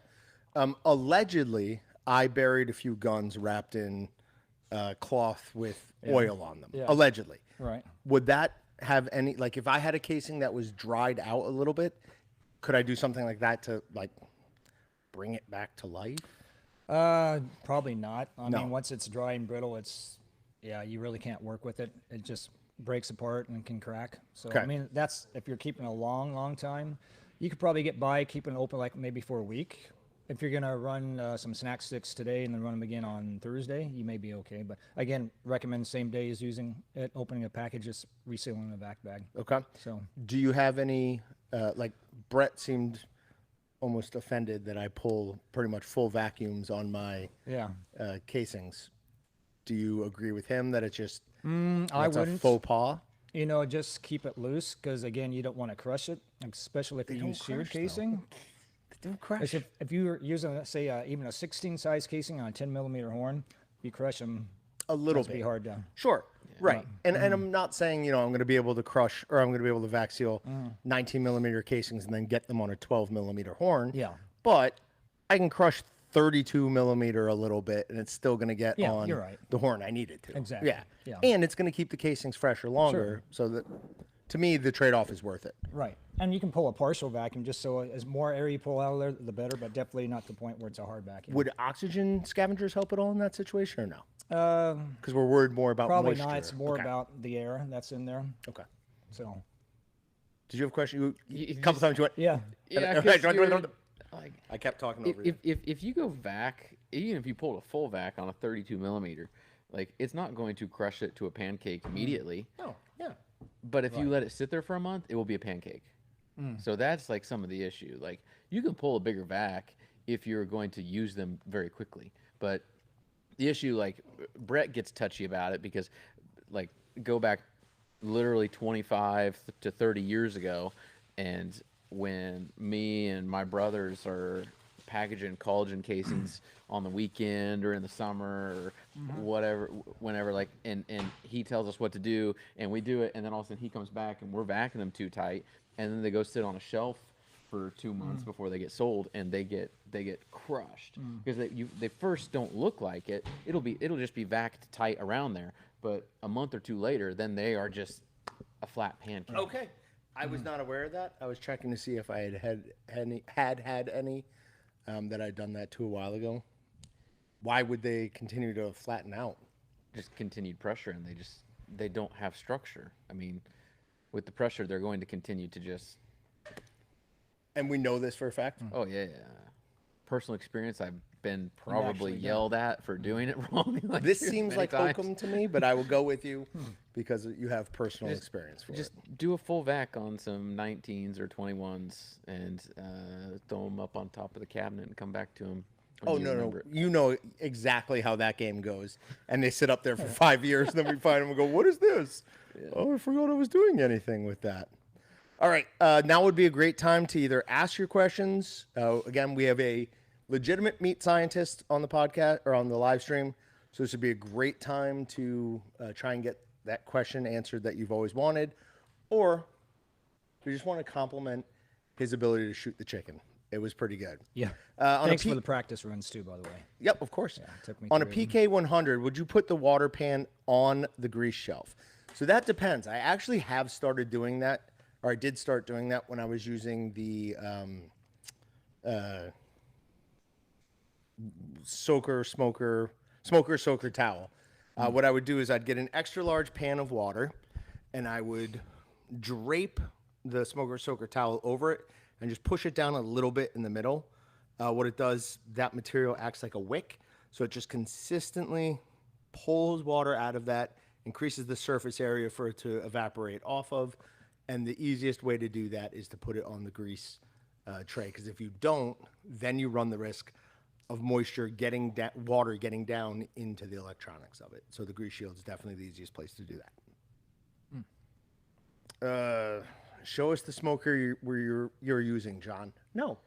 Allegedly, I buried a few guns wrapped in cloth with oil on them. Yeah. Allegedly. Right. Would that have any, like if I had a casing that was dried out a little bit, could I do something like that to like bring it back to life? Probably not. I No. mean, once it's dry and brittle, you really can't work with it. It just breaks apart and can crack. So, Okay. I mean, that's, if you're keeping a long time, you could probably get by keeping it open like maybe for a week. If you're going to run some snack sticks today and then run them again on Thursday, you may be okay. But again, recommend same day as using it, opening a package, just resealing a vac bag. Okay. So, Do you have any, like Brett seemed almost offended that I pull pretty much full vacuums on my yeah. casings. Do you agree with him that it's just I that's a wouldn't. faux pas? You know, just keep it loose because, again, you don't want to crush it, especially if you use sheared casing. Don't crush. If you were using, say, even a 16 size casing on a 10 millimeter horn, you crush them. A little Be bit. hard to. Sure. Right. And I'm not saying, I'm going to be able to crush or I'm going to be able to vac seal 19 millimeter casings and then get them on a 12 millimeter horn. Yeah. But I can crush 32 millimeter a little bit and it's still going to get on you're right. the horn I need it to. Exactly. Yeah. Yeah. And it's going to keep the casings fresher longer. So that, to me, the trade-off is worth it. Right. And you can pull a partial vacuum just so as more air you pull out of there, the better, but definitely not to the point where it's a hard vacuum. Would oxygen scavengers help at all in that situation or no? Um, Because we're worried more about probably moisture. not. It's more Okay. about the air that's in there. Okay. So, Did you have a question? You A couple times you went. yeah. Yeah, Okay, 'cause you're- like, I kept talking over you. if you go vac, even if you pulled a full vac on a 32 millimeter, like it's not going to crush it to a pancake immediately. Oh, yeah. But if you let it sit there for a month, it will be a pancake. So that's like some of the issue. Like you can pull a bigger vac if you're going to use them very quickly. But the issue, like Brett gets touchy about it because, like, go back literally 25 to 30 years ago, and when me and my brothers are packaging collagen casings on the weekend or in the summer or whatever, whenever, like, and he tells us what to do and we do it, and then all of a sudden he comes back and we're vacuuming them too tight, and then they go sit on a shelf for 2 months before they get sold, and they get crushed because they first don't look like it. It'll just be vacuumed tight around there, but a month or two later, then they are just a flat pancake. Okay. I was not aware of that. I was checking to see if I had any that I'd done that to a while ago. Why would they continue to flatten out? Just continued pressure, and they don't have structure. I mean, with the pressure, they're going to continue to just. And we know this for a fact. Oh yeah. Personal experience. I've been probably yelled at for doing it wrong. Like This seems like times. hokum to me, but I will go with you because you have personal experience for Just it. do a full vac on some 19s or 21s and throw them up on top of the cabinet and come back to them. Oh, no. You know exactly how that game goes. And they sit up there for 5 years, and then we find them and go, what is this? Yeah. Oh, I forgot I was doing anything with that. All right. Now would be a great time to either ask your questions. Again, we have a legitimate meat scientist on the podcast or on the live stream. So this would be a great time to try and get that question answered that you've always wanted. Or we just want to compliment his ability to shoot the chicken. It was pretty good. Yeah. Thanks for the practice runs too, by the way. Yep, of course. Yeah, took me on a through PK 100, would you put the water pan on the grease shelf? So that depends. I actually have started doing that, or I did start doing that when I was using the soaker towel. What I would do is I'd get an extra large pan of water, and I would drape the soaker towel over it and just push it down a little bit in the middle. What it does, that material acts like a wick, so it just consistently pulls water out of that, increases the surface area for it to evaporate off of, and the easiest way to do that is to put it on the grease tray, because if you don't, then you run the risk of moisture water getting down into the electronics of it. So the grease shield is definitely the easiest place to do that. Show us the smoker you're using, John. No,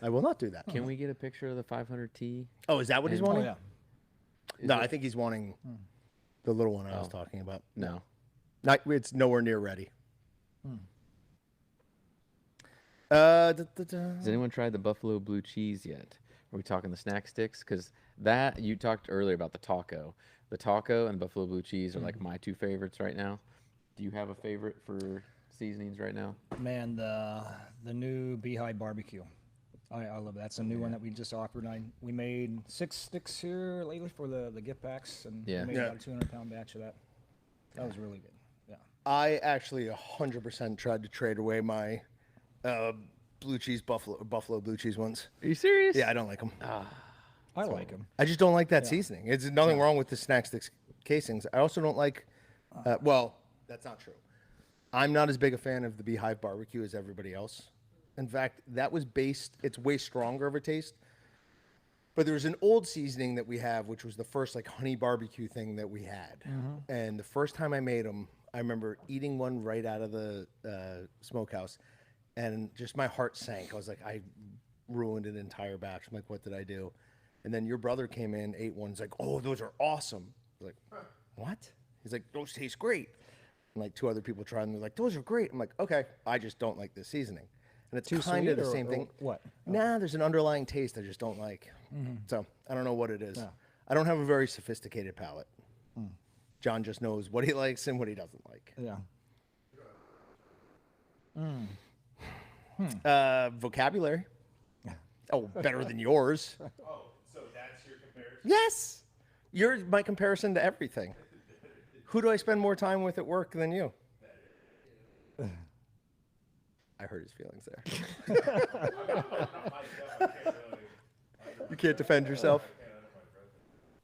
I will not do that. Can we get a picture of the 500T? Oh, is that what he's wanting? Oh, yeah. No, I think he's wanting the little one I was talking about. No. It's nowhere near ready. Has anyone tried the buffalo blue cheese yet? Are we talking the snack sticks? Because that, you talked earlier about the taco. The taco and buffalo blue cheese are like my two favorites right now. Do you have a favorite for seasonings right now? Man, the new Beehive barbecue. I love that. That's a new one that we just offered. We made 6 sticks here lately for the gift packs, and we made about a 200-pound batch of that. That was really good. Yeah. I actually 100% tried to trade away my blue cheese buffalo blue cheese ones. Are you serious? Yeah, I don't like them. I like them. I just don't like that seasoning. It's nothing wrong with the snack sticks casings. I also don't like. Well, that's not true. I'm not as big a fan of the Beehive barbecue as everybody else. In fact, that was it's way stronger of a taste. But there was an old seasoning that we have, which was the first like honey barbecue thing that we had. And the first time I made them, I remember eating one right out of the smokehouse, and just my heart sank. I was like, I ruined an entire batch. I'm like, what did I do? And then your brother came in, ate one. He's like, oh, those are awesome. I was like, what? He's like, those taste great. And like 2 other people tried them. They're like, those are great. I'm like, okay, I just don't like this seasoning. And it's kind of the same thing. What? Nah, there's an underlying taste I just don't like. So I don't know what it is. Yeah. I don't have a very sophisticated palate. John just knows what he likes and what he doesn't like. Yeah. Vocabulary. Oh, better than yours. Oh, so that's your comparison? Yes. You're my comparison to everything. Who do I spend more time with at work than you? I hurt his feelings there. You can't defend yourself.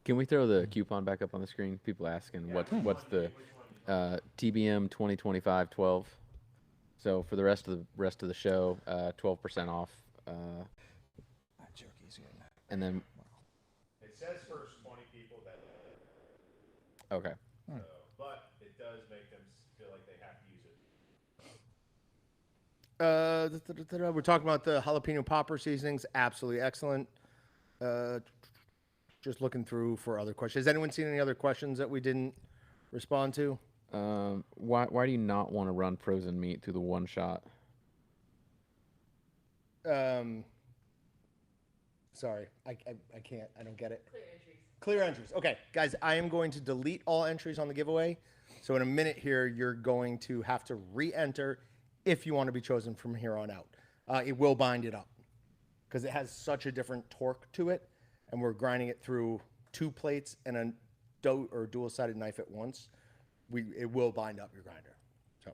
Can we throw the coupon back up on the screen? People asking what's the TBM 2025-12. So for the rest of the show, 12% off. And then it says first 20 people that. Okay. So, but it does make them feel like they have to use it. We're talking about the jalapeno popper seasonings. Absolutely excellent. Just looking through for other questions. Has anyone seen any other questions that we didn't respond to? Why do you not want to run frozen meat through the one shot? Sorry, I can't. I don't get it. Clear entries. Okay, guys, I am going to delete all entries on the giveaway. So in a minute here, you're going to have to re-enter if you want to be chosen from here on out. It will bind it up because it has such a different torque to it and we're grinding it through 2 plates and a dual-sided knife at once, it will bind up your grinder. So,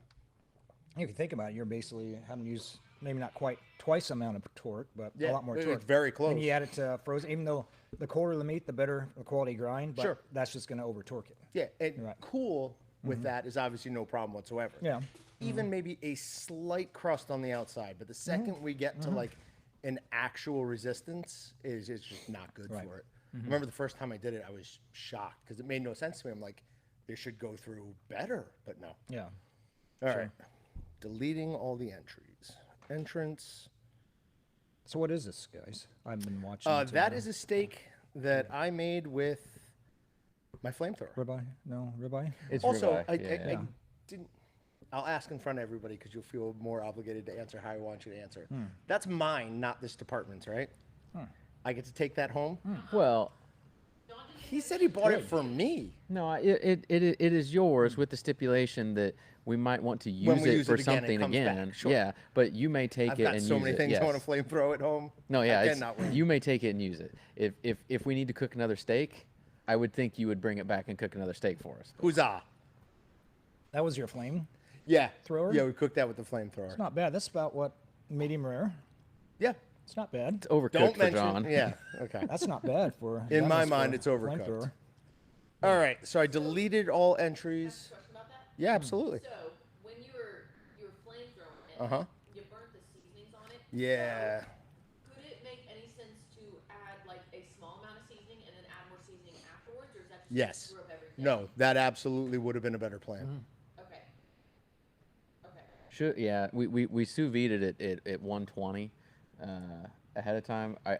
If you think about it, you're basically having to use maybe not quite twice the amount of torque, but a lot more it's torque. very close. And you add it to frozen, even though the colder the meat, the better the quality grind, but Sure. that's just going to over torque it. Yeah, and Right. cool with that is obviously no problem whatsoever. Yeah. Even maybe a slight crust on the outside, but the second we get to like an actual resistance, it's just not good Right. for it. I remember the first time I did it, I was shocked because it made no sense to me. I'm like, this should go through better, but no. Yeah. All right, deleting all the entries. Entrance. So what is this, guys? I've been watching. That is a steak that I made with my flamethrower. Ribeye? No, ribeye? It's Also, ribeye, I didn't. I'll ask in front of everybody because you'll feel more obligated to answer how I want you to answer. That's mine, not this department's, right? I get to take that home. Well, He said he bought it for me. no, it is yours with the stipulation that we might want to use we it use for it again, it something comes back. again. Sure. Yeah, but you may take I've it got and so use many it. things yes. I want to flamethrow at home. No, yeah, I it's, cannot wait. you may take it and use it. If we need to cook another steak, I would think you would bring it back and cook another steak for us. Huzzah! That was your flame? Yeah, Thrower? Yeah, we cooked that with the flamethrower. It's not bad. That's about what, medium rare? Yeah, It's not bad. It's overcooked don't for mention. John. Yeah, okay. That's not bad for. In my lemons mind, for it's overcooked. flamethrower. All right, so I deleted all entries. Question about that? Yeah, absolutely. So when you were flamethrowing it, Uh-huh. you burnt the seasonings on it. Yeah. So could it make any sense to add like a small amount of seasoning and then add more seasoning afterwards, or is that just Yes. screw up everything? No, that absolutely would have been a better plan. Okay. Okay. Should we sous vide it at 120 ahead of time. I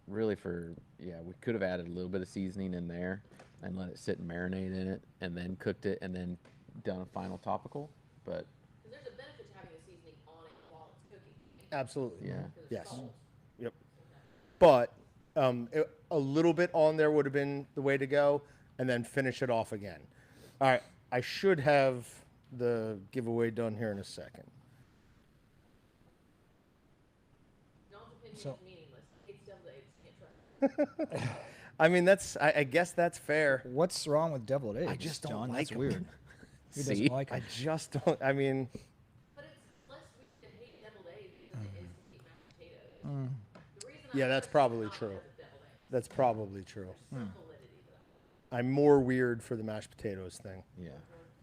really we could have added a little bit of seasoning in there and let it sit and marinate in it, and then cooked it, and then done a final topical. But Because there's a benefit to having the seasoning on it while it's cooking. Absolutely. Yeah. For the Yes. salt. Yep. But a little bit on there would have been the way to go, and then finish it off again. All right. I should have the giveaway done here in a second. John's opinion So- is meaningless. It's deviled eggs. Can't trust it. I mean, I guess that's fair. What's wrong with deviled eggs? I just don't John? like That's 'em. weird. Who See? doesn't like I 'em? just don't. I mean, But it's less sweet to hate deviled eggs than it is to hate mashed potatoes. The reason yeah, I that's trust it is probably not true. because of deviled eggs. That's probably true. Some validity to them. I'm more weird for the mashed potatoes thing. yeah,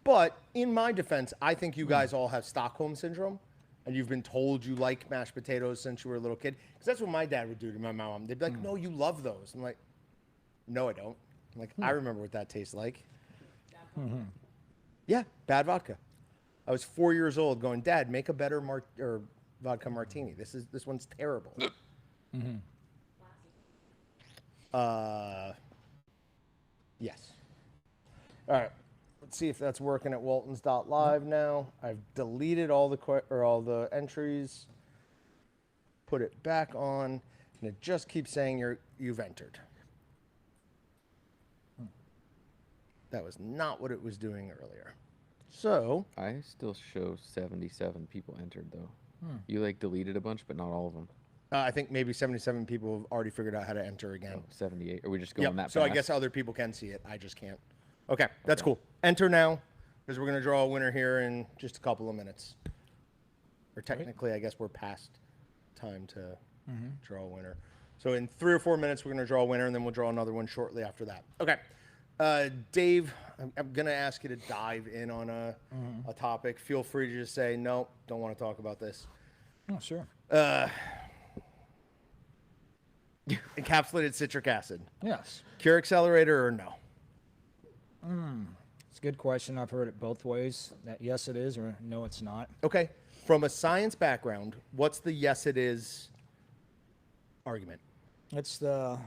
But in my defense, I think you guys all have Stockholm syndrome, and you've been told you like mashed potatoes since you were a little kid. Because that's what my dad would do to my mom. They'd be like, "No, you love those." I'm like, "No, I don't." I'm like, I remember what that tastes like. Yeah, bad vodka. I was 4 years old, going, "Dad, make a better vodka martini. This one's terrible." Yes. All right. Let's see if that's working at Waltons.live now. I've deleted all the entries, put it back on, and it just keeps saying you've entered. That was not what it was doing earlier. So, I still show 77 people entered though. You deleted a bunch, but not all of them. I think maybe 77 people have already figured out how to enter again. 78. Are we just going Yep. that So I fast? guess other people can see it. I just can't. Okay, that's cool. Enter now, because we're going to draw a winner here in just a couple of minutes. Or technically, I guess we're past time to draw a winner. So in 3 or 4 minutes, we're going to draw a winner, and then we'll draw another one shortly after that. Okay. Dave, I'm going to ask you to dive in on a topic. Feel free to just say, no, don't want to talk about this. Oh, sure. Encapsulated citric acid. Yes. Cure accelerator or no? It's a good question. I've heard it both ways. That yes, it is, or no, it's not. Okay. From a science background, what's the yes it is argument? It's the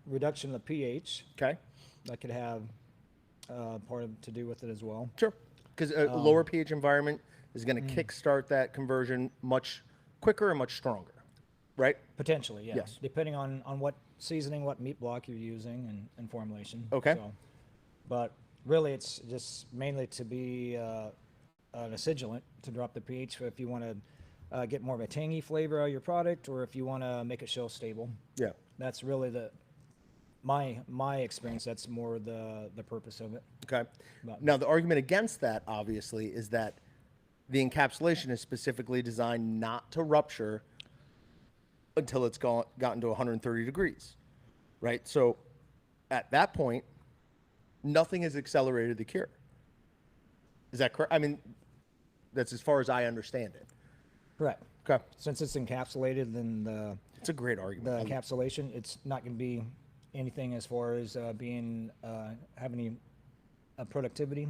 reduction of the pH Okay. that could have part of to do with it as well. Sure. Because a lower pH environment is going to kickstart that conversion much quicker and much stronger, right? Potentially, yeah. Yes. Depending on what seasoning, what meat block you're using, and formulation. Okay. So, but really, it's just mainly to be an acidulant to drop the pH if you want to get more of a tangy flavor out of your product, or if you want to make it shelf stable. Yeah. That's really my experience. That's more the purpose of it. Okay. Now, the argument against that, obviously, is that the encapsulation is specifically designed not to rupture until it's gotten to 130 degrees, right? So at that point, nothing has accelerated the cure. Is that correct? I mean, that's as far as I understand it. Correct. Okay. Since it's encapsulated, then it's a great argument. The encapsulation, it's not going to be anything as far as being having any productivity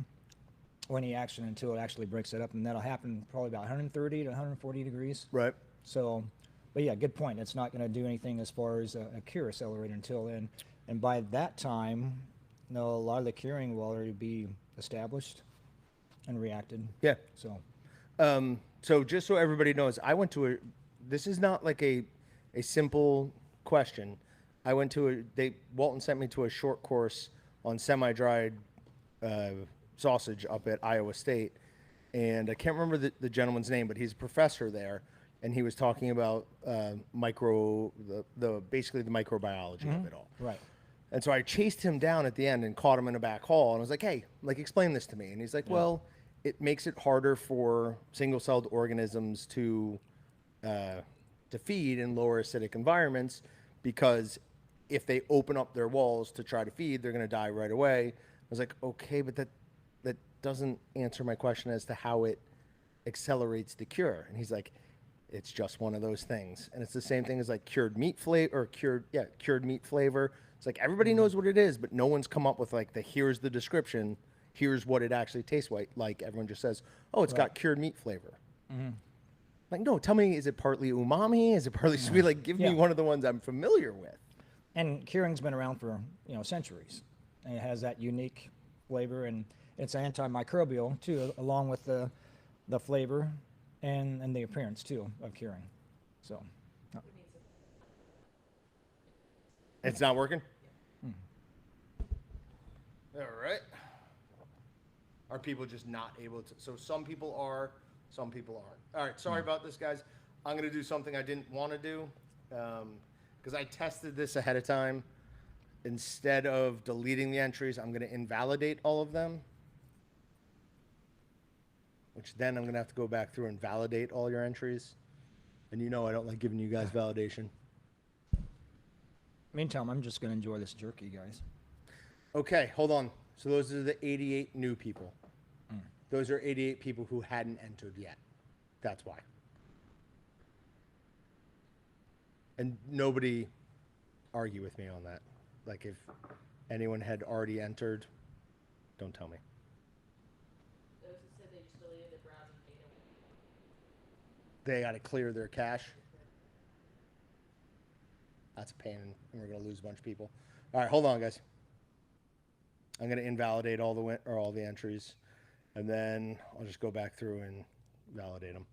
or any action until it actually breaks it up, and that'll happen probably about 130 to 140 degrees. Right. So, but yeah, good point. It's not going to do anything as far as a cure accelerator until then, and by that time, a lot of the curing will already be established and reacted. Yeah. So, just so everybody knows, I went to this is not like a simple question. I went to Walton sent me to a short course on semi-dried sausage up at Iowa State, and I can't remember the gentleman's name, but he's a professor there, and he was talking about basically the microbiology of it all. Right. And so I chased him down at the end and caught him in a back hall, and I was like, "Hey, explain this to me." And he's like, "Well, it makes it harder for single-celled organisms to feed in lower acidic environments, because if they open up their walls to try to feed, they're going to die right away." I was like, "Okay, but that doesn't answer my question as to how it accelerates the cure." And he's like, "It's just one of those things." And it's the same thing as like cured meat flavor or cured meat flavor. It's like everybody knows what it is, but no one's come up with like here's the description, here's what it actually tastes like. Everyone just says, "Oh, it's got cured meat flavor." Like, no, tell me, is it partly umami? Is it partly sweet? Like, give me one of the ones I'm familiar with. And curing's been around for centuries, and it has that unique flavor, and it's antimicrobial too, along with the flavor and the appearance too of curing. So it's not working. All right. Are people just not able to? So some people are, some people aren't. All right. Sorry about this, guys. I'm gonna do something I didn't want to do, because I tested this ahead of time. Instead of deleting the entries, I'm gonna invalidate all of them, which then I'm gonna have to go back through and validate all your entries. And I don't like giving you guys validation. Meantime, I'm just going to enjoy this jerky, guys. Okay, hold on. So those are the 88 new people. Those are 88 people who hadn't entered yet. That's why. And nobody argue with me on that. Like, if anyone had already entered, don't tell me. Those who said they just deleted their browsing data. They got to clear their cache. That's a pain, and we're going to lose a bunch of people. All right, hold on, guys. I'm going to invalidate all the entries, and then I'll just go back through and validate them.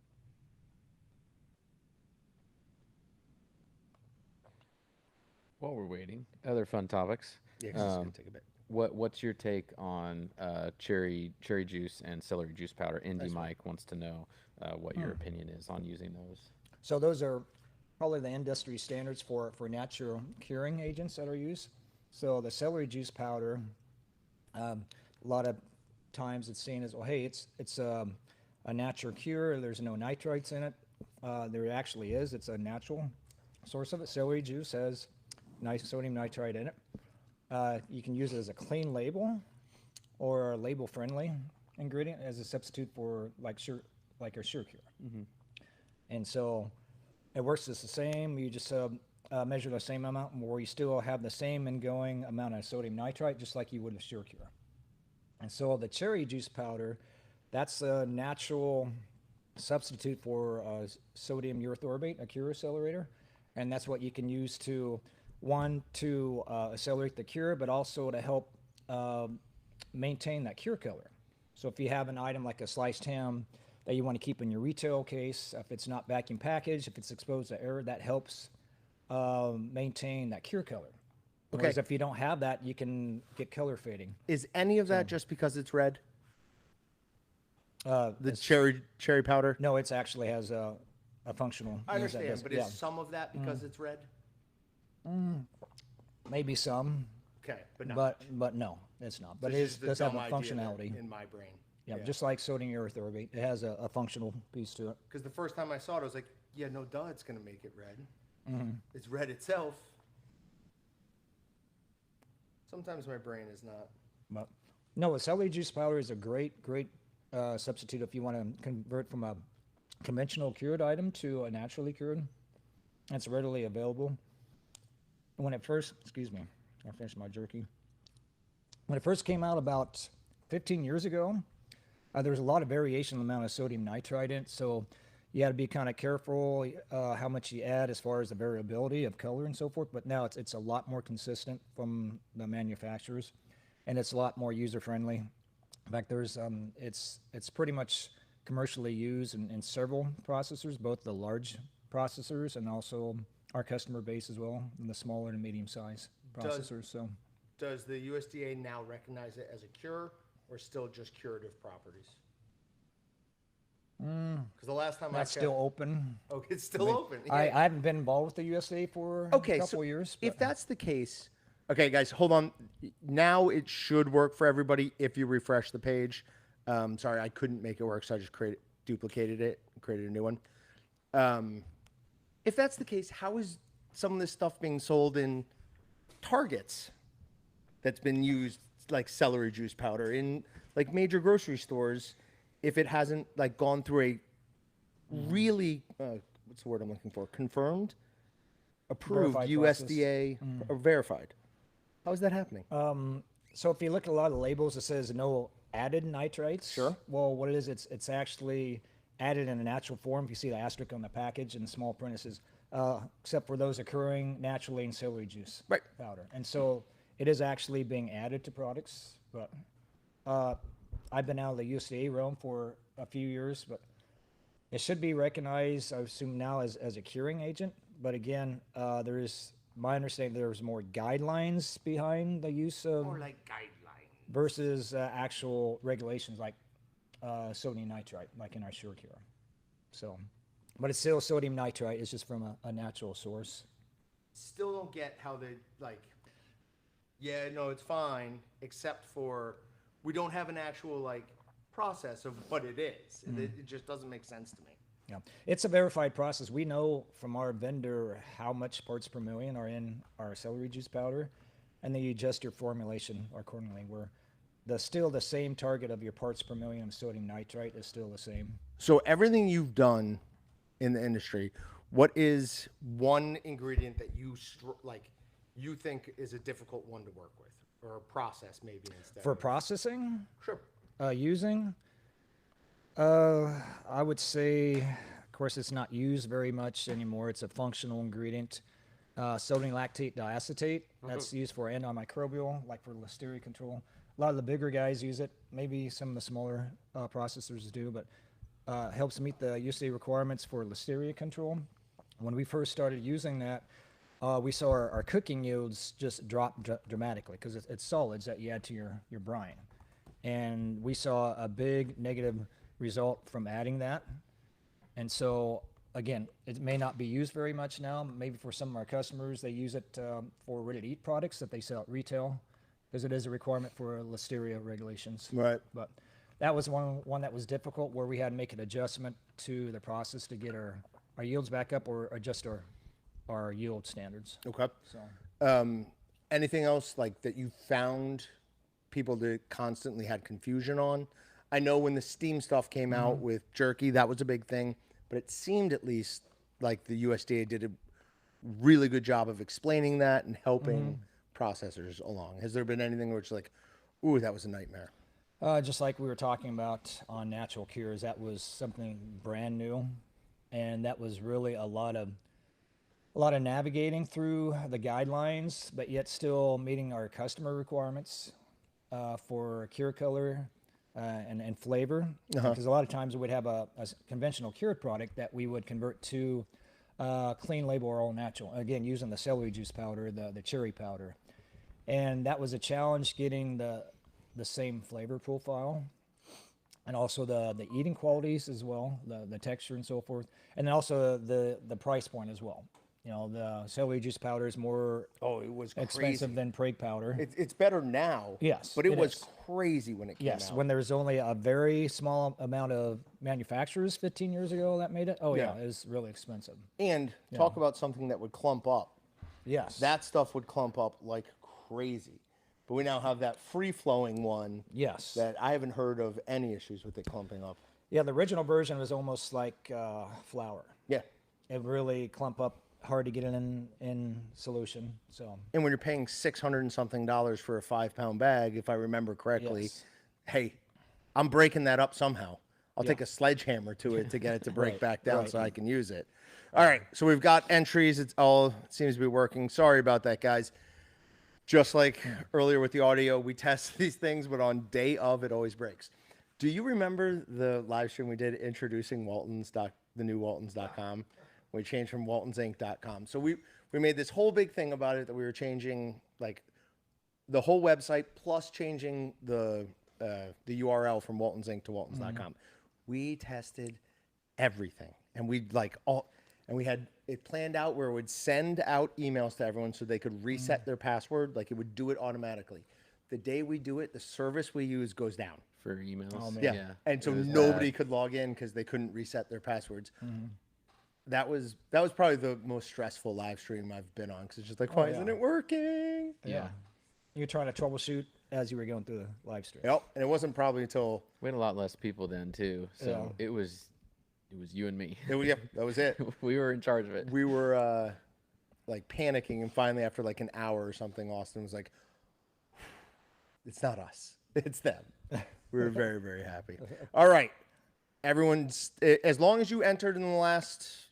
While we're waiting, other fun topics. Yeah, 'cause it's going to take a bit. What's your take on cherry juice and celery juice powder? Indy Mike wants to know what your opinion is on using those. So those are probably the industry standards for natural curing agents that are used. So the celery juice powder, a lot of times it's seen as, well, hey, it's a natural cure. There's no nitrites in it. There actually is. It's a natural source of it. Celery juice has nice sodium nitrite in it. You can use it as a clean label or a label-friendly ingredient as a substitute for like a sure cure. And so it works just the same. You just measure the same amount, where you still have the same ingoing amount of sodium nitrite, just like you would with sure cure. And so the cherry juice powder, that's a natural substitute for sodium erythorbate, a cure accelerator, and that's what you can use to accelerate the cure, but also to help maintain that cure color. So if you have an item like a sliced ham that you want to keep in your retail case, if it's not vacuum packaged, if it's exposed to air, that helps maintain that cure color. Whereas if you don't have that, you can get color fading. Is any of that just because it's red? The cherry powder? No, it actually has a functional. I use that understand, does- but yeah. is some of that because it's red? Maybe some, Okay, but not. but no, it's not. But So it it's is, just a does have a dumb idea functionality. in my brain. Yeah, just like sodium urethorate, it has a functional piece to it. Because the first time I saw it, I was like, yeah, no duh, it's going to make it red. Mm-hmm. It's red itself. Sometimes my brain is not. But no, a celery juice powder is a great substitute if you want to convert from a conventional cured item to a naturally cured. It's readily available. When it first, excuse me, I finished my jerky. When it first came out about 15 years ago, there was a lot of variation in the amount of sodium nitrite in it, so you had to be kind of careful how much you add as far as the variability of color and so forth. But now it's a lot more consistent from the manufacturers, and it's a lot more user friendly. In fact, there's it's pretty much commercially used in several processors, both the large processors and also our customer base as well, and the smaller and medium size processors. Does the USDA now recognize it as a cure or still just curative properties? Because the last time That's still open. Oh, it's still open. I haven't been involved with the USDA for a couple of years. If that's the case, okay, guys, hold on. Now it should work for everybody if you refresh the page. Sorry, I couldn't make it work, so I just duplicated it, created a new one. If that's the case, how is some of this stuff being sold in Targets that's been used like celery juice powder in like major grocery stores if it hasn't like gone through a really what's the word I'm looking for? Confirmed, approved Verified USDA or verified. How is that happening? So if you look at a lot of labels, it says no added nitrites. Sure. Well, what it is, it's actually added in a natural form. If you see the asterisk on the package in small print, it says, except for those occurring naturally in celery juice powder. And so it is actually being added to products. But I've been out of the USDA realm for a few years, but it should be recognized, I assume now, as a curing agent. But again, there is, my understanding, there's more guidelines behind the use of More like guidelines versus actual regulations like sodium nitrite, like in our Sure Cure. So, but it's still sodium nitrite. It's just from a natural source. Still don't get how they like. Yeah, no, it's fine, except for we don't have an actual like process of what it is. It just doesn't make sense to me. Yeah, it's a verified process. We know from our vendor how much parts per million are in our celery juice powder, and then you adjust your formulation accordingly. Where still the same target of your parts per million of sodium nitrite is still the same. So everything you've done in the industry, what is one ingredient that you think is a difficult one to work with, or a process maybe instead? For processing, Sure. using, I would say, of course, it's not used very much anymore. It's a functional ingredient. Sodium lactate diacetate, that's used for antimicrobial, like for listeria control. A lot of the bigger guys use it. Maybe some of the smaller processors do, but helps meet the USDA requirements for listeria control. When we first started using that, we saw our cooking yields just drop dramatically because it's solids that you add to your brine. And we saw a big negative result from adding that. And so, again, it may not be used very much now. Maybe for some of our customers, they use it for ready-to-eat products that they sell at retail, because it is a requirement for listeria regulations. Right. But that was one that was difficult, where we had to make an adjustment to the process to get our yields back up, or adjust our yield standards. Okay. So Anything else like that you found people that constantly had confusion on? I know when the steam stuff came out with jerky, that was a big thing, but it seemed at least like the USDA did a really good job of explaining that and helping processors along. Has there been anything where it's like, ooh, that was a nightmare? just like we were talking about on natural cures, that was something brand new, and that was really a lot of navigating through the guidelines, but yet still meeting our customer requirements for cure color and flavor. Because a lot of times we would have a conventional cured product that we would convert to clean label or all natural. Again, using the celery juice powder, the cherry powder. And that was a challenge, getting the same flavor profile. and also the eating qualities as well, the texture and so forth, and then also the price point as well. You know, the celery juice powder is more it was expensive crazy. than Prague powder. It's better now. Yes, but it was is. crazy when it came Yes, out. when there was only a very small amount of manufacturers 15 years ago that made it. Oh yeah, it was really expensive. And talk about something that would clump up. Yes. That stuff would clump up like crazy. But we now have that free-flowing one. Yes. That I haven't heard of any issues with it clumping up. Yeah, the original version was almost like flour. Yeah. It really clump up, hard to get in solution. So. And when you're paying $600 and something for a 5-pound bag, if I remember correctly, hey, I'm breaking that up somehow. I'll take a sledgehammer to it to get it to break back down so I can use it. All right, so we've got entries. It seems to be working. Sorry about that, guys. Just like earlier with the audio, we test these things, but on day of, it always breaks. Do you remember the live stream we did introducing the new Waltons.com? We changed from WaltonsInc.com. So we made this whole big thing about it that we were changing like the whole website plus changing the URL from Waltons Inc. to Waltons.com. We tested everything, and we had it planned out where it would send out emails to everyone so they could reset their password. Like it would do it automatically. The day we do it, the service we use goes down for emails. Oh, man. Yeah, and so nobody could log in because they couldn't reset their passwords. That was probably the most stressful live stream I've been on because it's just like, why isn't it working? Yeah. You're trying to troubleshoot as you were going through the live stream. Yep, and it wasn't probably until we had a lot less people then too, so it was you and me. that was it. We were in charge of it. We were like panicking, and finally, after like an hour or something, Austin was like, "It's not us, it's them." We were very, very happy. All right, everyone's as long as you entered in the last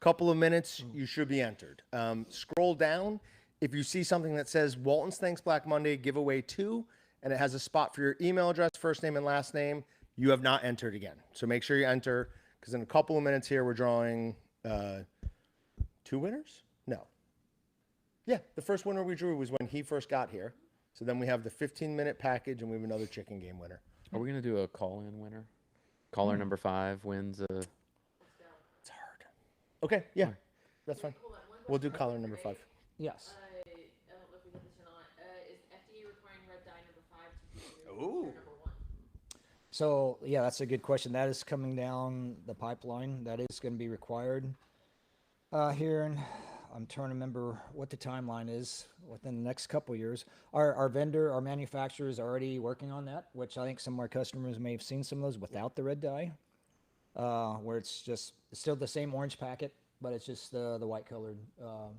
couple of minutes, you should be entered. Scroll down. If you see something that says Walton's Thanks Black Monday giveaway 2, and it has a spot for your email address, first name and last name, you have not entered again. So make sure you enter, because in a couple of minutes here, we're drawing 2 winners? No. Yeah, the first winner we drew was when he first got here. So then we have the 15-minute package, and we have another chicken game winner. Are we going to do a call-in winner? Caller number 5 wins a... It's hard. Okay, yeah, that's fine. We'll do caller number 5. Yes. I don't know if we did this or not. Is FDA requiring red dye number 5 to be Ooh. number 1? So yeah, that's a good question. That is coming down the pipeline. That is going to be required here, and I'm trying to remember what the timeline is within the next couple of years. Our vendor, our manufacturer is already working on that, which I think some of our customers may have seen some of those without the red dye, where it's still the same orange packet, but it's just the white colored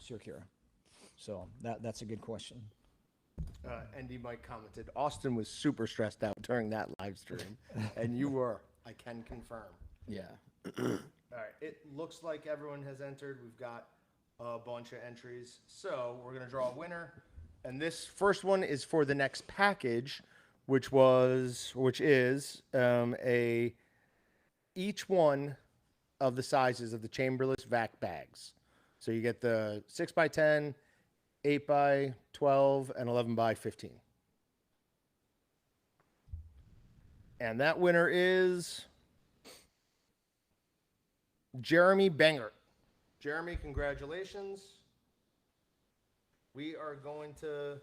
Circura. So that's a good question. Andy Mike commented, Austin was super stressed out during that live stream, and you were. I can confirm. Yeah. All right. It looks like everyone has entered. We've got a bunch of entries. So we're going to draw a winner. And this first one is for the next package, which is each one of the sizes of the chamberless vac bags. So you get the 6x10, 8x12, and 11x15. And that winner is Jeremy Banger. Jeremy, congratulations. We are going to,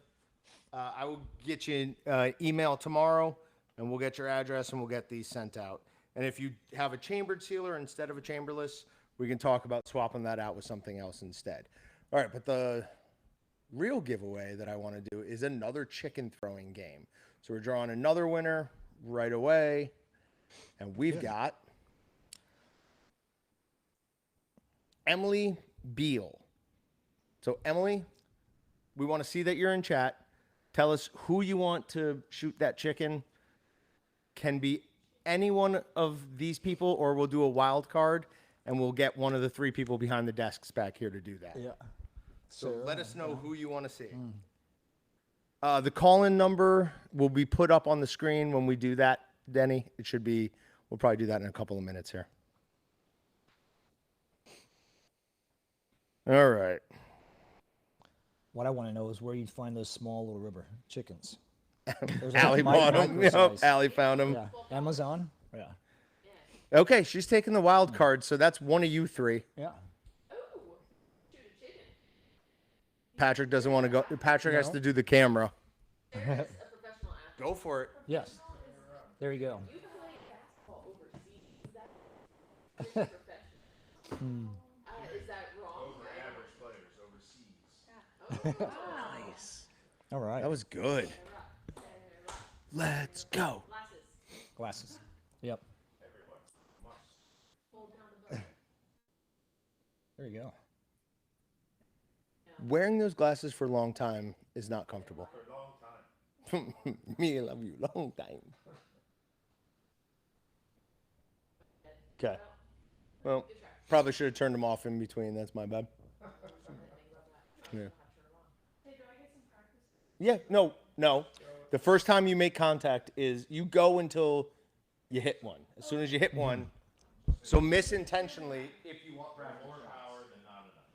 I will get you an email tomorrow, and we'll get your address, and we'll get these sent out. And if you have a chambered sealer instead of a chamberless, we can talk about swapping that out with something else instead. All right, but the real giveaway that I want to do is another chicken throwing game. So we're drawing another winner right away, and we've got Emily Beal. So Emily, we want to see that you're in chat. Tell us who you want to shoot that chicken. Can be any one of these people, or we'll do a wild card, and we'll get one of the 3 people behind the desks back here to do that. Yeah. So let us know who you want to see. The call-in number will be put up on the screen when we do that, Denny. It should be, we'll probably do that in a couple of minutes here. All right. What I want to know is where you'd find those small little rubber chickens. Allie bought them. Yep, micro-size. Allie found them. Yeah. Amazon. Yeah. Okay, she's taking the wild card, so that's one of you three. Yeah. Patrick doesn't want to go. Patrick has to do the camera. Go for it. Yes. There you go. Is that wrong? Nice. All right. That was good. Let's go. Glasses. Yep. There you go. Wearing those glasses for a long time is not comfortable. For a long time. Me, I love you, long time. Okay. Well, probably should have turned them off in between. That's my bad. Yeah. Yeah, no. The first time you make contact is you go until you hit one. As soon as you hit one, so miss intentionally if you want more power than not enough.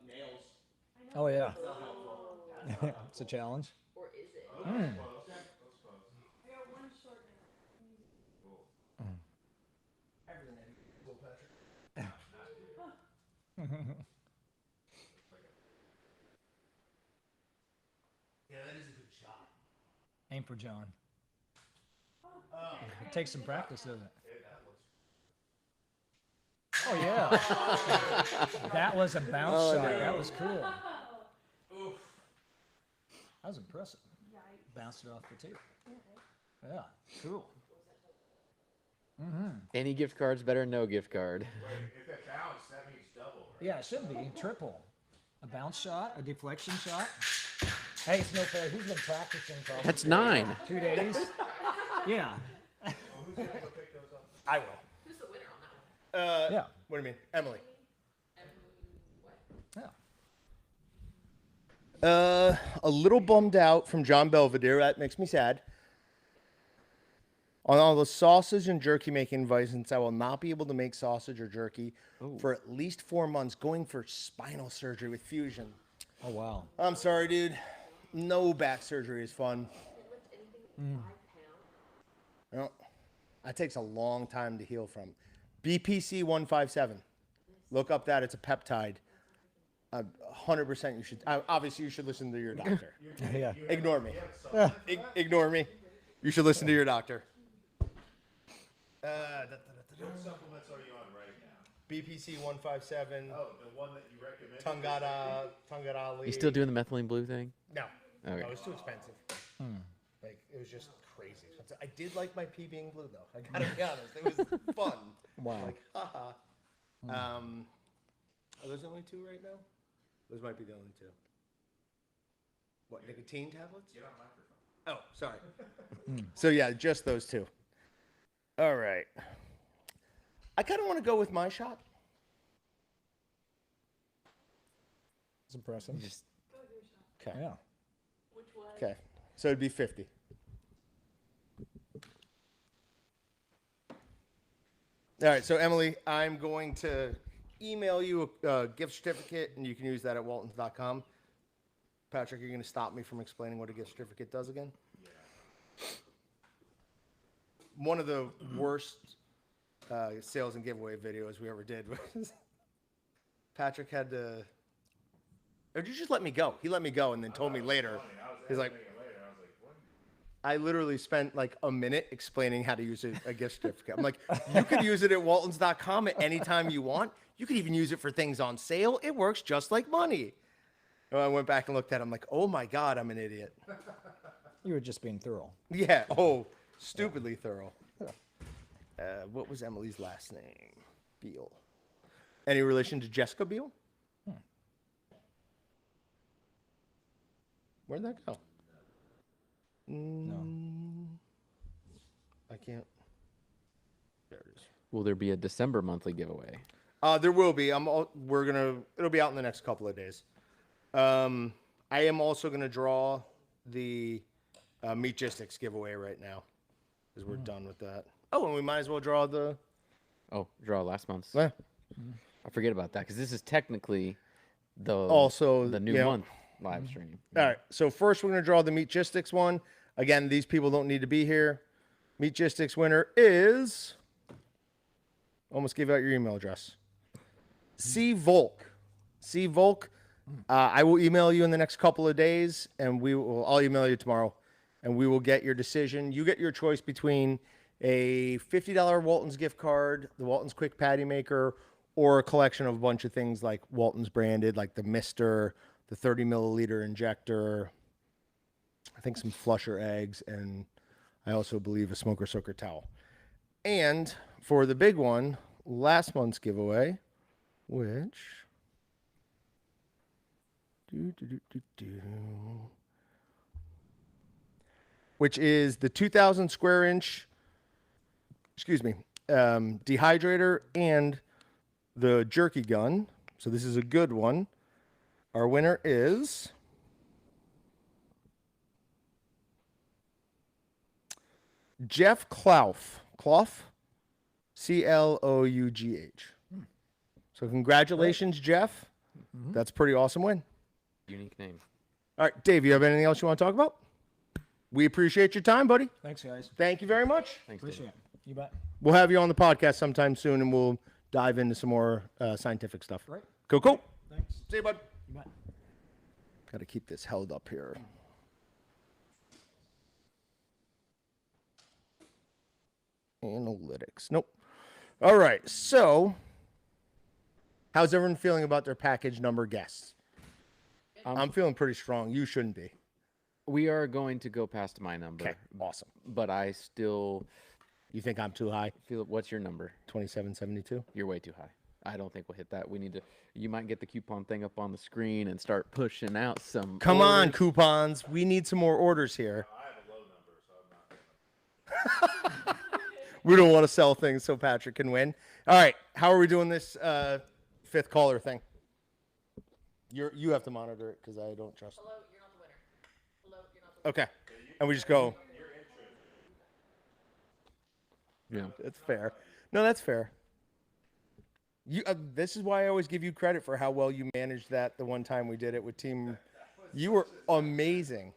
Nails. Oh yeah. It's a challenge. Or is it? Yeah, that is a good shot. Aim for John. It takes some practice, doesn't it? Oh yeah. That was a bounce shot. no. That was cool. That was impressive. Bounced it off the table. Yeah, cool. Any gift card's better than no gift card. Wait, if it bounced, that means double. Right? Yeah, it should be triple. A bounce shot, a deflection shot. Hey, it's no fair. He's been practicing for That's 9. 2 days. Yeah. Who's able to pick those up? I will. Who's the winner on that one? Yeah. What do you mean? Emily. Yeah. A little bummed out from John Belvedere. That makes me sad. On all the sausage and jerky making advice, since I will not be able to make sausage or jerky for at least 4 months, going for spinal surgery with fusion. Oh wow. I'm sorry, dude. No back surgery is fun. No, that takes a long time to heal from. BPC 157. Look up that. It's a peptide. 100% you should. Obviously, you should listen to your doctor. Yeah. Ignore me. Ignore me. You should listen to your doctor. What supplements are you on right now? BPC 157. Oh, the one that you recommended. Tungada. You still doing the methylene blue thing? No. Okay. No, it was too expensive. Like, it was just crazy expensive. I did like my pee being blue, though. I gotta be honest. It was fun. Wow. Like, haha. Are those the only two right now? Those might be the only two. What, nicotine tablets? Get on microphone. Oh, sorry. So, yeah, just those two. All right. I kind of want to go with my shot. It's impressive. Just Okay. Yeah. Okay. So it'd be 50. All right. So, Emily, I'm going to email you a gift certificate, and you can use that at waltons.com. Patrick, you're going to stop me from explaining what a gift certificate does again? Yeah. One of the worst sales and giveaway videos we ever did was Patrick had to. Or did you just let me go? He let me go and then told me later. He's like, I literally spent like a minute explaining how to use a gift certificate. I'm like, you could use it at waltons.com at any time you want. You could even use it for things on sale. It works just like money. And I went back and looked at it. I'm like, oh my God, I'm an idiot. You were just being thorough. Yeah. Oh, stupidly thorough. What was Emily's last name? Beal. Any relation to Jessica Beal? Where'd that go? No. I can't. There it is. will there be a December monthly giveaway? There will be. It'll be out in the next couple of days. I am also gonna draw the Meatgistics giveaway right now, because we're done with that. Oh, and we might as well draw the. Oh, draw last month's. Yeah. I forget about that because this is technically the Also, the new you know, month. live stream. All right. So first, we're going to draw the Meatgistics one. Again, these people don't need to be here. Meatgistics winner is. Almost gave out your email address. C Volk. C Volk. I will email you in the next couple of days, and I'll email you tomorrow, and we will get your decision. You get your choice between a $50 Walton's gift card, the Walton's Quick Patty Maker, or a collection of a bunch of things like Walton's branded, like the Mister, the 30 milliliter injector, I think some flusher eggs, and I also believe a smoker soaker towel. And for the big one, last month's giveaway, which is the 2,000 square inch, dehydrator and the jerky gun. So this is a good one. Our winner is Jeff Clough. C-L-O-U-G-H. So congratulations, Jeff. That's a pretty awesome win. Unique name. All right, Dave, you have anything else you want to talk about? We appreciate your time, buddy. Thanks, guys. Thank you very much. Thanks, Appreciate it. You bet. We'll have you on the podcast sometime soon, and we'll dive into some more scientific stuff. Right. Cool. Thanks. See you, bud. You bet. Got to keep this held up here. Analytics. Nope. All right. So, how's everyone feeling about their package number guess? I'm feeling pretty strong. You shouldn't be. We are going to go past my number. Okay. Awesome. But I still You think I'm too high? what's your number? 2772. You're way too high. I don't think we'll hit that. We need to. You might get the coupon thing up on the screen and start pushing out some. Come on, orders. coupons. We need some more orders here. We don't want to sell things so Patrick can win. All right. How are we doing this fifth caller thing? You have to monitor it because I don't trust. Hello, you're not the winner. Hello, you're not the Okay. And we just go. Yeah. That's fair. No, that's fair. You. This is why I always give you credit for how well you managed that the one time we did it with Team. You were amazing.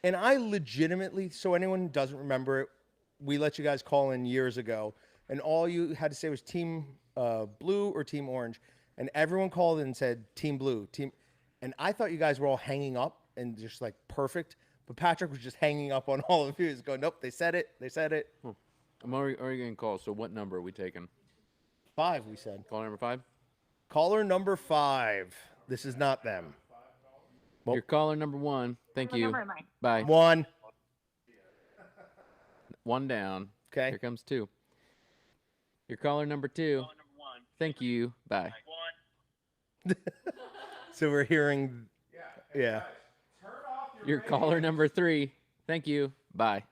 And I legitimately, so anyone who doesn't remember it, we let you guys call in years ago, and all you had to say was Team Blue or Team Orange, and everyone called in and said Team Blue. And I thought you guys were all hanging up and just like perfect, but Patrick was just hanging up on all of you. He's going, nope, they said it. I'm already getting calls. So what number are we taking? 5, we said. Caller number 5. Caller number 5. This is not them. Well, Your caller number 1. Thank you. Bye. 1. 1 down. Okay. Here comes 2. Your caller number 2. Thank you. Bye. So we're hearing, yeah. Your caller number 3. Thank you. Bye.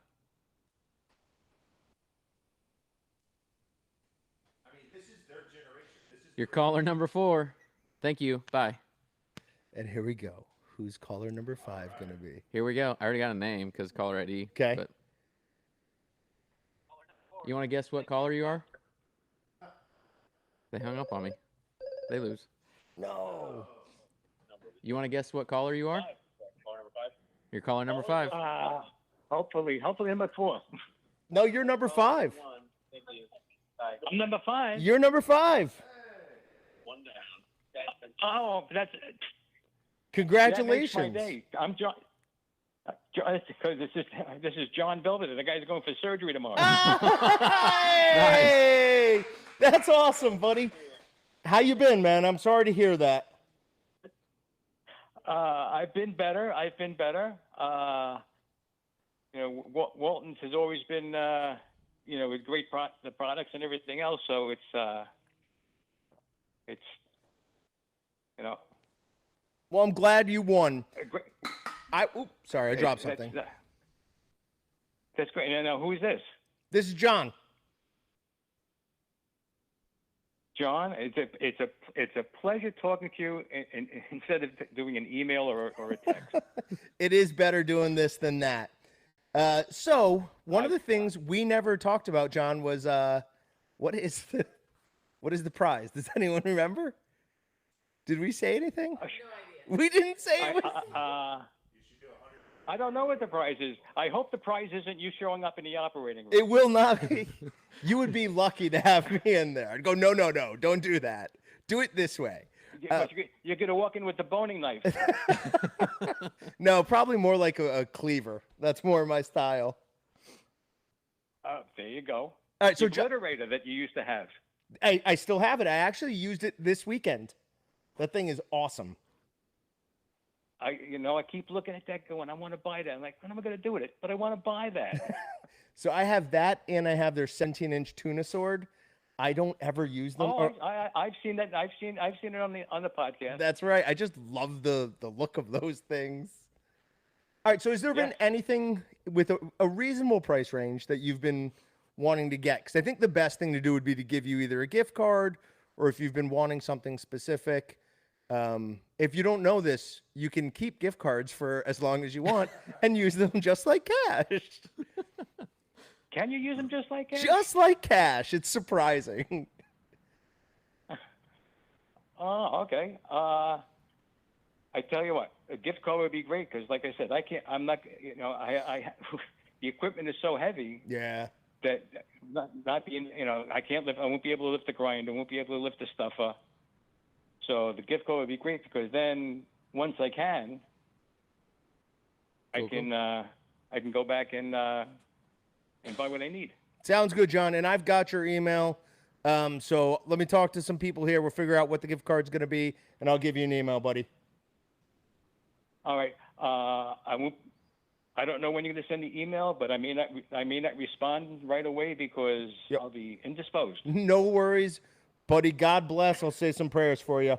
Your caller number 4. Thank you. Bye. And here we go. Who's caller number 5 going to be? Here we go. I already got a name because caller ID. Okay. But you want to guess what caller you are? They hung up on me. They lose. No. You want to guess what caller you are? You're caller number 5. Hopefully number 4. No, you're number 5. I'm number 5. You're number 5. Oh, that's Congratulations. That makes my day. I'm John. Because this is John Belvedere. The guy's going for surgery tomorrow. Hey! That's awesome, buddy. How you been, man? I'm sorry to hear that. I've been better. Walton's has always been, with great the products and everything else. So it's. Well, I'm glad you won. I dropped something. That's great. Now, who is this? This is John. John, it's a pleasure talking to you instead of doing an email or a text. It is better doing this than that. So one of the things we never talked about, John, was what is the prize? Does anyone remember? Did we say anything? No idea. We didn't say it was. I don't know what the prize is. I hope the prize isn't you showing up in the operating room. It will not be. You would be lucky to have me in there. I'd go, no, don't do that. Do it this way. You're going to walk in with the boning knife. No, probably more like a cleaver. That's more my style. There you go. All right, so the obliterator that you used to have. I still have it. I actually used it this weekend. That thing is awesome. I keep looking at that going, I want to buy that. I'm like, what am I going to do with it? But I want to buy that. So I have that, and I have their 17-inch tuna sword. I don't ever use them. Oh, I've seen that. I've seen it on the podcast. That's right. I just love the look of those things. All right. So has there been anything with a reasonable price range that you've been wanting to get? Because I think the best thing to do would be to give you either a gift card or if you've been wanting something specific. If you don't know this, you can keep gift cards for as long as you want and use them just like cash. Can you use them just like cash? Just like cash. It's surprising. Oh, okay. I tell you what, a gift card would be great because, like I said, I'm not, the equipment is so heavy. Yeah. That not being, I won't be able to lift the grinder, I won't be able to lift the stuffer. So the gift card would be great because then once I can, I can go back and buy what I need. Sounds good, John. And I've got your email. So let me talk to some people here. We'll figure out what the gift card's going to be, and I'll give you an email, buddy. All right. I don't know when you're going to send the email, but I may not respond right away because I'll be indisposed. No worries, buddy. God bless. I'll say some prayers for you.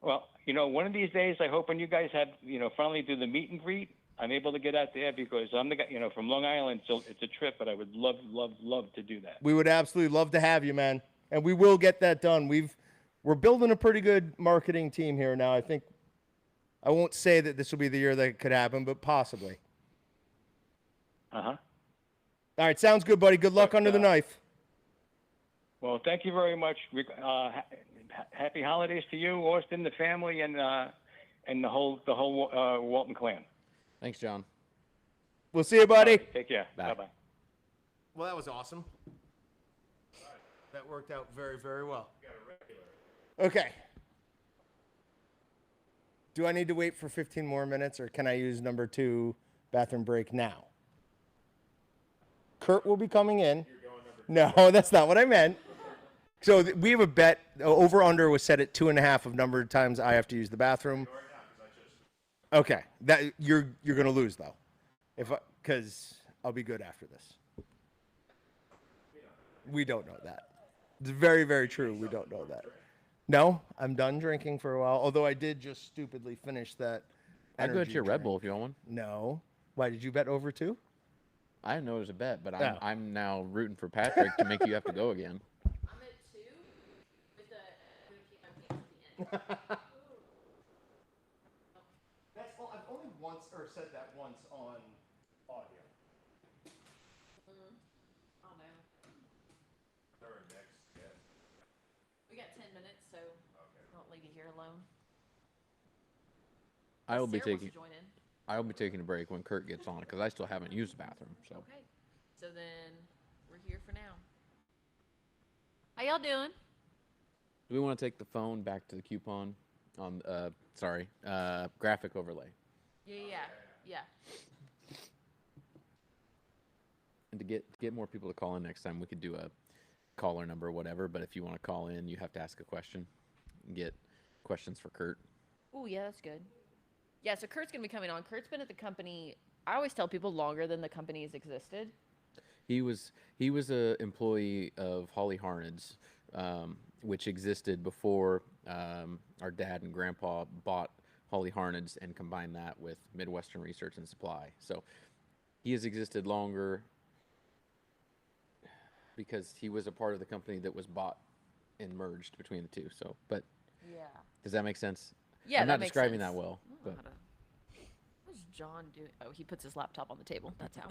Well, one of these days, I hope when you guys have, finally do the meet and greet, I'm able to get out there because I'm the guy, from Long Island, so it's a trip, but I would love to do that. We would absolutely love to have you, man. And we will get that done. We're building a pretty good marketing team here now. I think I won't say that this will be the year that it could happen, but possibly. Uh-huh. All right, sounds good, buddy. Good luck under the knife. Well, thank you very much. Happy holidays to you, Austin, the family, and the whole Walton clan. Thanks, John. We'll see you, buddy. Right, take care. Bye. Bye-bye. Well, that was awesome. That worked out very, very well. Okay. Do I need to wait for 15 more minutes, or can I use number 2 bathroom break now? Kurt will be coming in. No, that's not what I meant. So we have a bet. Over under was set at 2.5 of number of times I have to use the bathroom. Okay, that you're gonna lose though, because I'll be good after this. We don't know that. It's very, very true. We don't know that. No, I'm done drinking for a while. Although I did just stupidly finish that. I'd go to your Red drink. Bull if you want one. No. Why did you bet over 2? I didn't know it was a bet, but Oh. I'm now rooting for Patrick to make you have to go again. I'm at 2 with the I'm gonna keep my pants at the end. That's all. I've only said that once on audio. Oh no. We got 10 minutes, so I won't leave you here alone. I will be Sarah wants taking to join in. a break when Kurt gets on because I still haven't used the bathroom. So Okay. So then we're here for now. How y'all doing? do we want to take the phone back to the coupon on graphic overlay? Yeah. And to get more people to call in next time, we could do a caller number or whatever. But if you want to call in, you have to ask a question and get questions for Kurt. Oh, yeah, that's good. Yeah, so Kurt's going to be coming on. Kurt's been at the company, I always tell people, longer than the company's existed. He was a employee of Holly Harned's, which existed before our dad and grandpa bought Holly Harned's and combined that with Midwestern Research and Supply. So he has existed longer because he was a part of the company that was bought and merged between the two. So, but Yeah. does that make sense? Yeah, I'm that not makes describing sense. that well. But What's John doing? Oh, he puts his laptop on the table. That's how.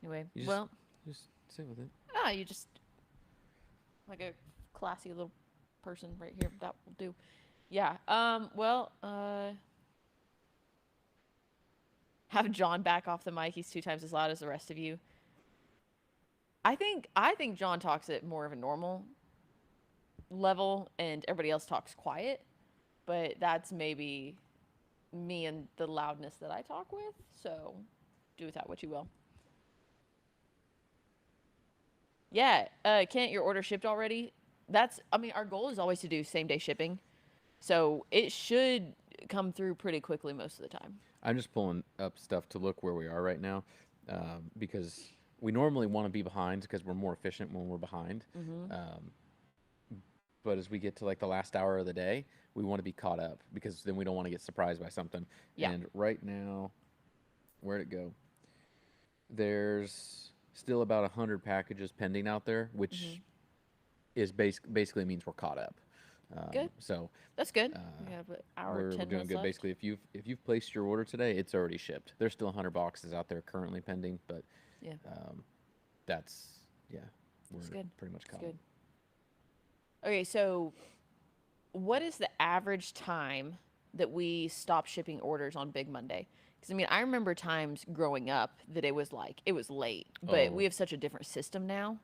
Anyway, You just- well, just sit with it. you just like a classy little person right here. That will do. Yeah. Have John back off the mic. He's 2 times as loud as the rest of you. I think John talks at more of a normal level, and everybody else talks quiet. But that's maybe me and the loudness that I talk with. So do with that what you will. Yeah, Kent, your order shipped already? Our goal is always to do same day shipping. So it should come through pretty quickly most of the time. I'm just pulling up stuff to look where we are right now, because we normally want to be behind because we're more efficient when we're behind. But as we get to like the last hour of the day, we want to be caught up because then we don't want to get surprised by something. Yeah. And right now, where'd it go? There's still about 100 packages pending out there, which is basically means we're caught up. Good. So that's good. We have an hour, we're 10 doing minutes good. left. Basically, if you've placed your order today, it's already shipped. There's still 100 boxes out there currently pending, but yeah, we're good. pretty much caught. Good. Okay, so what is the average time that we stop shipping orders on Big Monday? Because I remember times growing up that it was late, but we have such a different system now.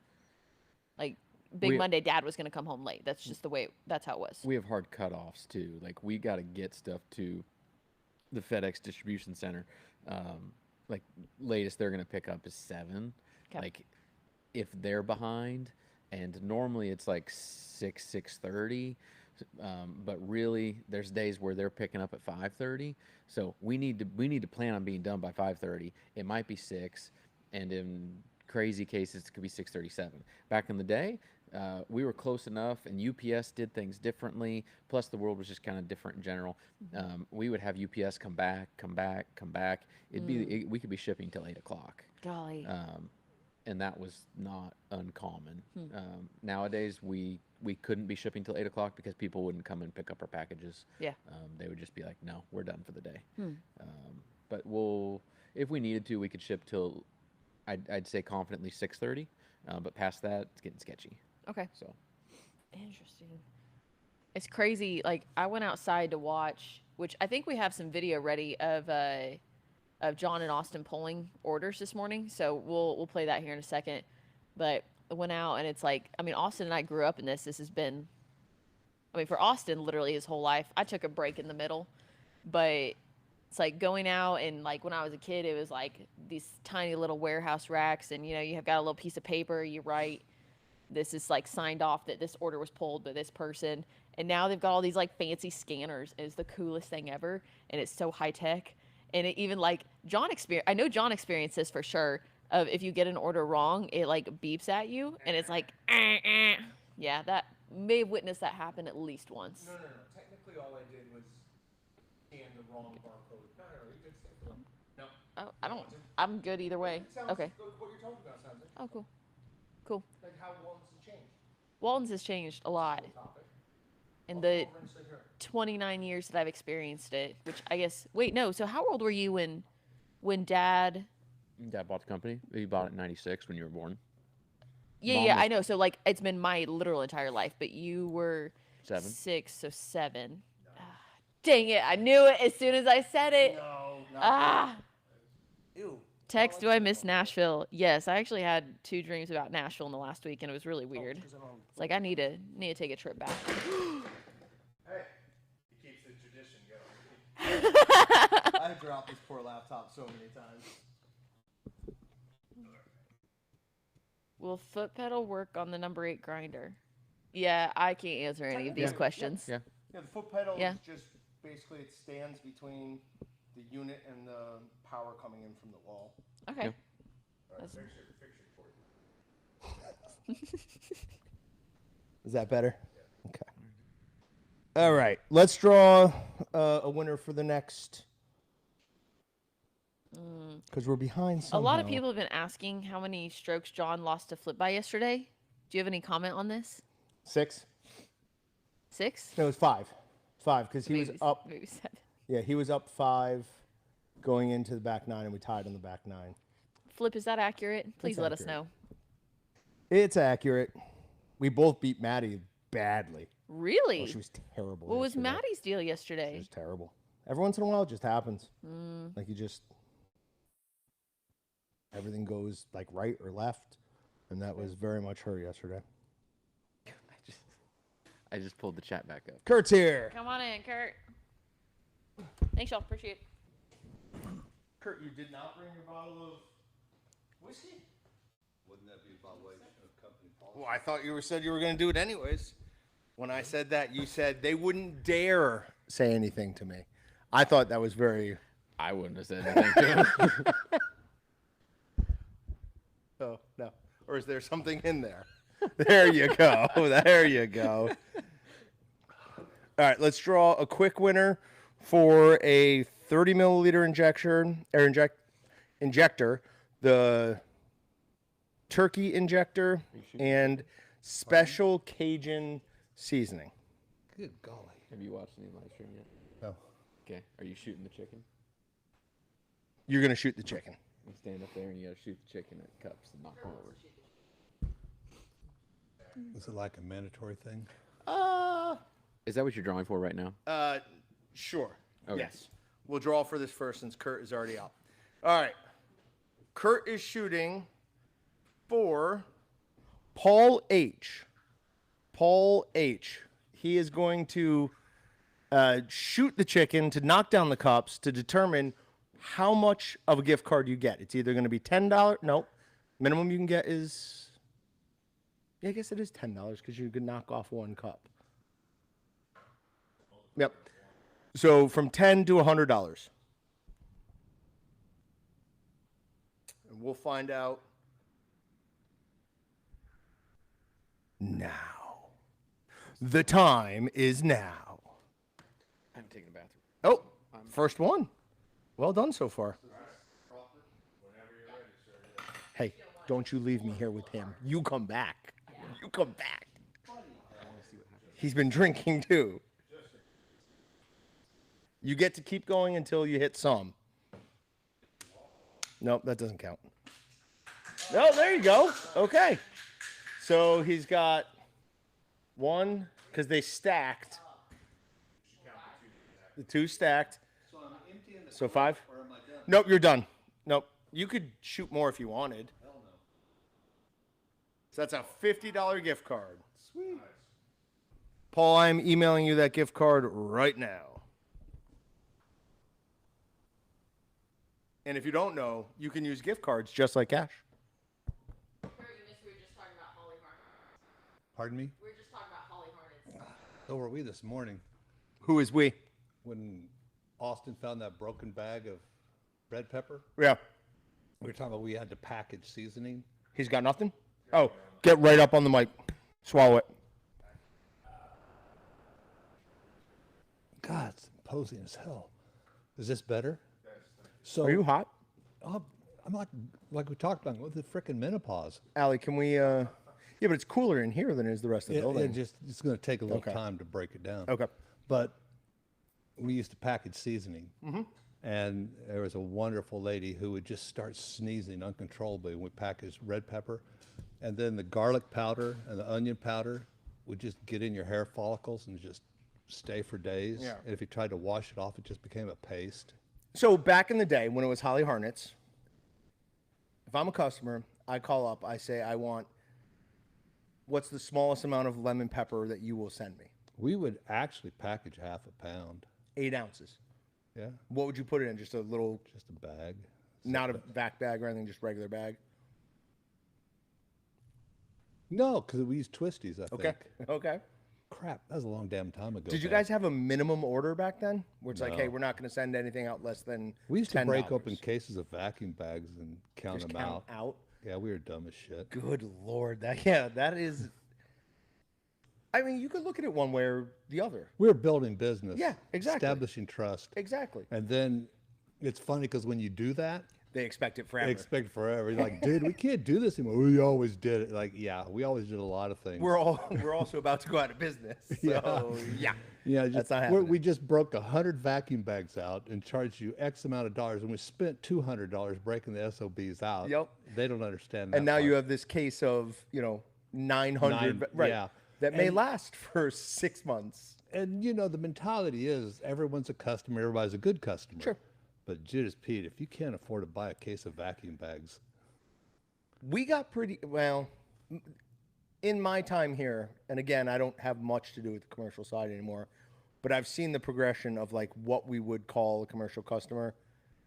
Like Big Monday, Dad was going to come home late. That's just that's how it was. We have hard cutoffs too. Like we got to get stuff to the FedEx distribution center. Like latest they're going to pick up is 7. Okay. Like if they're behind, and normally it's like 6:30. But really, there's days where they're picking up at 5:30. So we need to plan on being done by 5:30. It might be 6, and in crazy cases, it could be 6:37. Back in the day, we were close enough, and UPS did things differently. Plus, the world was just kind of different in general. We would have UPS come back. We could be shipping till 8 o'clock. Golly. And that was not uncommon. Nowadays, we couldn't be shipping till 8 o'clock because people wouldn't come and pick up our packages. Yeah. They would just be like, no, we're done for the day. But if we needed to, we could ship till, I'd say confidently 6:30. But past that, it's getting sketchy. Okay. So. Interesting. It's crazy. Like I went outside to watch, which I think we have some video ready of John and Austin pulling orders this morning. So we'll play that here in a second. But I went out and it's like, Austin and I grew up in this. This has been, for Austin, literally his whole life. I took a break in the middle, but it's like going out and like when I was a kid, it was like these tiny little warehouse racks and, you have got a little piece of paper, you write, this is like signed off that this order was pulled by this person. And now they've got all these like fancy scanners. It's the coolest thing ever. And it's so high tech. And it even like I know John experienced this for sure. Of if you get an order wrong, it like beeps at you, and it's like, yeah, that may have witnessed that happen at least once. No. Technically, all I did was scan the wrong barcode. No, you did something. No. Oh, I don't. I'm good either way. Okay. What you're talking about sounds like. Oh, cool. Cool. Like how Walton's has changed. Walton's has changed a lot. In the 29 years that I've experienced it, which I guess, wait, no. So how old were you when Dad bought the company? He bought it in 96 when you were born. Yeah, I know. So like it's been my literal entire life, but you were 7. 6, so 7. Dang it. I knew it as soon as I said it. No. Ew. Text, do I miss Nashville? Yes, I actually had 2 dreams about Nashville in the last week, and it was really weird. It's like I need to take a trip back. Hey, he keeps the tradition going. I've dropped this poor laptop so many times. Will foot pedal work on the number 8 grinder? Yeah, I can't answer any of these questions. Yeah. Yeah, the foot pedal is just basically it stands between the unit and the power coming in from the wall. Okay. Yep. All right, fix it for you. Is that better? Yeah. Okay. All right, let's draw a winner for the next. Because we're behind somehow. A lot of people have been asking how many strokes John lost to flip by yesterday. Do you have any comment on this? 6? 6? No, it was 5. 5, because he was up. Maybe 7. Yeah, he was up 5 going into the back 9, and we tied on the back 9. Flip, is that accurate? Please let us know. It's accurate. We both beat Maddie badly. Really? Oh, she was terrible. What was yesterday. Maddie's deal She yesterday? was terrible. Every once in a while, it just happens. Mm. Like you just everything goes like right or left, and that was very much her yesterday. I just pulled the chat back up. Kurt's here. Come on in, Kurt. Thanks, y'all. Appreciate it. Kurt, you did not bring your bottle of whiskey? Wouldn't that be a violation of company policy? Well, I thought you said you were going to do it anyways. When I said that, you said they wouldn't dare say anything to me. I thought that was very... I wouldn't have said anything to him. Oh, no. Or is there something in there? There you go. There you go. All right, let's draw a quick winner for a 30 milliliter injector, the turkey injector, and special Cajun seasoning. Good golly. Have you watched any live stream yet? No. Okay. Are you shooting the chicken? You're going to shoot the chicken. You stand up there and you got to shoot the chicken at cups and knock them over. Is it like a mandatory thing? Is that what you're drawing for right now? Sure. Okay. Yes. We'll draw for this first since Kurt is already out. All right. Kurt is shooting for Paul H. Paul H. He is going to shoot the chicken to knock down the cups to determine how much of a gift card you get. It's either going to be $10. Nope. Minimum you can get is... Yeah, I guess it is $10 because you could knock off one cup. Yep. So from $10 to $100. And we'll find out now. The time is now. I'm taking a bathroom. Oh, first one. Well done so far. Hey, don't you leave me here with him. You come back. You come back. He's been drinking too. You get to keep going until you hit some. Nope, that doesn't count. No, there you go. Okay. So he's got one, because they stacked. The two stacked. So 5? Nope, you're done. Nope. You could shoot more if you wanted. So that's a $50 gift card. Sweet. Paul, I'm emailing you that gift card right now. And if you don't know, you can use gift cards just like cash. Pardon me? We were just talking about Holly Hornets. So were we this morning Who is we? when Austin found that broken bag of red pepper. Yeah. We were talking about we had to package seasoning. He's got nothing? Oh, get right up on the mic. Swallow it. God, it's imposing as hell. Is this better? So Are you hot? I'm like we talked about with the frickin' menopause. Allie, can we yeah, but it's cooler in here than it is the rest of the building. It's going to take a little Okay. time to break it down. Okay. But we used to package seasoning, Mm-hmm. and there was a wonderful lady who would just start sneezing uncontrollably when we packaged red pepper, and then the garlic powder and the onion powder would just get in your hair follicles and just stay for days. Yeah. And if you tried to wash it off, it just became a paste. So back in the day when it was Holly Hornets, if I'm a customer, I call up, I say, I want, what's the smallest amount of lemon pepper that you will send me? We would actually package half a pound. 8 ounces. Yeah, What would you put it in? Just a little, just a bag. not a back bag or anything, just regular bag? No, because we used twisties, I Okay. think. Okay. Crap, that was a long damn time ago. Did you man. guys have a minimum order back then? Where it's like, hey, No. we're not going to send anything out less than We used to $10. break open cases of vacuum bags and count Just them count out. out. Yeah, we were dumb as shit. Good Lord. That is. I mean, you could look at it one way or the other. We were building business. Yeah, exactly. Establishing trust. Exactly. And then it's funny because when you do that, They expect it forever. they expect forever. You're like, dude, we can't do this anymore. We always did it. Like, yeah, we always did a lot of things. We're also about to go out of business. So, yeah. Yeah, That's not we happening. just broke 100 vacuum bags out and charged you X amount of dollars, and we spent $200 breaking the SOBs out. Yep. They don't understand that. And now you part. have this case of, 900. Right. Yeah. that may last for 6 months. And the mentality is everyone's a customer, everybody's a good customer. Sure. But Judas Pete, if you can't afford to buy a case of vacuum bags, we got pretty well in my time here. And again, I don't have much to do with the commercial side anymore, but I've seen the progression of like what we would call a commercial customer.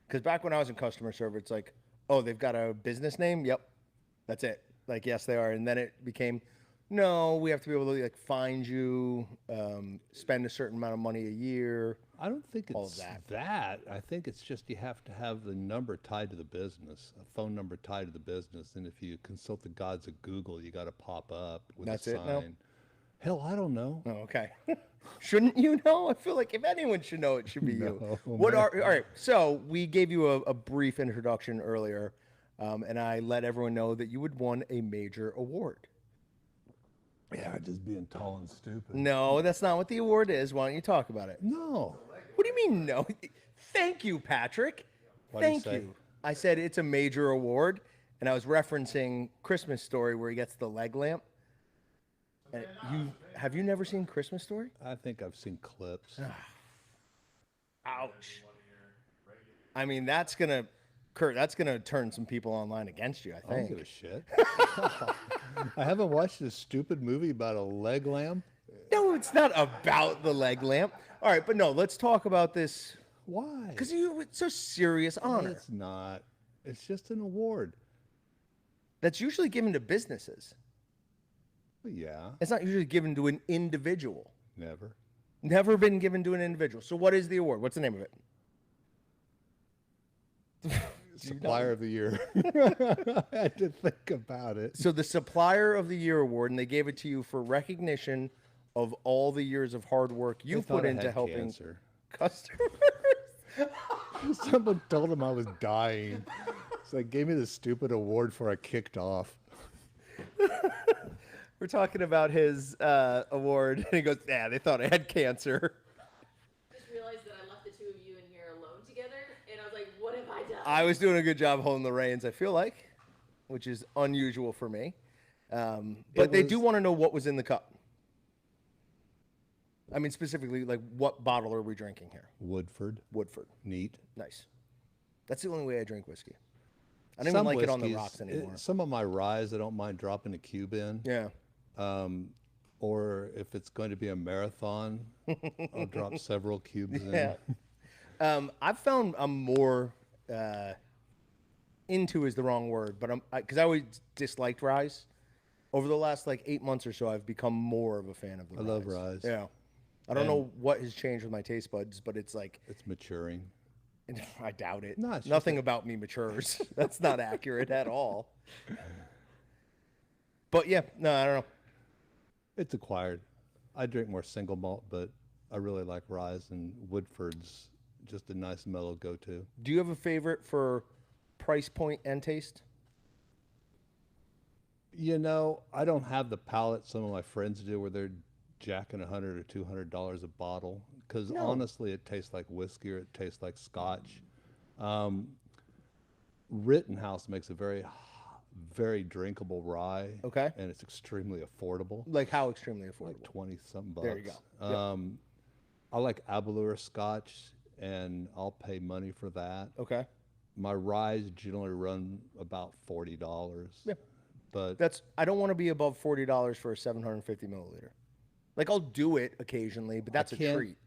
Because back when I was in customer service, it's like, oh, they've got a business name. Yep, that's it. Like, yes, they are. And then it became, no, we have to be able to like find you, spend a certain amount of money a year. I don't think all it's of that. that. I think it's just you have to have the number tied to the business, a phone number tied to the business. And if you consult the gods of Google, you got to pop up with That's a it now? sign. Hell, I don't know. Oh, okay. Shouldn't you know? I feel like if anyone should know, it should be you. All right. So we gave you a brief introduction earlier, and I let everyone know that you had won a major award. Yeah, just being tall and stupid. No, that's not what the award is. Why don't you talk about it? No. What do you mean no? Thank you, Patrick. Thank you. I said it's a major award, and I was referencing Christmas Story where he gets the leg lamp. And have you never seen Christmas Story? I think I've seen clips. Ouch. I mean, that's gonna turn some people online against you, I think. I don't give a shit. I haven't watched this stupid movie about a leg lamp. No, it's not about the leg lamp. All right, but no, let's talk about this. Why? Because it's a serious honor. It's not. It's just an award. That's usually given to businesses. Yeah. It's not usually given to an individual. Never. Never been given to an individual. So what is the award? What's the name of it? Supplier of the Year. I had to think about it. So the Supplier of the Year award, and they gave it to you for recognition of all the years of hard work you put into helping customers. Someone told him I was dying. So they gave me this stupid award before I kicked off. We're talking about his award, and he goes, "Yeah, they thought I had cancer." Just realized that I left the two of you in here alone together, and I was like, "What have I done?" I was doing a good job holding the reins, I feel like, which is unusual for me. But they do want to know what was in the cup. I mean, specifically, like, what bottle are we drinking here? Woodford. Neat. Nice. That's the only way I drink whiskey. I don't even like it on the rocks anymore. Some of my ryes, I don't mind dropping a cube in. Yeah. Or if it's going to be a marathon, I'll drop several cubes in. Yeah. I've found I'm more into is the wrong word, but because I always disliked rye. Over the last like 8 months or so, I've become more of a fan of the rye. I love rye. Yeah. I don't know what has changed with my taste buds, but it's like it's maturing. I doubt it. No, nothing about me matures. That's not accurate at all. But yeah, no, I don't know. It's acquired. I drink more single malt, but I really like rye, and Woodford's just a nice mellow go-to. Do you have a favorite for price point and taste? I don't have the palate some of my friends do where they're jacking $100 or $200 a bottle, because honestly it tastes like whiskey or it tastes like scotch. Rittenhouse makes a very drinkable rye. Okay. And it's extremely affordable. Like how extremely affordable? Like 20 something bucks. There you go. I like Aberlour Scotch, and I'll pay money for that. Okay. My ryes generally run about $40. Yeah. But I don't want to be above $40 for a 750 milliliter. Like, I'll do it occasionally, but that's a treat.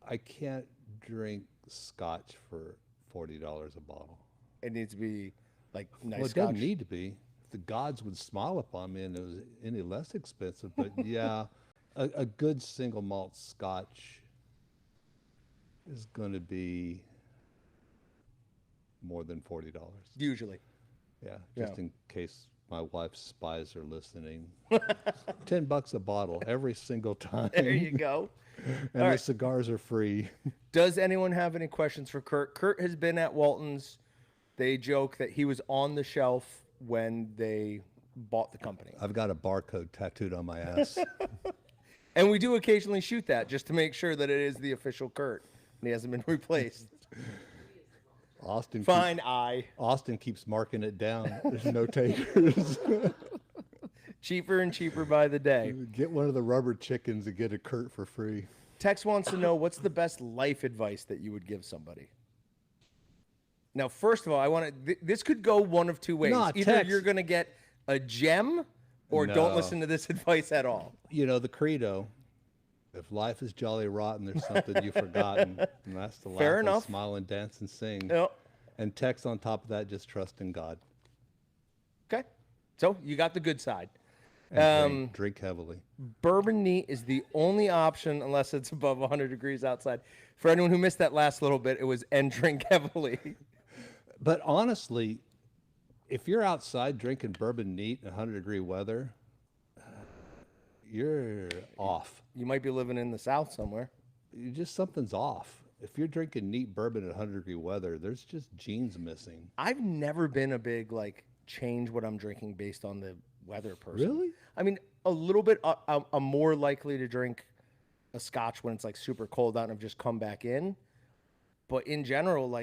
I can't drink scotch for $40 a bottle. It needs to be like nice Well, it scotch. doesn't need to be. If the gods would smile upon me and it was any less expensive, but yeah, a good single malt scotch is going to be more than $40. Usually. Yeah, just in case my wife's spies are listening. $10 a bottle every single time. There you go. And the cigars are free. Does anyone have any questions for Kurt? Kurt has been at Walton's. They joke that he was on the shelf when they bought the company. I've got a barcode tattooed on my ass. And we do occasionally shoot that just to make sure that it is the official Kurt and he hasn't been replaced. Austin Fine, Austin keeps marking it down. There's no takers. Cheaper and cheaper by the day. Get one of the rubber chickens and get a Kurt for free. Tex wants to know what's the best life advice that you would give somebody. Now, first of all, I want to. This could go one of two ways. No, Either Tex. you're going to get a gem, or don't No. listen to this advice at all. You know, the credo, if life is jolly rotten, there's something you've forgotten. And that's to laugh Fair and enough. smile and dance and sing. Yep. And Tex on top of that, just trust in God. Okay. So you got the good side. And drink heavily. Bourbon neat is the only option unless it's above 100 degrees outside. For anyone who missed that last little bit, it was and drink heavily. But honestly, if you're outside drinking bourbon neat in 100-degree weather, you're off. You might be living in the South somewhere. Something's off. If you're drinking neat bourbon at 100-degree weather, there's just genes missing. I've never been a big, change what I'm drinking based on the weather person. Really? I mean, a little bit. I'm more likely to drink a scotch when it's super cold out and I've just come back in. But in general,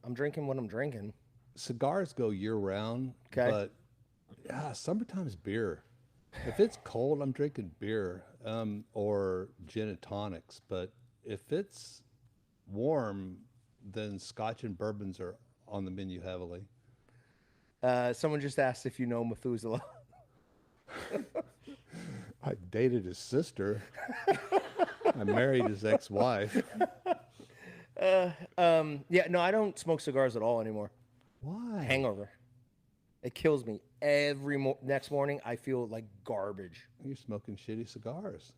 I'm drinking what I'm drinking. Cigars go year-round, Okay. but summertime's beer. If it's cold, I'm drinking beer or gin and tonics. But if it's warm, then scotch and bourbons are on the menu heavily. Someone just asked if you know Methuselah. I dated his sister. I married his ex-wife. Yeah, no, I don't smoke cigars at all anymore. Why? Hangover. It kills me. Next morning, I feel like garbage. You're smoking shitty cigars.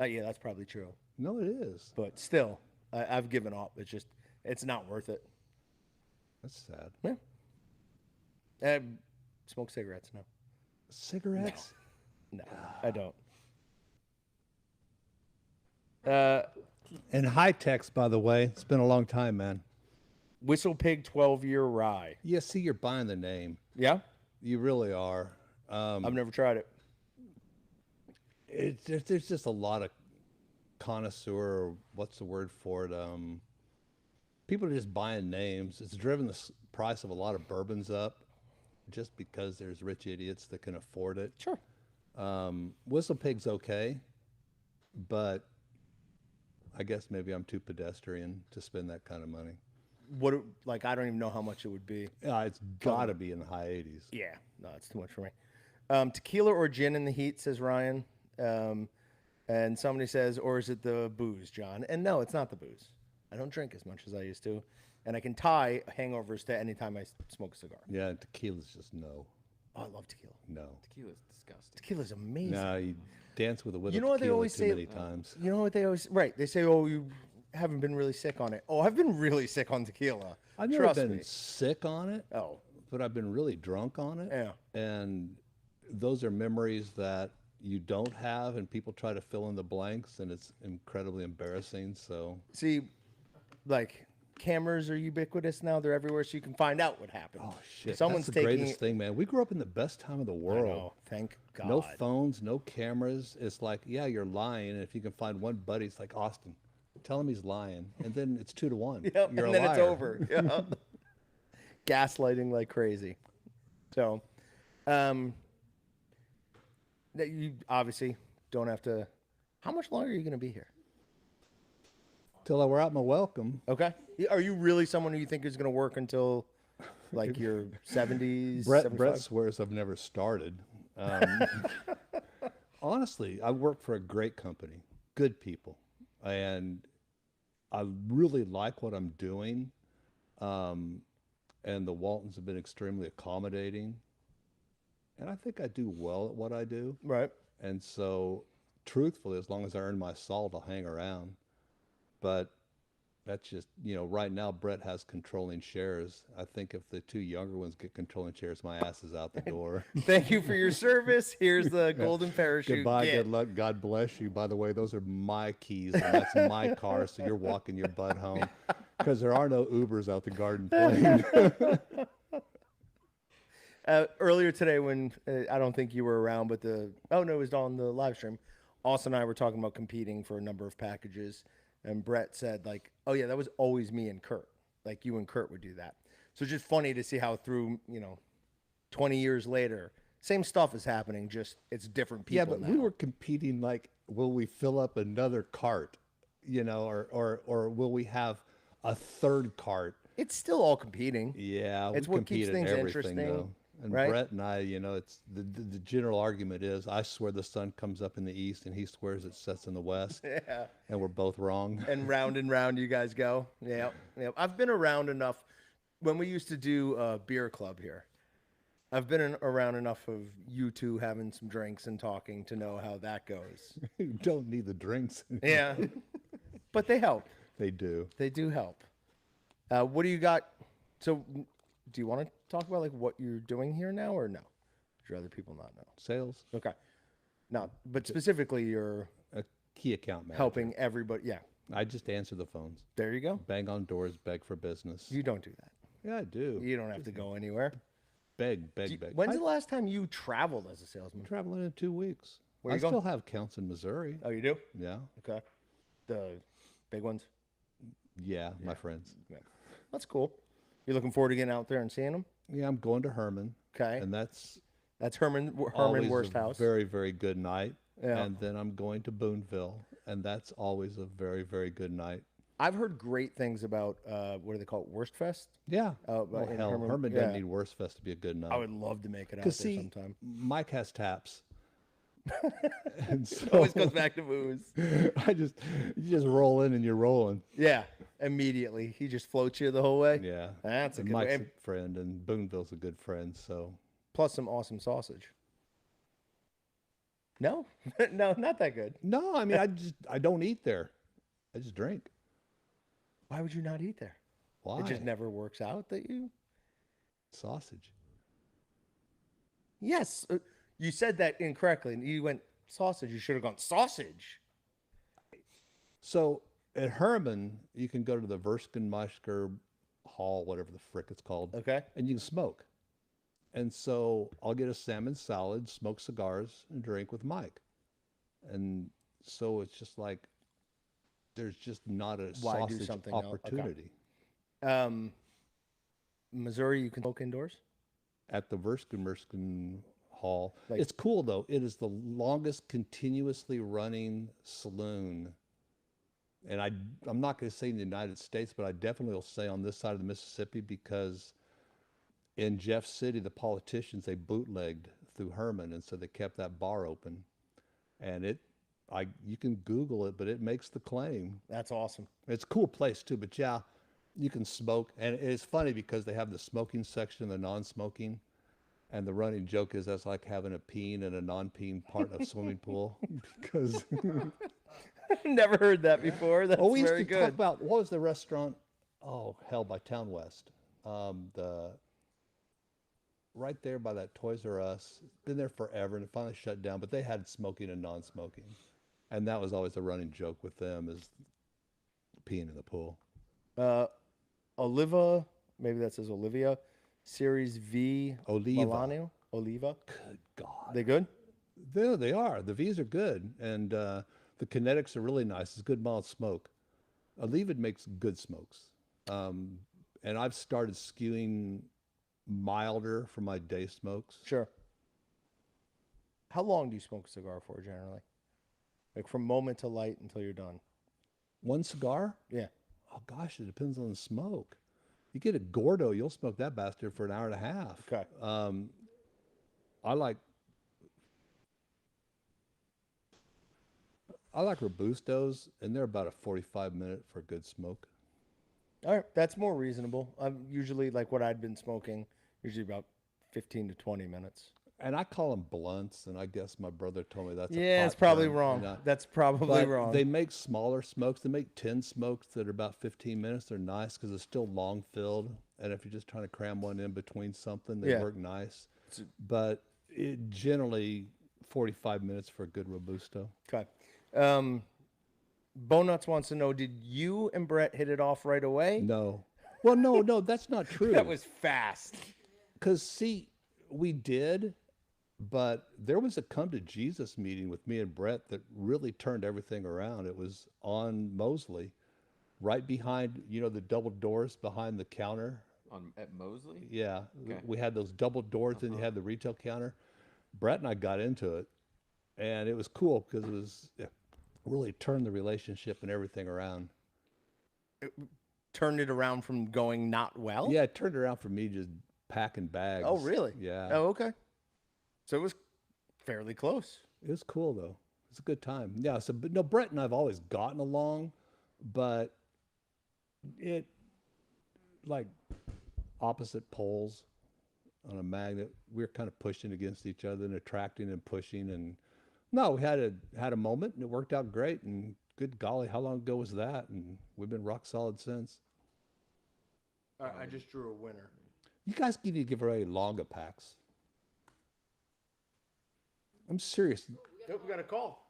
Yeah, that's probably true. No, it is. But still, I've given up. It's not worth it. That's sad. Yeah. Smoke cigarettes, no. Cigarettes? No, I don't. And high text, by the way. It's been a long time, man. Whistle Pig 12-year rye. Yeah, see, you're buying the name. Yeah? You really are. I've never tried it. There's just a lot of connoisseur, or what's the word for it? People are just buying names. It's driven the price of a lot of bourbons up just because there's rich idiots that can afford it. Sure. Whistle Pig's okay, but I guess maybe I'm too pedestrian to spend that kind of money. I don't even know how much it would be. It's got to be in the high 80s. Yeah, no, it's too much for me. Tequila or gin in the heat, says Ryan. And somebody says, or is it the booze, John? And no, it's not the booze. I don't drink as much as I used to. And I can tie hangovers to any time I smoke a cigar. Yeah, tequila's just no. Oh, I love tequila. No. Tequila's disgusting. Tequila's amazing. No, you dance with a whip You of know what they tequila always too say? many times. You know what they always... Right. They say, oh, you haven't been really sick on it. Oh, I've been really sick on tequila. I've never Trust been me. sick on it. Oh. But I've been really drunk on it. Yeah. And those are memories that you don't have, and people try to fill in the blanks, and it's incredibly embarrassing. So See, cameras are ubiquitous now. They're everywhere, so you can find out what happened. oh shit, Someone's that's the taking greatest thing, man. We grew up in the best time of the I world. know, thank God. No phones, no cameras. It's like, yeah, you're lying, and if you can find one buddy, it's like Austin, tell him he's lying, and then it's 2-1. Yep, You're and a then it's liar. over. Yeah. Gaslighting like crazy. So, that you obviously don't have to. How much longer are you going to be here? Till I wear out my welcome. Okay. Are you really someone who you think is going to work until your 70s? Brett 75? swears I've never started. Honestly, I work for a great company, good people, and I really like what I'm doing. And the Waltons have been extremely accommodating. And I think I do well at what I do. Right. And so, truthfully, as long as I earn my salt, I'll hang around. But that's just, right now Brett has controlling shares. I think if the two younger ones get controlling shares, my ass is out the door. Thank you for your service. Here's the golden parachute. Goodbye, Get. good luck, God bless you. By the way, those are my keys, and that's my car, so you're walking your butt home. Because there are no Ubers out the garden plane. Earlier today when, I don't think you were around, but it was on the live stream. Austin and I were talking about competing for a number of packages. And Brett said, oh, yeah, that was always me and Kurt. You and Kurt would do that. So it's just funny to see how through, 20 years later, same stuff is happening, just it's different people. Yeah, but now. we were competing like, will we fill up another cart, you know, or will we have a third cart? It's still all competing. Yeah, it's we what keeps compete in things everything interesting. though. And right? Brett and I, you know, it's the general argument is I swear the sun comes up in the east and he swears it sets in the west. Yeah. And we're both wrong. And round you guys go. Yeah. Yeah. I've been around enough when we used to do a beer club here. I've been around enough of you two having some drinks and talking to know how that goes. You don't need the drinks. Yeah. But they help. They do. They do help. What do you got? So do you want to talk about like what you're doing here now or no? Would other people not know? Sales. Okay. No, but specifically you're a key account manager. Helping everybody. Yeah. I just answer the phones. There you go. Bang on doors, beg for business. You don't do that. Yeah, I do. You don't have to go anywhere. Beg. When's the last time you traveled as a salesman? I'm traveling in 2 weeks. Where I you going? still have counts in Missouri. Oh, you do? Yeah. Okay. The big ones? Yeah, my friends. Yeah. That's cool. You looking forward to getting out there and seeing them? Yeah, I'm going to Herman. Okay. And that's Herman always Worst a House. Very, very good night. Yeah. And then I'm going to Boonville, and that's always a very, very good night. I've heard great things about what do they call it, Worst Fest? Yeah. Oh, Hell, Herman doesn't need Worst Fest to be a good night. I would love to make it out there sometime. Mike has taps. And so, it always goes back to booze. You just roll in and you're rolling. Yeah, immediately. He just floats you the whole way. Yeah. That's a good Mike's way. a friend, and Boonville's a good friend, so. Plus some awesome sausage. No? No, not that good. No, I mean, I don't eat there. I just drink. Why would you not eat there? Why? It just never works out that you... Sausage. Yes. You said that incorrectly. You went sausage. You should have gone sausage. So at Herman, you can go to the Verskensmeister Hall, whatever the frick it's called. Okay. And you can smoke. And so I'll get a salmon salad, smoke cigars, and drink with Mike. And so it's just like, there's just not a sausage opportunity. Okay. Missouri, you can smoke indoors? At the Verskensmeister Hall. It's cool, though. It is the longest continuously running saloon. And I'm not going to say in the United States, but I definitely will say on this side of the Mississippi, because in Jeff City, the politicians, they bootlegged through Herman, and so they kept that bar open. And you can Google it, but it makes the claim. That's awesome. It's a cool place too, but yeah, you can smoke. And it's funny because they have the smoking section and the non-smoking. And the running joke is that's like having a peeing and a non-peeing part of a swimming pool. Because never heard that before. That's we used very to good. talk about, what was the restaurant? Oh, hell, by Town West. Right there by that Toys R Us. It's been there forever, and it finally shut down. But they had smoking and non-smoking. And that was always a running joke with them, is peeing in the pool. Oliva, maybe that says Olivia, Series V. Oliva. Milano. Oliva. Good God. They good? They are. The V's are good. And the kinetics are really nice. It's good mild smoke. Oliva makes good smokes. And I've started skewing milder for my day smokes. Sure. How long do you smoke a cigar for generally? Like from moment to light until you're done? One cigar? Yeah. Oh gosh, it depends on the smoke. You get a Gordo, you'll smoke that bastard for an hour and a half. Okay. I like Robustos, and they're about a 45-minute for a good smoke. All right, that's more reasonable. I'm usually like what I'd been smoking, usually about 15 to 20 minutes. And I call them blunts, and I guess my brother told me that's it's probably wrong. That's probably wrong. They make smaller smokes. They make 10 smokes that are about 15 minutes. They're nice because it's still long filled. And if you're just trying to cram one in between something, they work nice. But it generally 45 minutes for a good Robusto. Okay. Bonuts wants to know, did you and Brett hit it off right away? No. Well, no, that's not true. That was fast. Because, see, we did, but there was a come to Jesus meeting with me and Brett that really turned everything around. It was on Mosley, right behind, the double doors behind the counter. At Mosley? Yeah. Okay. We had those double doors, and you had the retail counter. Brett and I got into it, and it was cool because it really turned the relationship and everything around. Turned it around from going not well? Yeah, it turned around for me just packing bags. Oh, really? Yeah. Oh, okay. So it was fairly close. It was cool though. It's a good time. Yeah. So, but no, Brett and I've always gotten along, but it like opposite poles on a magnet. We were kind of pushing against each other and attracting and pushing. And no, we had a moment and it worked out great. And good golly, how long ago was that? And we've been rock solid since. All right, I just drew a winner. You guys need to give away longer packs. I'm serious. Nope, we got a call.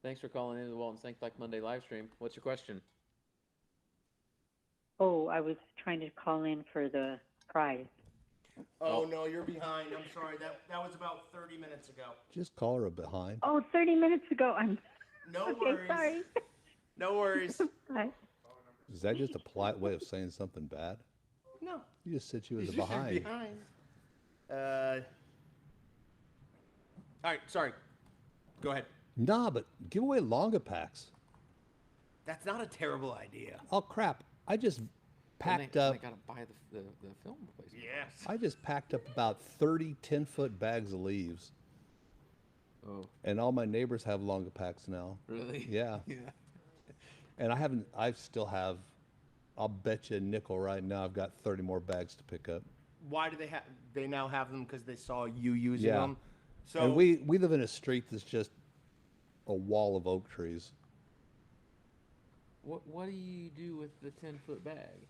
Thanks for calling into the Walton's Think Like Monday live stream. What's your question? Oh, I was trying to call in for the prize. Oh, no, you're behind. I'm sorry. That was about 30 minutes ago. Just call her behind. Oh, 30 minutes ago. I'm No okay, worries. sorry. No worries. Bye. Is that just a polite way of saying something bad? No. You just said she was You said behind. behind. All right, sorry. Go ahead. Nah, but give away longer packs. That's not a terrible idea. Oh crap! I just packed They up. gotta buy the film replacement. Yes. I just packed up about 30 10-foot bags of leaves. Oh. And all my neighbors have longer packs now. Really? Yeah. Yeah. And I still have, I'll bet you a nickel right now, I've got 30 more bags to pick up. Why do they now have them? Because they saw you using Yeah. them? So And we live in a street that's just a wall of oak trees. What do you do with the 10-foot bag?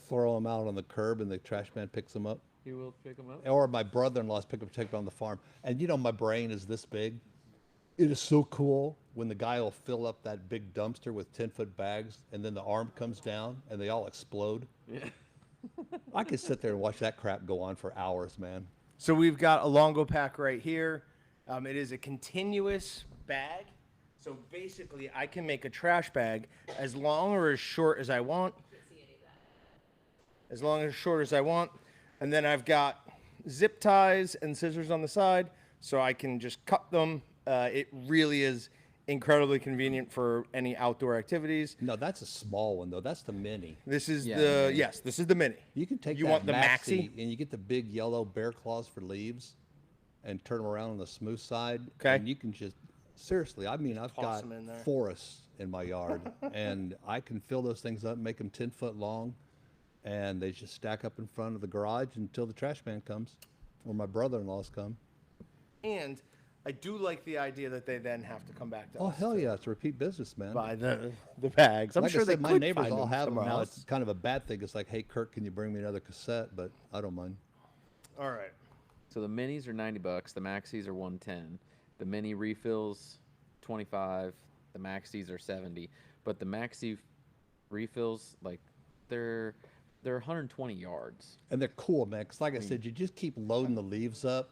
Throw them out on the curb and the trash man picks them up. He will pick them up. Or my brother-in-law's take them on the farm. And you know, my brain is this big. It is so cool when the guy will fill up that big dumpster with 10-foot bags and then the arm comes down and they all explode. Yeah. I could sit there and watch that crap go on for hours, man. So we've got a Longo pack right here. It is a continuous bag. So basically, I can make a trash bag as long or as short as I want. As long or as short as I want. And then I've got zip ties and scissors on the side, so I can just cut them. It really is incredibly convenient for any outdoor activities. No, that's a small one, though. That's the mini. This is Yeah, yes, this is the mini. You can take You that want the maxi? and you get the big yellow bear claws for leaves and turn them around on the smooth side. Okay. And you can just, seriously, I mean, I've Toss got 'em in there. forests in my yard and I can fill those things up, make them 10 foot long, and they just stack up in front of the garage until the trash man comes or my brother-in-law's come. And I do like the idea that they then have to come back to Oh, us hell to yeah, it's a repeat business, man. buy the bags. I'm Like I sure said, they my could neighbors find all have them somewhere now. else. It's kind of a bad thing. It's like, hey, Kurt, can you bring me another cassette? But I don't mind. All right. So the minis are $90. The maxis are $110. The mini refills $25. The maxis are $70. But the maxi refills, like, they're 120 yards. And they're cool, man. Because like I said, you just keep loading the leaves up,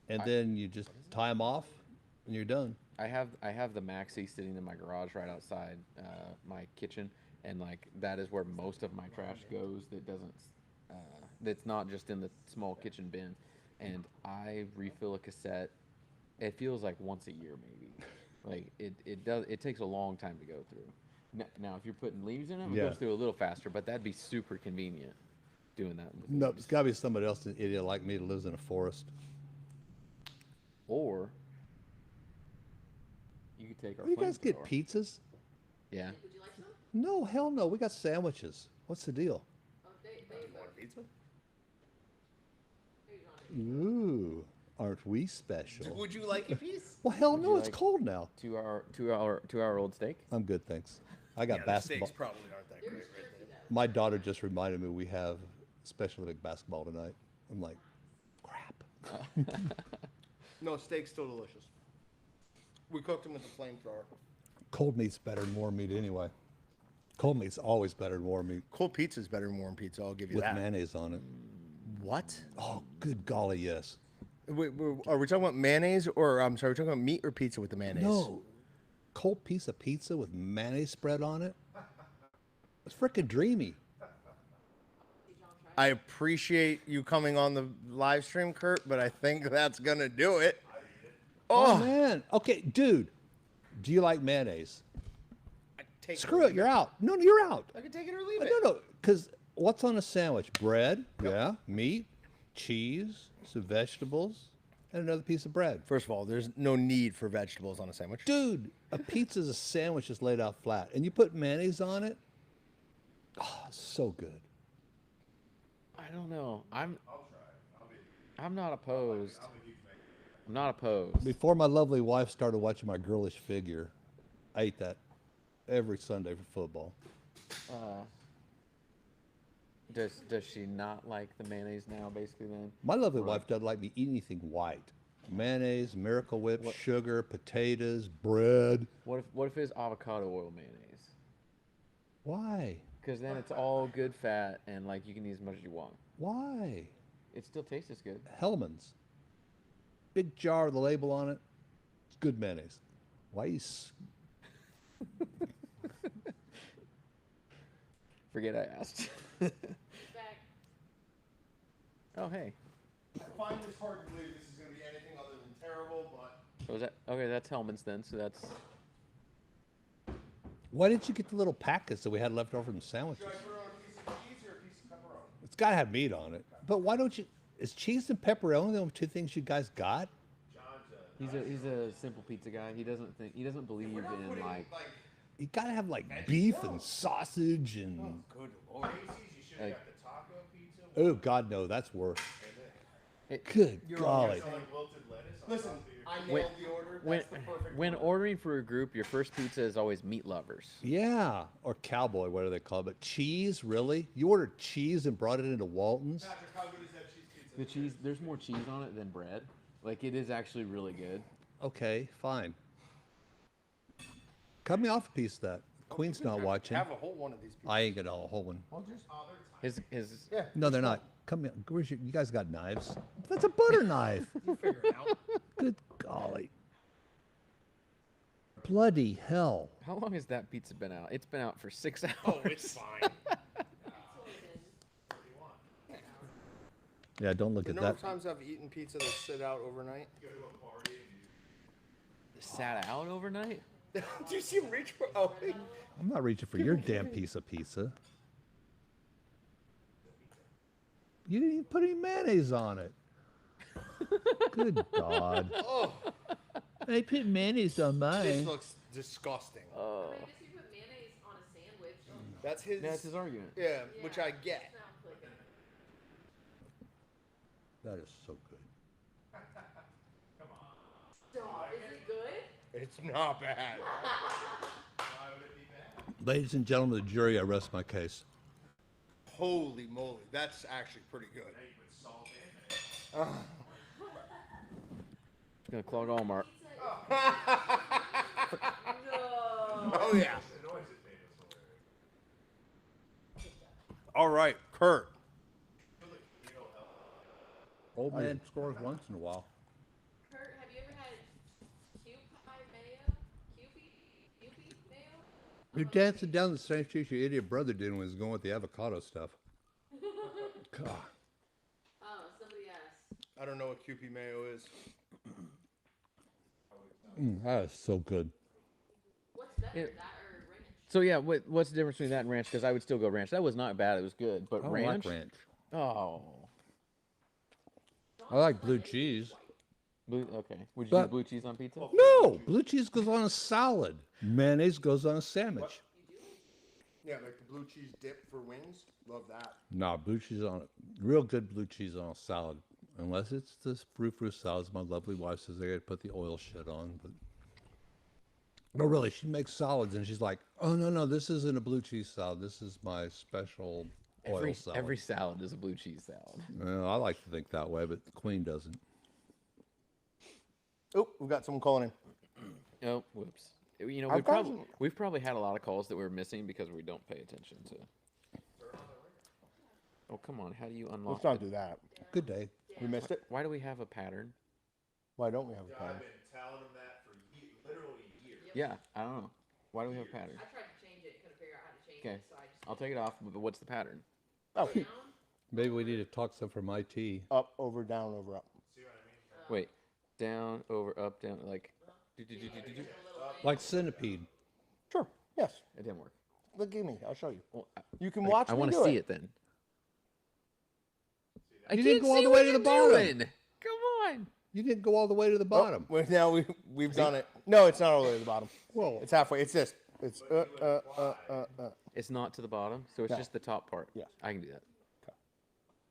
and then you just tie them off, and you're done. I have the maxi sitting in my garage right outside my kitchen, and like that is where most of my trash goes. That doesn't that's not just in the small kitchen bin. And I refill a cassette. It feels like once a year maybe. Like it takes a long time to go through. Now if you're putting leaves in them, it Yeah. goes through a little faster, but that'd be super convenient doing that. with No, leaves. it's got to be somebody else, an idiot like me, that lives in a forest. Or you could take our. You guys get flamethrower. pizzas? Yeah. No, hell no. We got sandwiches. What's the deal? Ooh, aren't we special? Would you like a piece? Well, hell Would no. you It's like cold now. 2 hour old steak. I'm good, thanks. I got The basketball. steaks probably aren't that great right there. My daughter just reminded me we have Special Olympic basketball tonight. I'm like, crap. No, steak's still delicious. We cooked them with the flamethrower. Cold meat's better than warm meat anyway. Cold meat's always better than warm meat. Cold pizza's better than warm pizza. I'll give you With that. mayonnaise on it. What? Oh, good golly, yes. Wait, are we talking about mayonnaise, or I'm sorry, we're talking about meat or pizza with the mayonnaise? No, cold piece of pizza with mayonnaise spread on it. It's freaking dreamy. I appreciate you coming on the live stream, Kurt, but I think that's gonna do it. Oh man. Okay, dude. Do you like mayonnaise? Screw it. You're out. No, you're out. I can take it or leave it. No. Because what's on a sandwich? Bread. Yeah. Meat, cheese, some vegetables, and another piece of bread. First of all, there's no need for vegetables on a sandwich. Dude, a pizza's a sandwich that's laid out flat, and you put mayonnaise on it. Oh, so good. I don't know. I'm not opposed. I'm not opposed. Before my lovely wife started watching my girlish figure, I ate that every Sunday for football. Does she not like the mayonnaise now, basically, then? My lovely wife doesn't like me eat anything white. Mayonnaise, Miracle Whip, sugar, potatoes, bread. What if it's avocado oil mayonnaise? Why? Because then it's all good fat, and like you can eat as much as you want. Why? It still tastes as good. Hellman's. Big jar with the label on it. It's good mayonnaise. Why you... Forget I asked. Oh, hey. I find this hard to believe this is going to be anything other than terrible, but... So is that, okay, that's Hellman's then, so that's... Why didn't you get the little packets that we had left over from the sandwiches? Should I put on a piece of cheese or a piece of pepperoni? It's got to have meat on it. But why don't you... Is cheese and pepperoni the only two things you guys got? He's a simple pizza guy. He doesn't believe in like... You got to have like beef and sausage and... Oh, good Lord. Like, oh, God, no. That's worse. Good golly. Listen, I nailed the order. That's the perfect when order. ordering for a group, your first pizza is always meat lovers. Yeah. Or cowboy, what do they call it? But cheese, really? You ordered cheese and brought it into Walton's? Patrick, how good is that cheese pizza? The cheese, there's more cheese on it than bread. Like, it is actually really good. Okay, fine. Cut me off a piece of that. Queen's not watching. Have a whole one of these pieces. I ain't gonna have a whole one. His Yeah. No, they're not. Come here. Where's you guys got knives? That's a butter knife. You figure it out. Good golly. Bloody hell. How long has that pizza been out? It's been out for 6 hours. Oh, it's fine. Yeah, don't look The at number that. of times I've eaten pizza that sit out overnight. Sat out overnight? Do you see him reach for? Oh, I'm not reaching for your damn piece of pizza. You didn't even put any mayonnaise on it. Good God. oh, I put mayonnaise on this mine. looks disgusting. Oh. That's his. That's his argument. Yeah, which I get. That is so good. Stop. Is it good? It's not bad. Ladies and gentlemen of the jury, I rest my case. Holy moly, that's actually pretty good. It's gonna clog Walmart. Oh yeah. All right, Kurt. Old man scores once in a while. Kurt, have you ever had cube pie mayo? Cupie mayo? You're dancing down the same street your idiot brother did when he was going with the avocado stuff. God. Oh, somebody asked. I don't know what Kewpie mayo is. That is so good. What's better, that or ranch? So yeah, what's the difference between that and ranch? Because I would still go ranch. That was not bad. It was good. But I don't ranch? like ranch. Oh. I like blue cheese. Okay. Would you use blue cheese on pizza? No! Blue cheese goes on a salad. Mayonnaise goes on a sandwich. Yeah, like the blue cheese dip for wings. Love that. No, blue cheese on it. Real good blue cheese on a salad. Unless it's this frou-frou salads. My lovely wife says they gotta put the oil shit on. But no, really, she makes salads and she's like, oh, no, this isn't a blue cheese salad. This is my special oil salad. Every salad is a blue cheese salad. Well, I like to think that way, but the Queen doesn't. Oh, we've got someone calling in. Oh, whoops. You know, we've probably had a lot of calls that we're missing because we don't pay attention to. Oh, come on. How do you unlock Let's not do that. Good day. We missed it. Why do we have a pattern? Why don't we have a pattern? I've been telling them that for literally years. Yeah, I don't know. Why do we have a pattern? I tried to change it, couldn't figure out how to change Okay, it, so I just I'll take it off, but what's the pattern? Oh. Maybe we need to talk some from IT. Up, over, down, over, up. Wait, down, over, up, down, like. Like Centipede. Sure. Yes. It didn't work. Look at me. I'll show you. Well, You can watch I me want to do see it then. I You can't didn't go all see the what way to you're the bottom. doing. Come on. You didn't go all the way to the bottom. Well, now we've done it. No, it's not all the way to the bottom. Well, It's halfway. It's this. It's It's not to the bottom, so it's No. just the top part. Yes. I can do that. Okay.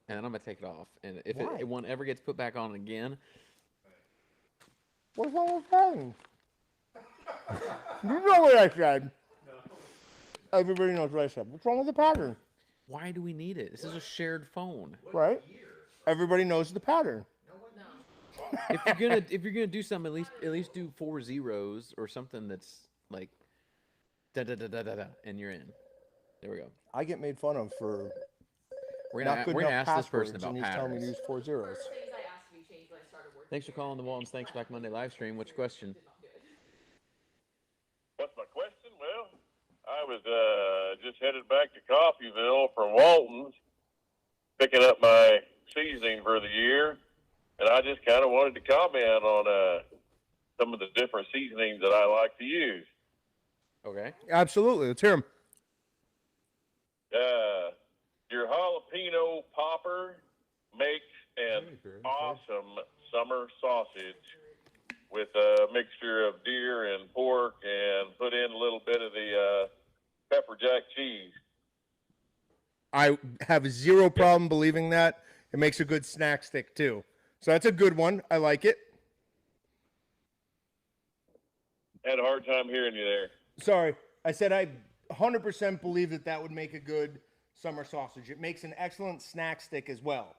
And then I'm gonna take it off, and if Why? one ever gets put back on again, What's wrong with that? You know what I said. Everybody knows what I said. What's wrong with the pattern? why do we need it? This is a shared phone. Right? Everybody knows the pattern. If you're gonna do something, at least do 4 zeros or something that's like da da da da da da, and you're in. There we go. I get made fun of for We're not gonna good we're gonna enough ask this person passwords, about and you tell me to patterns. use 4 zeros. Thanks for calling the Waltons. Thanks Black Monday live stream. What's your question? What's my question? Well, I was just headed back to Coffeyville from Walton's, picking up my seasoning for the year, and I just kind of wanted to comment on some of the different seasonings that I like to use. Okay. Absolutely. Let's hear them. Your jalapeno popper makes an awesome summer sausage with a mixture of deer and pork, and put in a little bit of the pepper jack cheese. I have zero problem believing that. It makes a good snack stick, too. So that's a good one. I like it. Had a hard time hearing you there. Sorry. I said I 100% believe that that would make a good summer sausage. It makes an excellent snack stick as well.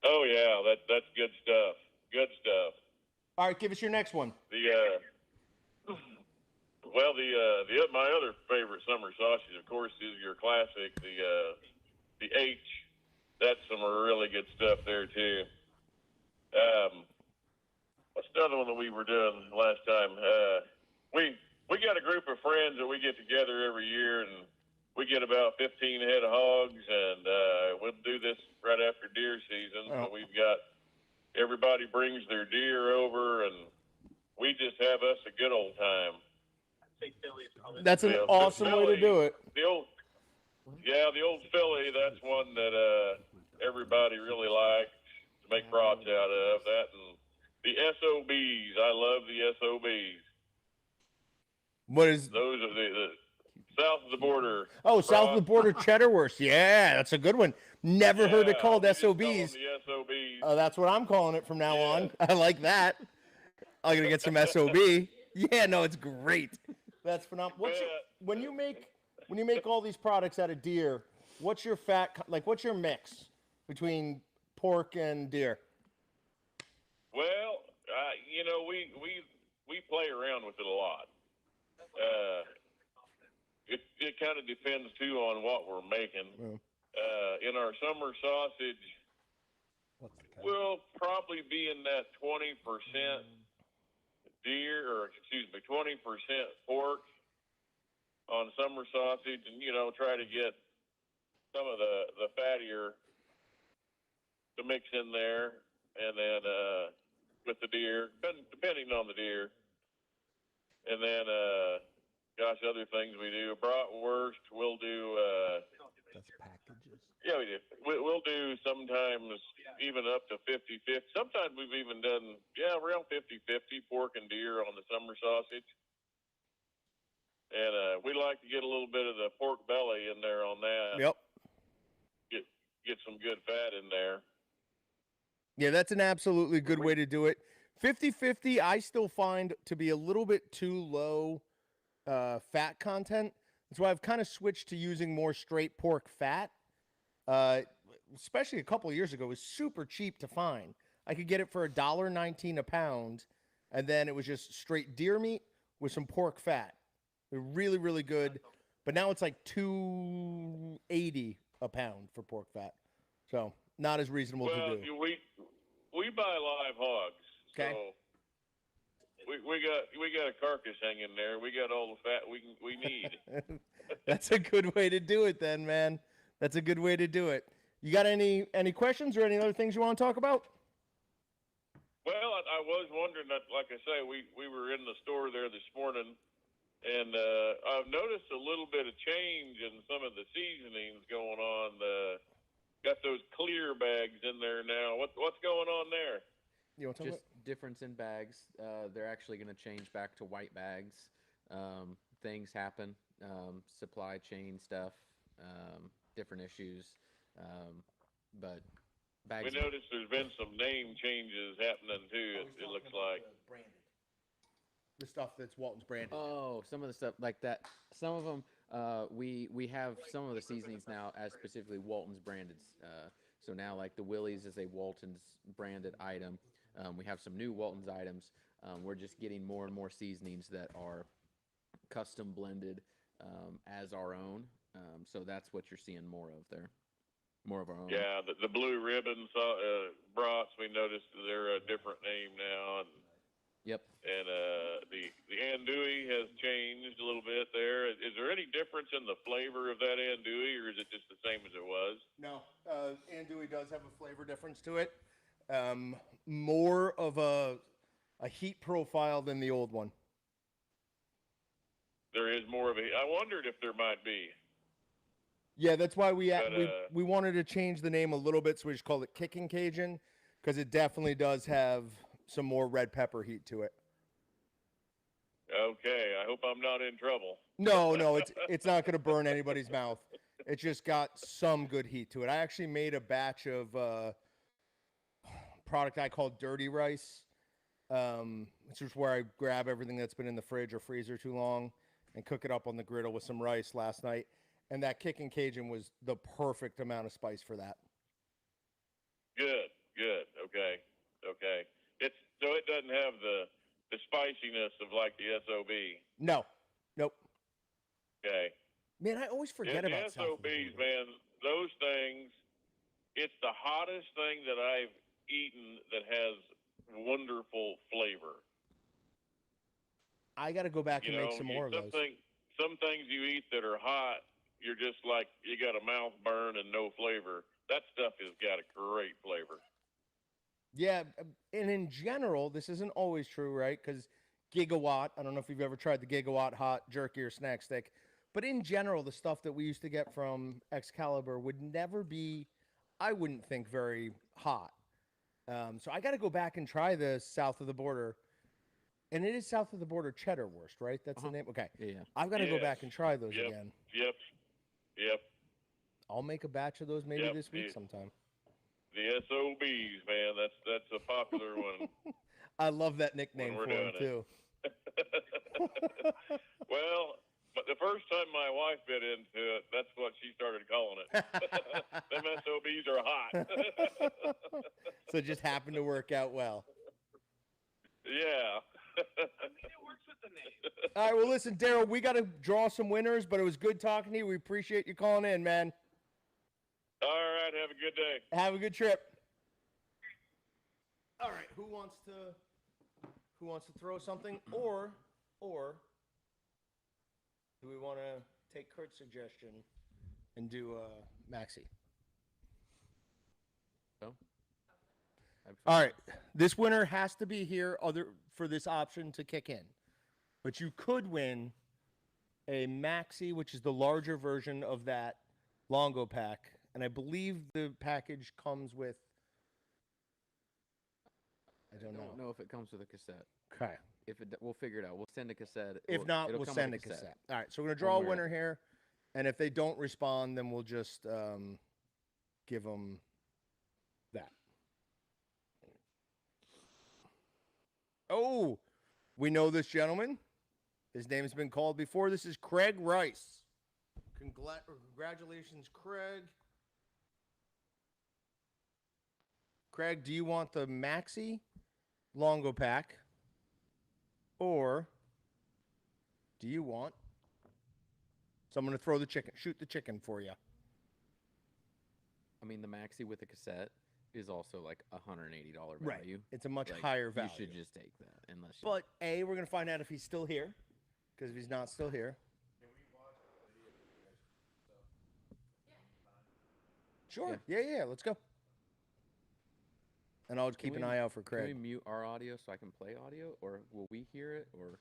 Oh yeah, that's good stuff. Good stuff. All right, give us your next one. My other favorite summer sausage, of course, is your classic, the H. That's some really good stuff there too. What's another one that we were doing last time? We got a group of friends that we get together every year, and we get about 15 head of hogs, and we'll do this right after deer season. Oh. So we've got everybody brings their deer over, and we just have us a good old time. That's an awesome way to do it. The old Philly, that's one that everybody really likes to make brats out of. That and the SOBs. I love the SOBs. What is Those are the south of the border. Oh, south of the brats. border cheddar wurst. Yeah, that's a good one. Never heard it called we just call them SOBs. the SOBs. Oh, that's what I'm calling it from now on. I like that. I'm gonna get some SOB. Yeah, no, it's great. That's phenomenal. When you make all these products out of deer, what's your what's your mix between pork and deer? Well, we play around with it a lot. It kind of depends too on what we're making. In our summer sausage, we'll probably be in that 20% deer, or 20% pork on summer sausage, and try to get some of the fattier to mix in there, and then with the deer, depending on the deer, and then other things we do. Bratwurst, we'll do. That's packages. Yeah, we do. We'll do sometimes even up to 50-50. Sometimes we've even done, around 50-50 pork and deer on the summer sausage. And we like to get a little bit of the pork belly in there on that. Yep. Get some good fat in there. Yeah, that's an absolutely good way to do it. 50-50, I still find to be a little bit too low fat content. That's why I've kind of switched to using more straight pork fat. Especially a couple of years ago, it was super cheap to find. I could get it for $1.19 a pound, and then it was just straight deer meat with some pork fat. They're really, really good. But now it's like $2.80 a pound for pork fat. So not as reasonable to do. We buy live hogs. Okay. So we got a carcass hanging there. We got all the fat we need. That's a good way to do it then, man. That's a good way to do it. You got any questions or any other things you want to talk about? Well, I was wondering that, like I say, we were in the store there this morning, and I've noticed a little bit of change in some of the seasonings going on. Got those clear bags in there now. What's going on there? You want to talk Just difference in bags. They're actually going to change back to white bags. Things happen, supply chain stuff, different issues, but bags. We noticed there's been some name changes happening too. It looks like. Branded. The stuff that's Walton's branded. Oh, some of the stuff like that. Some of them, we have some of the seasonings now as specifically Walton's branded. So now, like the Willie's is a Walton's branded item. We have some new Walton's items. We're just getting more and more seasonings that are custom blended as our own. So that's what you're seeing more of there. More of our own. Yeah, the blue ribbon brats, we noticed they're a different name now. And, yep. And the andouille has changed a little bit there. Is there any difference in the flavor of that andouille, or is it just the same as it was? No, andouille does have a flavor difference to it. More of a heat profile than the old one. There is more of a. I wondered if there might be. Yeah, that's why we wanted to change the name a little bit, so we just called it Kicking Cajun, because it definitely does have some more red pepper heat to it. Okay, I hope I'm not in trouble. No, it's not going to burn anybody's mouth. It just got some good heat to it. I actually made a batch of product I call dirty rice, which is where I grab everything that's been in the fridge or freezer too long and cook it up on the griddle with some rice last night. And that Kicking Cajun was the perfect amount of spice for that. Good. Okay. So it doesn't have the spiciness of like the SOB. No. Nope. Okay. Man, I always forget about SOBs, man. Those things. It's the hottest thing that I've eaten that has wonderful flavor. I got to go back and make some more of those. Some things you eat that are hot, you're just like, you got a mouth burn and no flavor. That stuff has got a great flavor. Yeah, and in general, this isn't always true, right? Because Gigawatt, I don't know if you've ever tried the Gigawatt hot jerky or snack stick, but in general, the stuff that we used to get from Excalibur would never be, I wouldn't think, very hot. So I got to go back and try the South of the Border. And it is South of the Border Cheddar Wurst, right? That's the name? Okay. Yeah. I've got to go back and try those again. Yep. I'll make a batch of those maybe this week sometime. The SOBs, man, that's a popular one. I love that nickname for them, too. Well, but the first time my wife bit into it, that's what she started calling it. Them SOBs are hot. So it just happened to work out well. Yeah. It works with the name. All right, well, listen, Daryl, we got to draw some winners, but it was good talking to you. We appreciate you calling in, man. All right, have a good day. Have a good trip. All right, who wants to throw something, or do we want to take Kurt's suggestion and do Maxi? No. All right, this winner has to be here for this option to kick in, but you could win a Maxi, which is the larger version of that Longo pack. And I believe the package comes with, I don't know if it comes with a cassette. Okay. If it, we'll figure it out. We'll send a cassette. If not, we'll send a cassette. All right, so we're going to draw a winner here. And if they don't respond, then we'll just give them that. Oh, we know this gentleman. His name has been called before. This is Craig Rice. Congratulations, Craig. Craig, do you want the Maxi Longo pack, or do you want? So I'm going to throw the chicken, shoot the chicken for you. I mean, the Maxi with the cassette is also like $180 value. Right. It's a much higher value. You should just take that, unless. But we're going to find out if he's still here, because if he's not still here. Sure. Yeah. Let's go. And I'll keep an eye out for Craig. Can we mute our audio so I can play audio, or will we hear it, or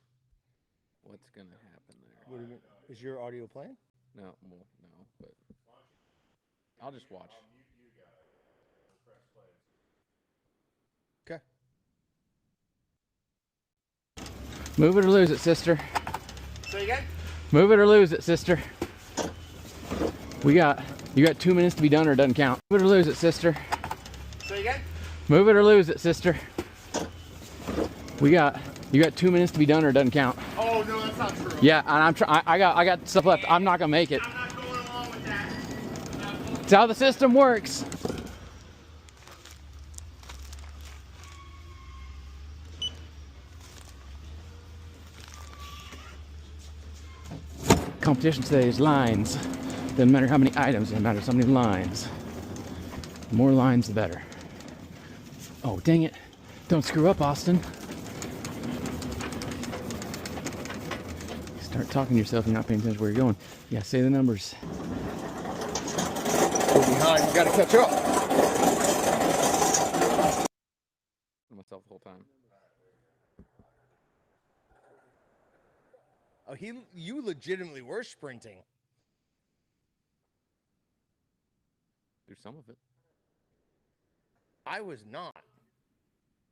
what's gonna happen there? What do you mean? Is your audio playing? No, well, no, but I'll just watch. Okay. Move it or lose it, sister. Say again? Move it or lose it, sister. You got 2 minutes to be done or it doesn't count. Move it or lose it, sister. Say again? Move it or lose it, sister. You got 2 minutes to be done or it doesn't count. Oh no, that's not true. Yeah, and I got stuff left. I'm not gonna make it. I'm not going along with that. It's how the system works. Competition today is lines. Doesn't matter how many items, it matters how many lines. The more lines, the better. Oh, dang it. Don't screw up, Austin. Start talking to yourself and not paying attention to where you're going. Yeah, say the numbers. We're behind. You gotta catch up. Myself the whole time. Oh, you legitimately were sprinting. Through some of it. I was not.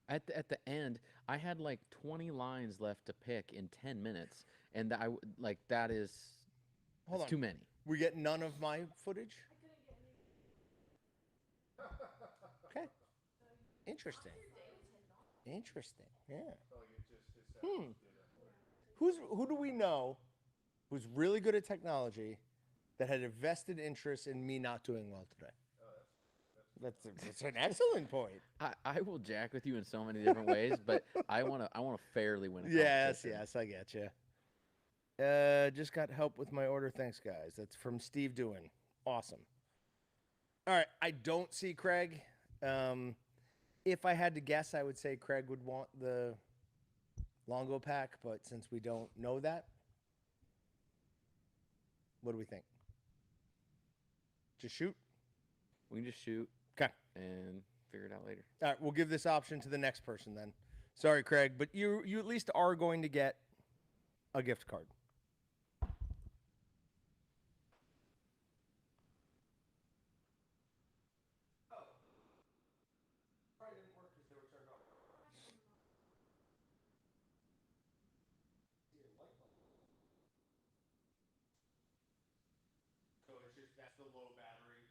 At the end, I had like 20 lines left to pick in 10 minutes, and that is Hold on. too many. We get none of my footage? Okay. Interesting. Yeah. Who do we know who's really good at technology that had a vested interest in me not doing well today? That's an excellent point. I will jack with you in so many different ways, but I wanna fairly win a competition. Yes, I get you. Just got help with my order. Thanks, guys. That's from Steve Dewin. Awesome. All right, I don't see Craig. If I had to guess, I would say Craig would want the Longo pack, but since we don't know that, what do we think? Just shoot? We can just shoot. Okay. And figure it out later. All right, we'll give this option to the next person then. Sorry, Craig, but you at least are going to get a gift card. That's the low battery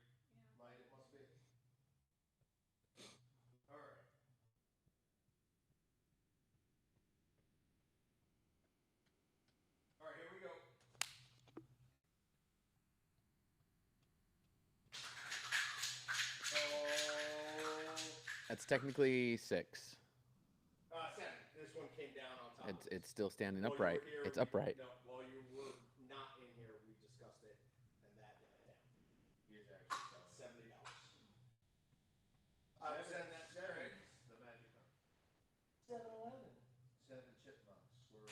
light, it must be. All right. All right, here we go. That's technically 6. 7. This one came down on top. It's still standing While you upright. were here, It's upright. No, while you were not in here, we discussed it, and that down. Here's actually $70. I was in that Craig. The magic number. 7-Eleven. 7 chipmunks. We're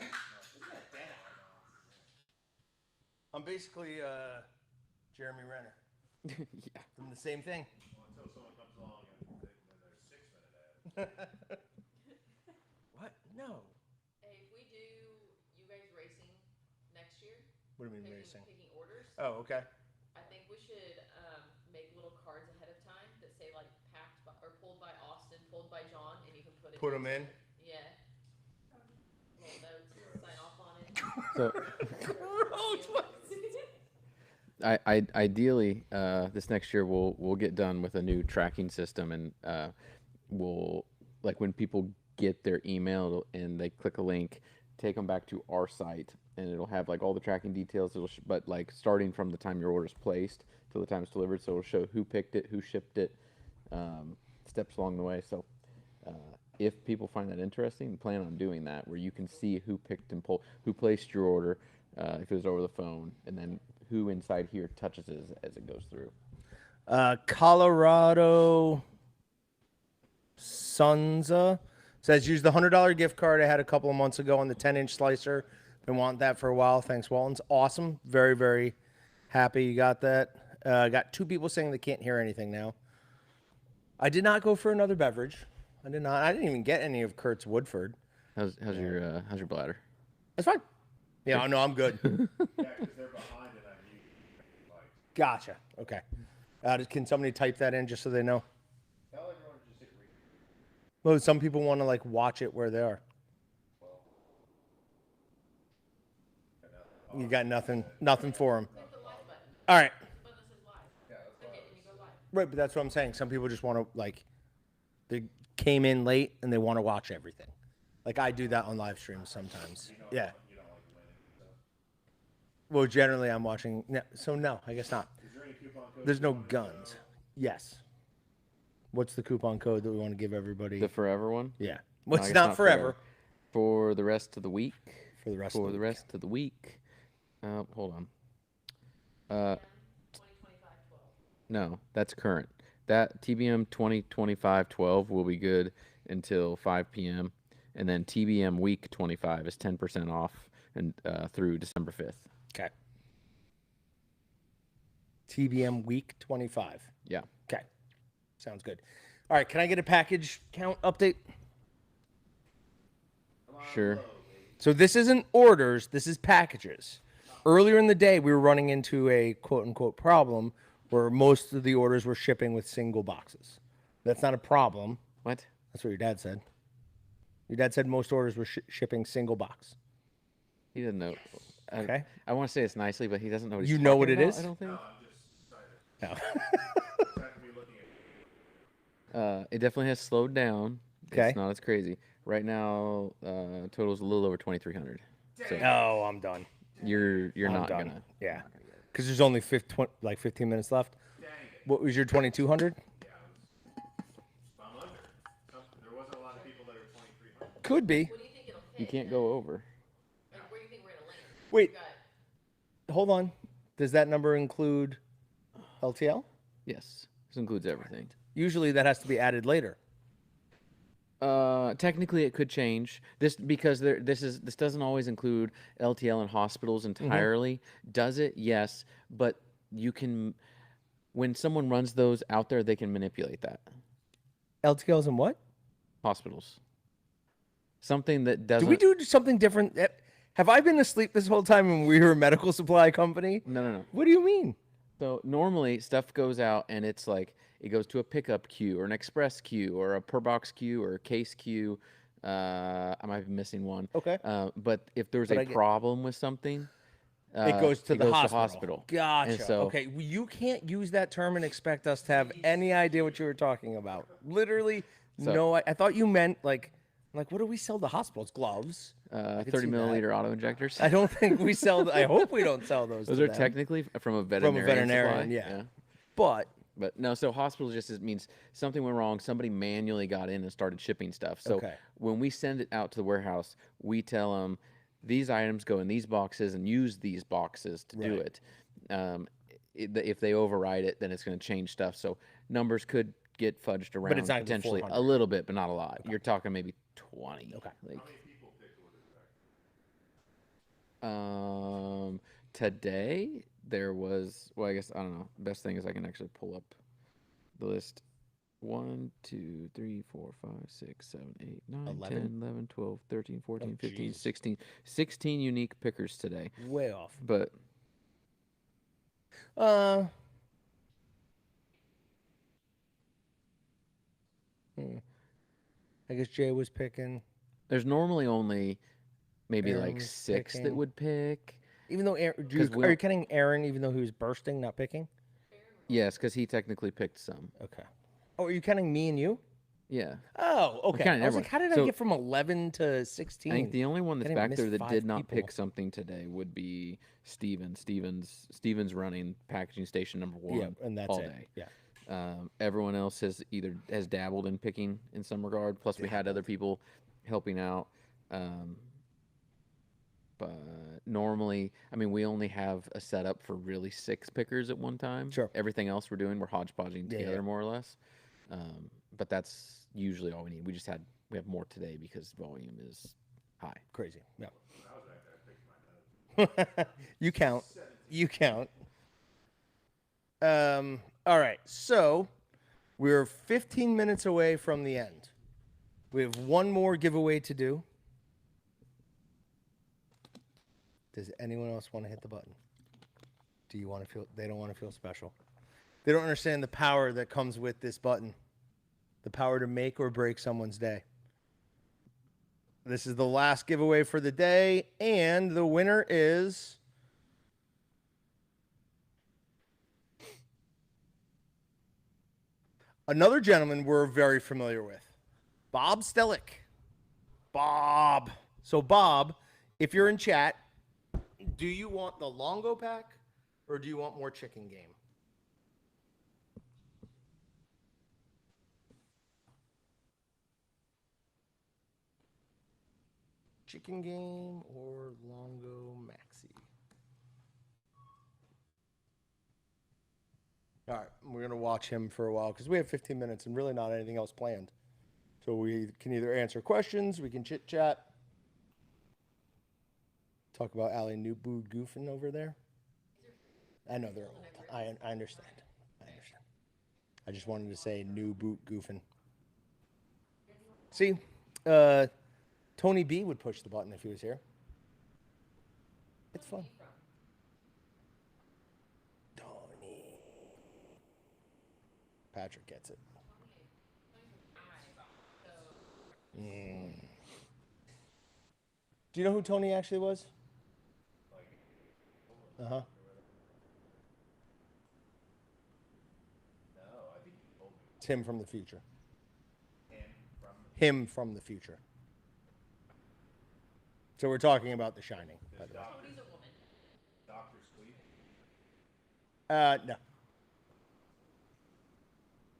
Isn't that dead on? I'm basically Jeremy Renner. Yeah. From the same thing. Well, until someone comes along and there's 6-minute ads. What? No. Hey, if we do you guys racing next year, What do you mean racing? picking orders, Oh, okay. I think we should make little cards ahead of time that say like packed by, or pulled by Austin, pulled by John, and you can put it. Put 'em in? Yeah. Little notes, sign off on it. So ideally, this next year we'll get done with a new tracking system, and we'll, like, when people get their email and they click a link, take them back to our site, and it'll have like all the tracking details. But like starting from the time your order's placed till the time it's delivered, so it'll show who picked it, who shipped it, steps along the way. So if people find that interesting, plan on doing that, where you can see who picked and who placed your order, if it was over the phone, and then who inside here touches it as it goes through. Colorado Sunza says, use the $100 gift card I had a couple of months ago on the 10-inch slicer. Been wanting that for a while. Thanks, Walton's. Awesome. Very, very happy you got that. I got 2 people saying they can't hear anything now. I did not go for another beverage. I did not. I didn't even get any of Kurt's Woodford. How's your bladder? That's fine. Yeah, no, I'm good. Yeah, because they're behind and I need Gotcha. Okay. Can somebody type that in just so they know? Tell everyone to just hit read. Well, some people want to like watch it where they are. You got nothing for them. All right. Right, but that's what I'm saying. Some people just want to like, they came in late and they want to watch everything. Like I do that on live streams sometimes. Yeah. Well, generally I'm watching. So no, I guess not. Is there any coupon code? There's no guns. Yes. What's the coupon code that we want to give everybody? The forever one? Yeah. No, Well, I it's guess not forever. For the rest of the week. For the rest For of the the rest of the week. Hold on. No, that's current. That TBM 2025-12 will be good until 5 p.m. And then TBM week 25 is 10% off and through December 5th. Okay. TBM week 25. Yeah. Okay. Sounds good. All right. Can I get a package count update? Sure. So this isn't orders. This is packages. Earlier in the day, we were running into a quote unquote problem where most of the orders were shipping with single boxes. That's not a problem. What? That's what your dad said. Your dad said most orders were shipping single box. He doesn't know. Okay. I want to say it's nicely, but he doesn't know what he's You know what talking it about, is? I don't think. No. It definitely has slowed down. Okay. It's not as crazy. Right now, total's a little over 2,300. So Oh, I'm done. you're I'm not done. gonna. Yeah. Because there's only 15 minutes left. What was your 2,200? There wasn't a lot of people that are 2,300. Could be. You can't go over. Wait. Hold on. Does that number include LTL? Yes, this includes everything. Usually that has to be added later. Technically, it could change this because this doesn't always include LTL and hospitals entirely. Does it? Yes, but you can. When someone runs those out there, they can manipulate that. LTLs and what? Hospitals. Something that doesn't. Do we do something different? Have I been asleep this whole time when we were a medical supply company? No. What do you mean? So normally stuff goes out and it's like it goes to a pickup queue or an express queue or a per box queue or a case queue. I might be missing one. Okay. But if there's But a problem with something, it goes to the hospital. hospital. Gotcha. And so, okay, well, you can't use that term and expect us to have any idea what you were talking about. Literally, no. I thought you meant like what do we sell to hospitals? Gloves. 30 milliliter auto injectors. I don't think we sell. I hope we don't sell those. Those to are them. technically from a veterinarian. Yeah. But no, so hospital just means something went wrong. Somebody manually got in and started shipping stuff. So when we send it out to the warehouse, we tell them these items go in these boxes and use these boxes to do it. If they override it, then it's going to change stuff. So numbers could get fudged around, But it's not potentially 400. a little bit, but not a lot. You're talking maybe 20. Okay. Like, today there was, well, I guess, I don't know. Best thing is I can actually pull up the list. 1, 2, 3, 4, 5, 6, 7, 8, 9, 11? 10, 11, 12, 13, 14, 15, geez. 16. 16 unique pickers today. Way off. But I guess Jay was picking. there's normally only maybe Aaron like was 6 that picking. would pick. Even though Aaron, we are you counting Aaron even though he was bursting, not picking? Yes, because he technically picked some. Okay. Oh, are you counting me and you? Yeah. Oh, okay. counting I was everyone. like, how did I So, get from 11 to 16? I think the only one I that's didn't back miss there that 5 did not people. pick something today would be Steven. Steven's running packaging station number 1 Yeah, and that's all it. day. Yeah. Everyone else has dabbled in picking in some regard. Plus, we had other people helping out. But normally, I mean, we only have a setup for really 6 pickers at one time. Sure. Everything else we're doing, we're hodgepodging Yeah, together yeah. more or less. But that's usually all we need. We have more today because volume is high. Crazy. Yeah. You count. You count. All right, so we're 15 minutes away from the end. We have one more giveaway to do. Does anyone else want to hit the button? Do you want to feel? They don't want to feel special. They don't understand the power that comes with this button. The power to make or break someone's day. This is the last giveaway for the day, and the winner is another gentleman we're very familiar with, Bob Stellick. Bob. So, Bob, if you're in chat, do you want the Longo pack or do you want more chicken game? Chicken game or Longo Maxi? All right, we're going to watch him for a while because we have 15 minutes and really not anything else planned. So we can either answer questions, we can chit chat, talk about Allie New Boo goofing over there. I know they're old. I understand. I understand. I just wanted to say new boot goofing. See, Tony B would push the button if he was here. It's fun. Tony. Patrick gets it. Do you know who Tony actually was? Uh-huh. It's him from the future. Him from the future. So we're talking about The Shining, by the way. Tony's a woman. Dr. Sleep? No.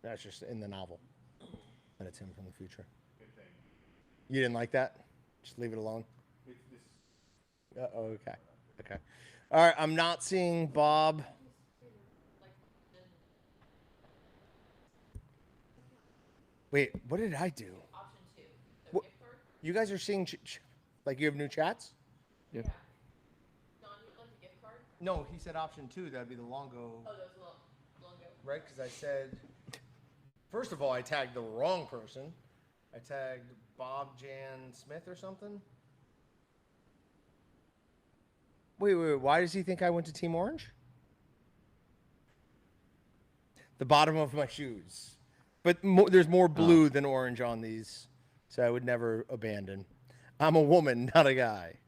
That's just in the novel. But it's him from the future. Good thing. You didn't like that? Just leave it alone? Okay. Okay. All right, I'm not seeing Bob. Wait, what did I do? Option 2. What, you guys are seeing, like you have new chats? Yeah. Don, you would like a gift card? No, he said option 2. That'd be the Longo. Oh, that was Longo. Right, because I said, first of all, I tagged the wrong person. I tagged Bob Jan Smith or something. Wait, why does he think I went to Team Orange? The bottom of my shoes. But there's more blue than orange on these, so I would never abandon. I'm a woman, not a guy.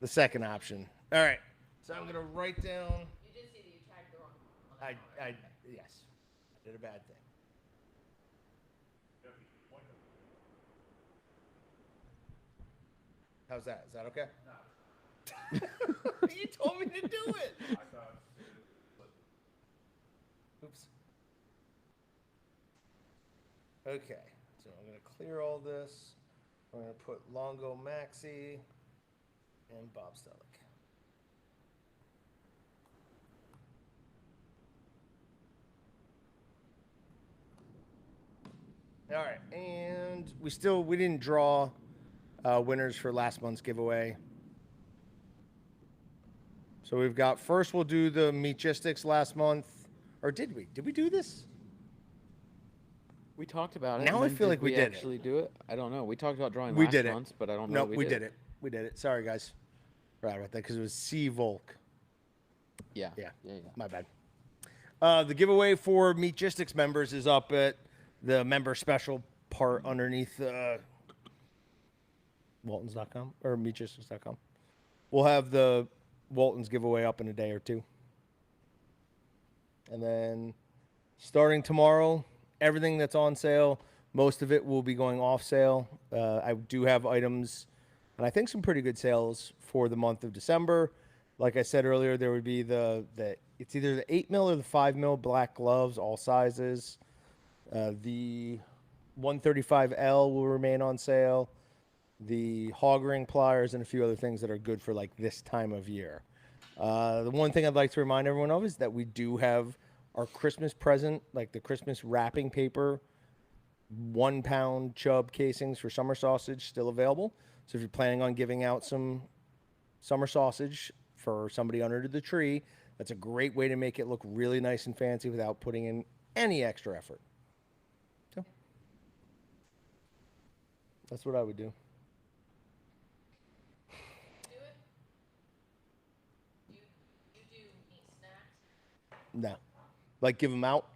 The second option. All right, so I'm going to write down. You did see that you tagged the wrong one. Yes, I did a bad thing. How's that? Is that okay? No. You told me to do it. Oops. Okay, so I'm going to clear all this. I'm going to put Longo Maxi and Bob Stellick. All right, and we didn't draw winners for last month's giveaway. So we've got, first we'll do the Meatgistics last month. Or did we? Did we do this? We talked about it. Now I feel like we did actually do it. I don't know. We talked about drawing We last did it. month, but I don't know. No, we did it. We did it. Sorry, guys. Right about that, because it was C Volk. Yeah. Yeah. Yeah. My bad. The giveaway for Meatgistics members is up at the member special part underneath Waltons.com or Meatgistics.com. We'll have the Waltons giveaway up in a day or two. And then starting tomorrow, everything that's on sale, most of it will be going off sale. I do have items, and I think some pretty good sales for the month of December. Like I said earlier, there would be it's either the 8 mil or the 5 mil black gloves, all sizes. The 135L will remain on sale. The hog ring pliers and a few other things that are good for like this time of year. The one thing I'd like to remind everyone of is that we do have our Christmas present, like the Christmas wrapping paper, 1 pound chub casings for summer sausage still available. So if you're planning on giving out some summer sausage for somebody under the tree, That's a great way to make it look really nice and fancy without putting in any extra effort. So that's what I would do. No. Like give them out?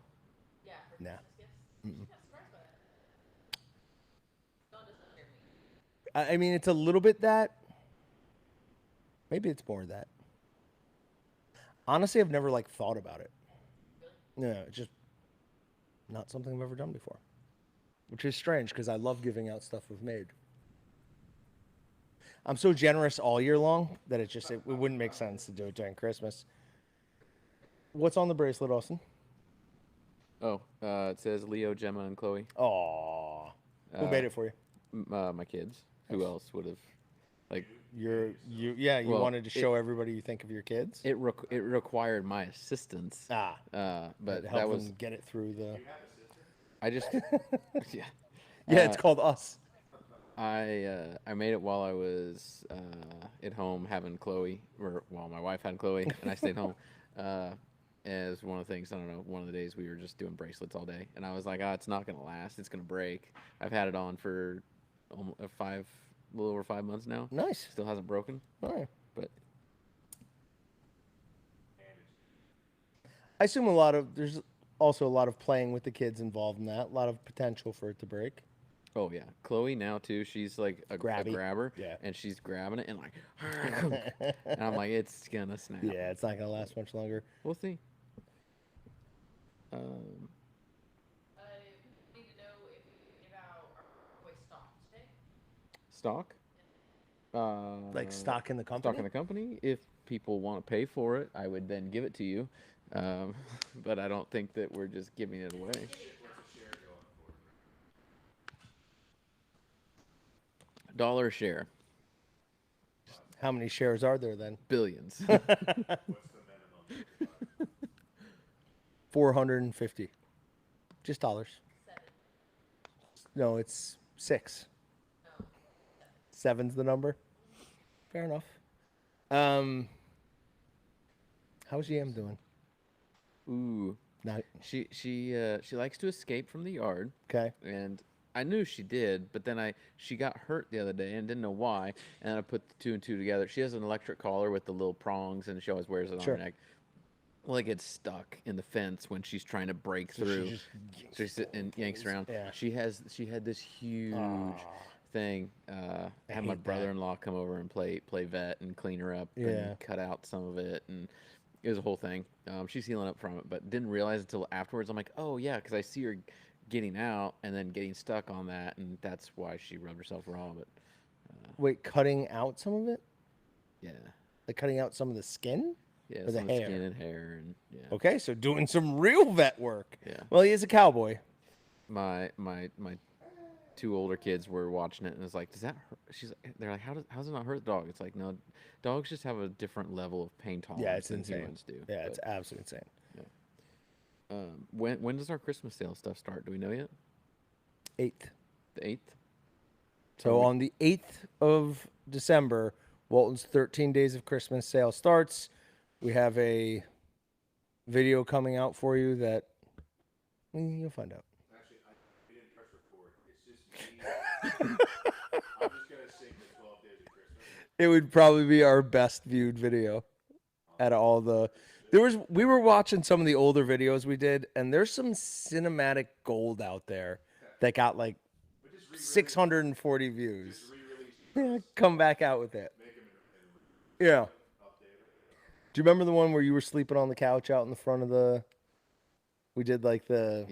Yeah. No. Mm-mm. I mean, it's a little bit that. Maybe it's more that. Honestly, I've never like thought about it. No, it's just not something I've ever done before. Which is strange because I love giving out stuff we've made. I'm so generous all year long that it wouldn't make sense to do it during Christmas. What's on the bracelet, Austin? Oh, it says Leo, Gemma, and Chloe. Aww. Who made it for you? My kids. Who else would have? Like you wanted to show everybody you think of your kids. It required my assistance. But that was them get it through the. I just yeah. It's called Us. I made it while I was at home having Chloe, or while my wife had Chloe, and I stayed home. As one of the things, I don't know, one of the days we were just doing bracelets all day, and I was like, it's not gonna last. It's gonna break. I've had it on for a little over 5 months now. Nice. Still hasn't broken. All right. But I assume there's also a lot of playing with the kids involved in that. A lot of potential for it to break. Oh yeah, Chloe now too. She's like a grabber, and she's grabbing it and like, and I'm like, it's gonna snap. Yeah, it's not gonna last much longer. We'll see. I need to know if you give out our stock today. Stock? Like stock in the company? Stock in the company. If people want to pay for it, I would then give it to you. But I don't think that we're just giving it away. $1 a share. How many shares are there then? Billions. What's the minimum? 450. Just dollars. 7. No, it's 6. No. 7's the number. Fair enough. How's Yam doing? Ooh. Not. She likes to escape from the yard. Okay. And I knew she did, but then she got hurt the other day and didn't know why. And I put the 2 and 2 together. She has an electric collar with the little prongs, and she always wears it on her neck. Well, it gets stuck in the fence when she's trying to break through. She sits and yanks around. Yeah. She had this huge thing. I had my brother-in-law come over and play vet and clean her up and cut out some of it, and it was a whole thing. She's healing up from it, but didn't realize until afterwards. I'm like, oh yeah, because I see her getting out and then getting stuck on that, and that's why she rubbed herself raw. But wait, cutting out some of it? Yeah. Like cutting out some of the skin? Yeah, or the some hair? skin and hair, and yeah. Okay, so doing some real vet work. Yeah. Well, he is a cowboy. My 2 older kids were watching it, and it's like, does that hurt? They're like, how does it not hurt the dog? It's like, no, dogs just have a different level of pain tolerance than humans do. Yeah, it's absolutely insane. Yeah. When does our Christmas sale stuff start? Do we know yet? 8th. The 8th. So on the 8th of December, Walton's 13 Days of Christmas sale starts. We have a video coming out for you that you'll find out. Actually, we didn't press record. It's just me. I'm just gonna sing the 12 Days of Christmas. It would probably be our best viewed video out of all the. We were watching some of the older videos we did, and there's some cinematic gold out there that got like 640 views. Come back out with it. Yeah. Do you remember the one where you were sleeping on the couch out in the front of the? We did like the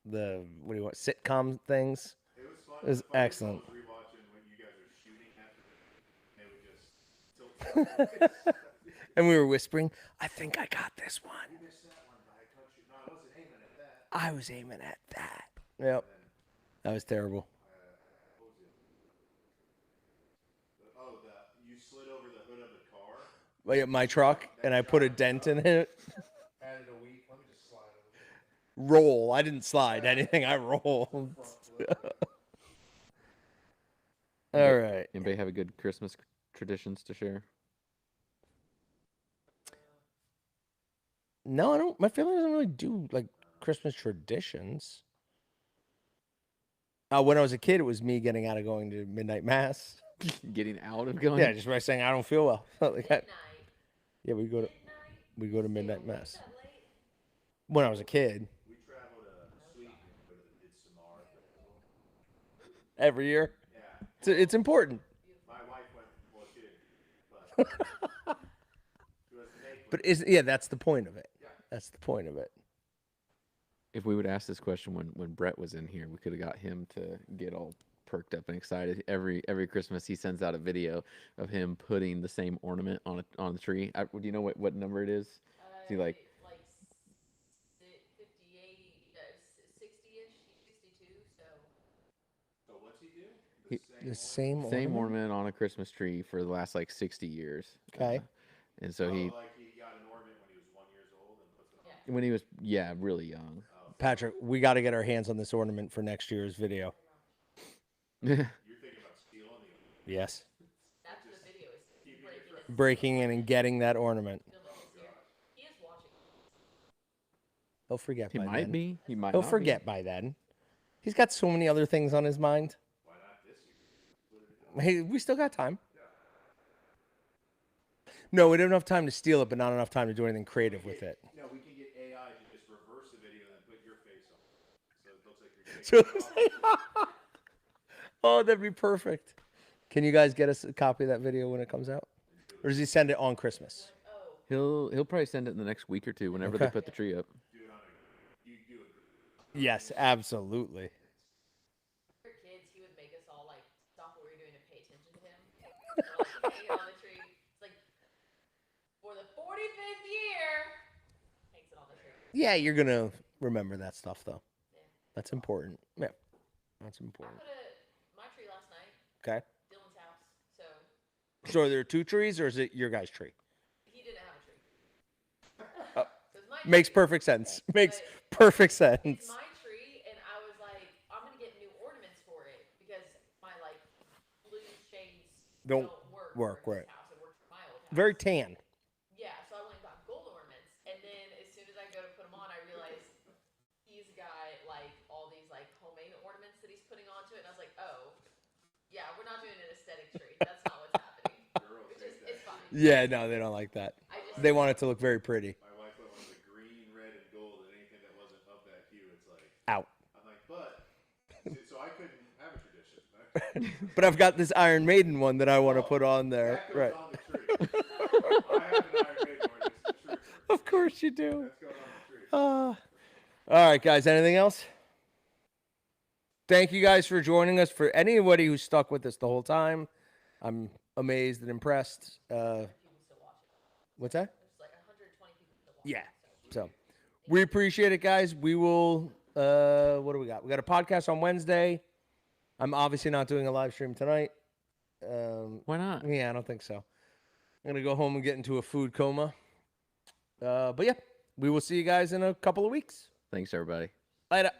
the what do you want sitcom things. It was fun. It was excellent. I was rewatching when you guys were shooting after it. They would just tilt. And we were whispering, "I think I got this one." You missed that one, but I caught you. No, I wasn't aiming at that. I was aiming at that. Yep. That was terrible. What was it? You slid over the hood of the car. Like at my truck, and I put a dent in it. Added a week. Let me just slide over. Roll. I didn't slide anything. I rolled. All right. Anybody have a good Christmas traditions to share? No, I don't. My family doesn't really do like Christmas traditions. When I was a kid, it was me getting out of going to midnight mass. Getting out of going? Yeah, just by saying I don't feel well. Yeah, we go to midnight mass. When I was a kid. We travel to Sweden and go to the Midsommar festival. Every year. Yeah. It's important. My wife went. Well, she didn't. But But that's the point of it. Yeah. That's the point of it. If we would ask this question when Brett was in here, we could have got him to get all perked up and excited. Every Christmas, he sends out a video of him putting the same ornament on the tree. Do you know what number it is? Is he like 58, 60-ish, 62. So what's he do? The same ornament on a Christmas tree for the last like 60 years. Okay. And so he got an ornament when he was 1 year old and puts it on. when he was really young. Patrick, we got to get our hands on this ornament for next year's video. You're thinking about stealing the. Yes. That's the video. Is Breaking in and getting that ornament. He is watching. He'll forget. He by might then. be. He might. He'll not forget by then. He's got so many other things on his mind. Why not this year? Hey, we still got time. No, we don't have enough time to steal it, but not enough time to do anything creative with it. No, we can get AI to just reverse the video and then put your face on it. So it looks like you're taking Oh, that'd be perfect. Can you guys get us a copy of that video when it comes out? Or does he send it on Christmas? He'll probably send it in the next week or two whenever they put the tree up. Yes, absolutely. For kids, he would make us all like stop what we were doing to pay attention to him. Or, like, hang it on the tree. It's like for the 45th year. Hangs it on the tree. Yeah, you're going to remember that stuff, though. Yeah. That's important. Yeah, that's important. I put my tree last night. Okay. Dylan's house. So are there two trees, or is it your guys' tree? He didn't have a tree. Oh, So it's my makes tree, perfect sense. Makes perfect sense. It's my tree, and I was like, I'm gonna get new ornaments for it because my like blue shades Don't work for his right. house. It works for my old house. Very tan. Yeah, so I went and got gold ornaments, and then as soon as I go to put them on, I realized he's got like all these like homemade ornaments that he's putting onto it, and I was like, oh, yeah, we're not doing an aesthetic tree. That's not what's happening. Which is it's fine. Yeah, no, they don't like that. They want it to look very pretty. My wife went with the green, red, and gold, and anything that wasn't of that hue, it's like Out. I'm like, but so I couldn't have a tradition. But I've got this Iron Maiden one that I want to put on there. That goes Right. on the tree. I have an Iron Maiden one. It's the tree. Of course you do. That's going on the tree. All right, guys. Anything else? Thank you guys for joining us. For anybody who stuck with us the whole time, I'm amazed and impressed. What's that? Yeah. So we appreciate it, guys. We will. What do we got? We got a podcast on Wednesday. I'm obviously not doing a live stream tonight. Why not? Yeah, I don't think so. I'm gonna go home and get into a food coma. But yeah, we will see you guys in a couple of weeks. Thanks, everybody. Later.